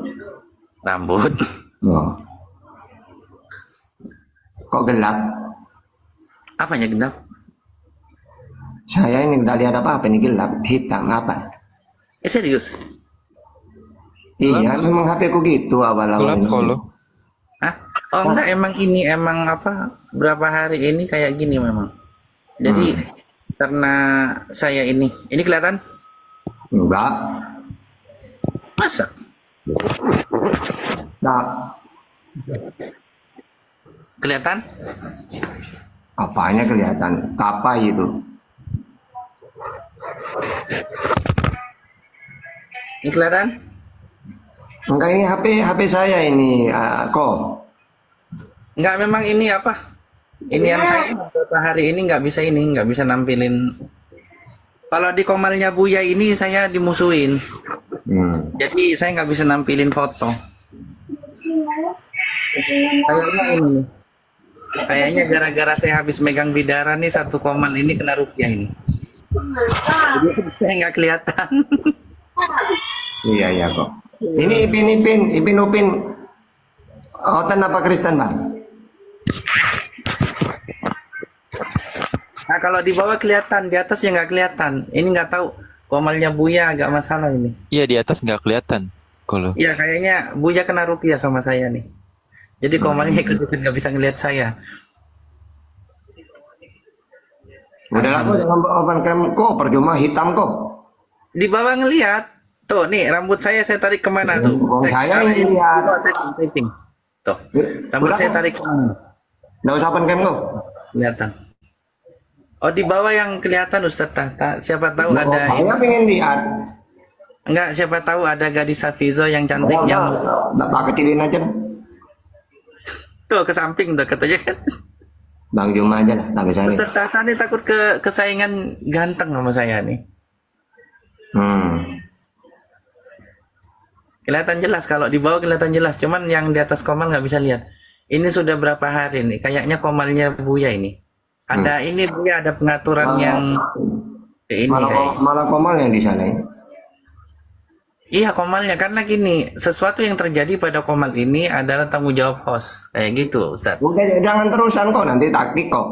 Rambut. Oh. Kok gelap? Apanya gelap? Saya ini nggak lihat apa-apa, ini gelap, hitam apa? Serius? Iya, memang HP ku gitu awal-awal. Gelap kalau. Oh enggak, emang berapa hari ini kayak gini memang. Jadi karena saya ini kelihatan? Enggak. Masa? Nah. Kelihatan? Apanya kelihatan? Kapai itu. Ini kelihatan? Enggak, ini HP saya ini kok. Enggak, memang ini apa? Inian saya beberapa hari ini nggak bisa nampilin. Kalau di komalnya Buya ini saya dimusuhin. Jadi saya nggak bisa nampilin foto. Kayaknya ini. Kayaknya gara-gara saya habis megang bidara nih, satu komal ini kena rupiah ini. Jadi saya nggak kelihatan. Iya kok. Ini Ipin Upin. Otan apa Kristen, Bang? Nah kalau di bawah kelihatan, di atas ya nggak kelihatan. Ini nggak tahu, komalnya Buya agak masalah ini. Iya, di atas nggak kelihatan kalau. Iya, kayaknya Buya kena rupiah sama saya nih. Jadi komalnya ikut-ikut nggak bisa ngelihat saya. Udah lama dalam open cam kok, percuma hitam kok. Di bawah ngelihat. Tuh nih, rambut saya tarik kemana tuh? Saya lihat. Tuh, rambut saya tarik kemana? Nggak usah open cam kok. Kelihatan. Oh, di bawah yang kelihatan Ustaz. Siapa tahu ada. Saya pengen lihat. Enggak, siapa tahu ada gadis Hafizo yang cantik yang. Tak kecilin aja. Tuh ke samping tuh katanya kan. Bang Juma aja lah, tak bisa nih. Ustaz Tata nih takut kesaingan ganteng sama saya nih. Kelihatan jelas, kalau di bawah kelihatan jelas, cuman yang di atas Komal nggak bisa lihat. Ini sudah berapa hari nih, kayaknya Komalnya Buya ini. Ada ini Buya, ada pengaturan yang ini malah Komal yang di sana ini. Iya Komalnya, karena gini, sesuatu yang terjadi pada Komal ini adalah tanggung jawab host, kayak gitu Ustaz. Udah, jangan terusan kok, nanti tak kick kok.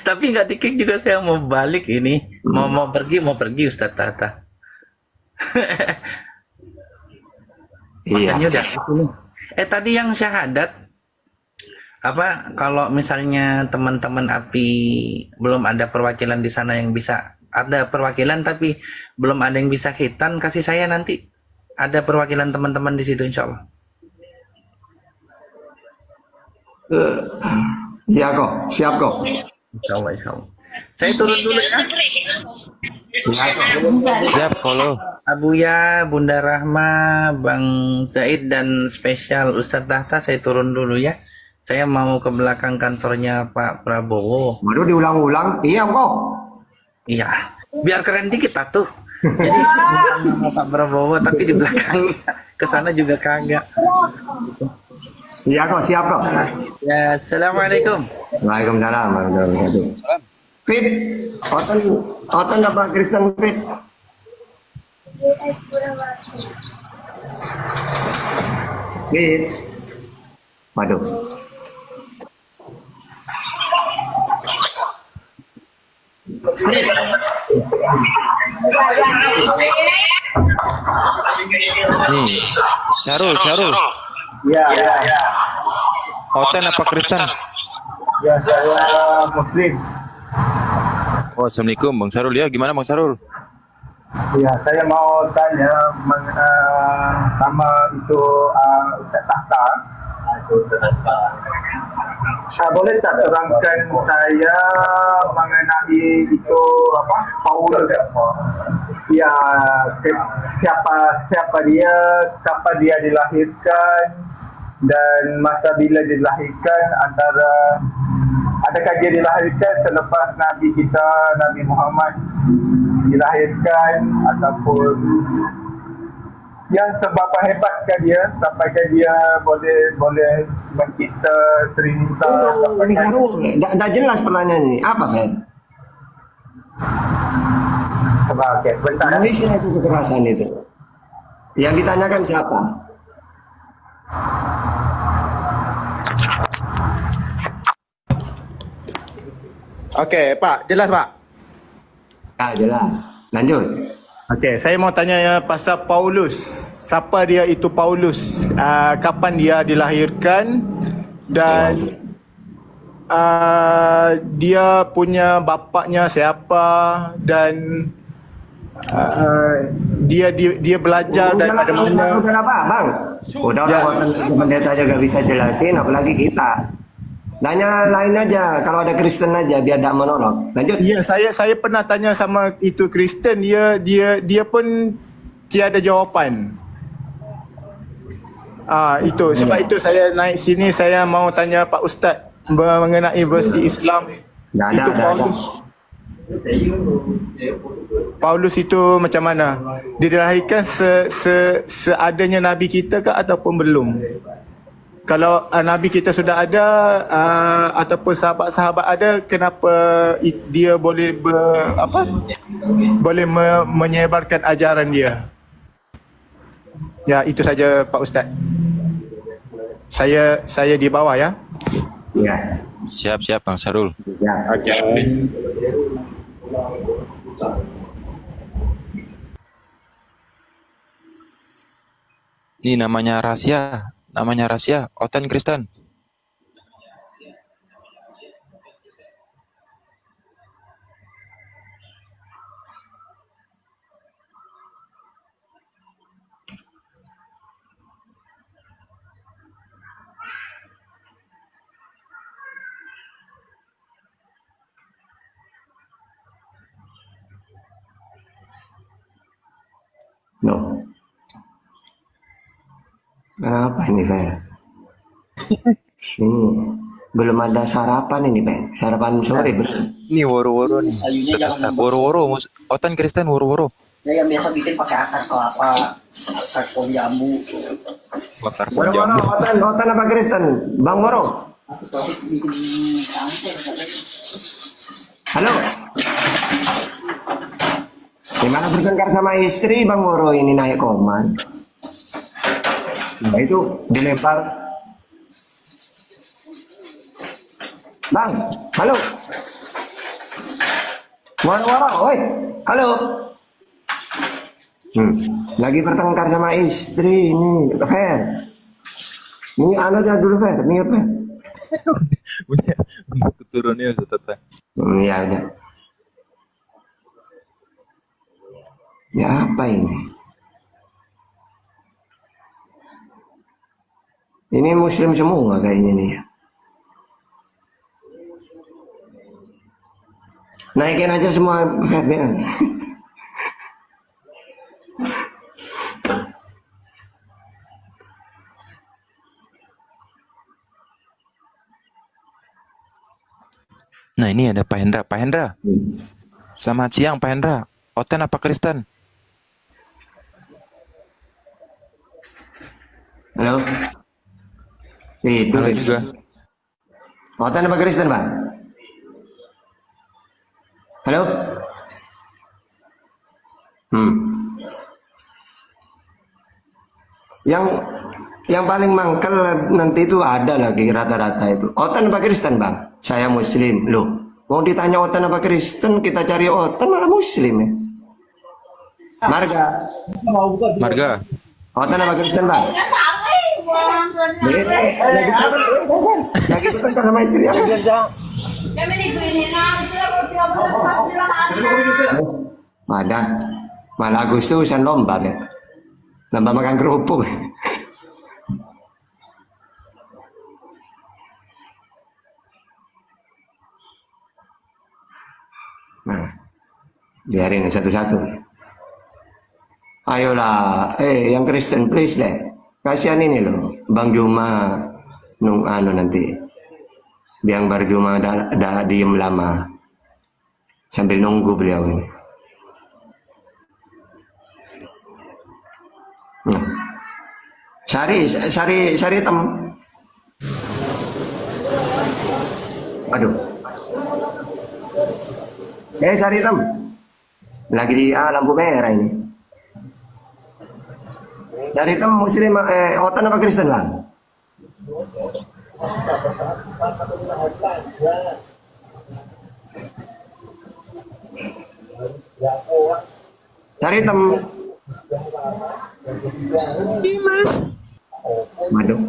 Tapi nggak di-kick juga, saya mau balik ini, mau pergi Ustaz Tata. Iya. Udah. Tadi yang syahadat apa? Kalau misalnya teman-teman API belum ada perwakilan di sana yang bisa, ada perwakilan tapi belum ada yang bisa khitan, kasih saya nanti ada perwakilan teman-teman di situ insya Allah. Iya kok, siap kok. Insya Allah. Saya turun dulu ya. Siap kalau Abuya, Bunda Rahma, Bang Zaid dan spesial Ustadz Tahta, saya turun dulu ya. Saya mau ke belakang kantornya Pak Prabowo. Waduh, diulang-ulang. Iya kok. Iya, biar keren dikit tuh. Jadi bukan Pak Prabowo tapi di belakang ke sana juga kagak. Iya kok, siap kok. Ya, assalamualaikum. Waalaikumsalam warahmatullahi wabarakatuh. Fit, Oton apa Kristen Fit? Fit. Waduh. nih, Syarul. Ya. Oten apa Kristen? Ya, saya Muslim. Oh, assalamualaikum Bang Syarul ya. Gimana Bang Syarul? Ya, saya mau tanya sama itu Ustaz Tahta. Boleh tak terangkan saya mengenai itu apa? Paulus. Ya, siapa dia, kapan dia dilahirkan dan masa bila dilahirkan, adakah dia dilahirkan selepas Nabi kita Nabi Muhammad dilahirkan ataupun yang seberapa hebatkah dia sampaikah dia boleh mencipta Trinita? Ini Harun, dah jelas pertanyaan ini. Apa Fer? Oke, bentar. Jenisnya itu kekerasan itu. Yang ditanyakan siapa? Oke, Pak, jelas Pak? Ya, jelas. Lanjut. Oke, saya mau tanya pasal Paulus. Siapa dia itu Paulus? Kapan dia dilahirkan? Dan dia punya bapaknya siapa? Dan dia belajar daripada mana? Udah apa, Bang? Udah pendeta juga bisa jelasin, apalagi kita. Tanya lain aja, kalau ada Kristen aja biar tak menolak. Lanjut. Iya, saya pernah tanya sama itu Kristen, dia pun tiada jawapan. Itu sebab itu saya naik sini, saya mau tanya Pak Ustaz mengenai versi Islam. Itu Paulus itu macam mana? Dia dilahirkan seadanya Nabi kita ke ataupun belum? Kalau Nabi kita sudah ada ataupun sahabat-sahabat ada, kenapa dia boleh menyebarkan ajaran dia? Ya, itu saja Pak Ustaz. Saya di bawah ya. Ya. Siap Bang Syarul. Ya. Oke. Ini namanya rahasia. Oten Kristen. No. Apa ini Fer? belum ada sarapan ini, Ben. Sarapan sore, bener. Ini woro-woro nih. Woro-woro, Otan Kristen woro-woro. Saya yang biasa bikin pakai akar kelapa, akar pohon jambu. Akar pohon jambu. Otan apa Kristen? Bang Woro. Halo. Gimana bertengkar sama istri Bang Woro ini naik koman? Nah itu dilempar. Bang, halo. Woro-woro, woi, halo. Lagi bertengkar sama istri ini, Fer. Ini anu aja dulu Fer, ini apa? Punya keturunnya Ustaz. Ya udah. Ya apa ini? Ini muslim semua kayaknya nih. Naikin aja semua Ferdian. Nah ini ada Pak Hendra. Pak Hendra. Selamat siang Pak Hendra. Oten apa Kristen? Halo. Itu halo juga. Oten apa Kristen, Bang? Halo. Yang paling mangkel nanti itu ada lagi rata-rata itu. Oten apa Kristen, Bang? Saya Muslim. Loh, mau ditanya Oten apa Kristen, kita cari Oten malah Muslim ya. Marga. Marga. Oten apa Kristen, Bang? Lagi bertengkar sama istri apa? Malah Agustusan lomba ya. Lomba makan kerupuk. Nah, biarin satu-satu. Ayolah, yang Kristen please deh. Kasihan ini loh, Bang Juma nanti. Biang Bar Juma dah diem lama. Sambil nunggu beliau ini. Sari hitam. Aduh. Sari hitam. Lagi di lampu merah ini. Sari hitam Muslim Otan apa Kristen, Bang? Sari hitam. Dimas. Waduh.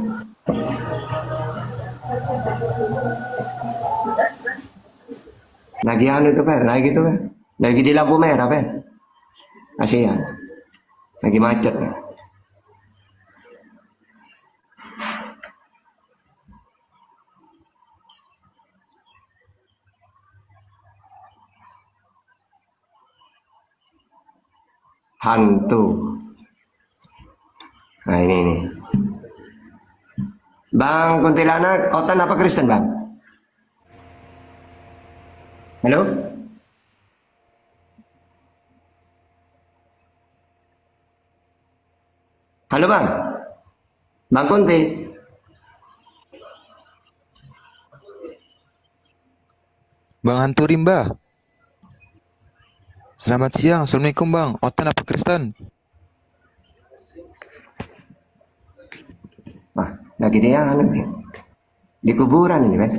Lagi anu itu Fer, lagi itu Fer. Lagi di lampu merah Fer. Kasihan. Lagi macet. Hantu. Nah ini. Bang Kuntilanak, Otan apa Kristen, Bang? Halo? Halo, Bang? Bang Kunti? Bang Hantu Rimba. Selamat siang, Assalamualaikum Bang. Otan apa Kristen? Wah, lagi dia di kuburan ini, Bang.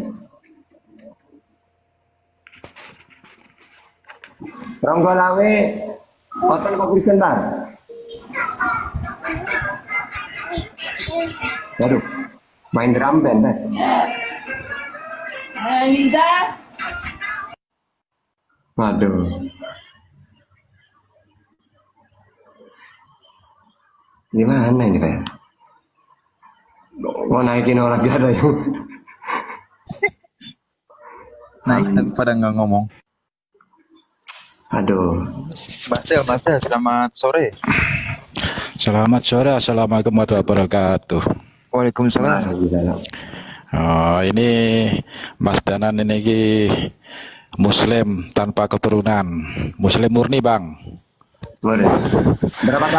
Ronggolawe, Otan apa Kristen, Bang? Waduh, main drum band, Bang. Liza. Waduh. Gimana ini, Pak? Mau naikin orang gak ada yang naik pada nggak ngomong. Aduh. Mas Del, selamat sore. Selamat sore, assalamualaikum warahmatullahi wabarakatuh. Waalaikumsalam. Oh, ini Mas Danan ini Muslim tanpa keturunan, Muslim murni bang. Berapa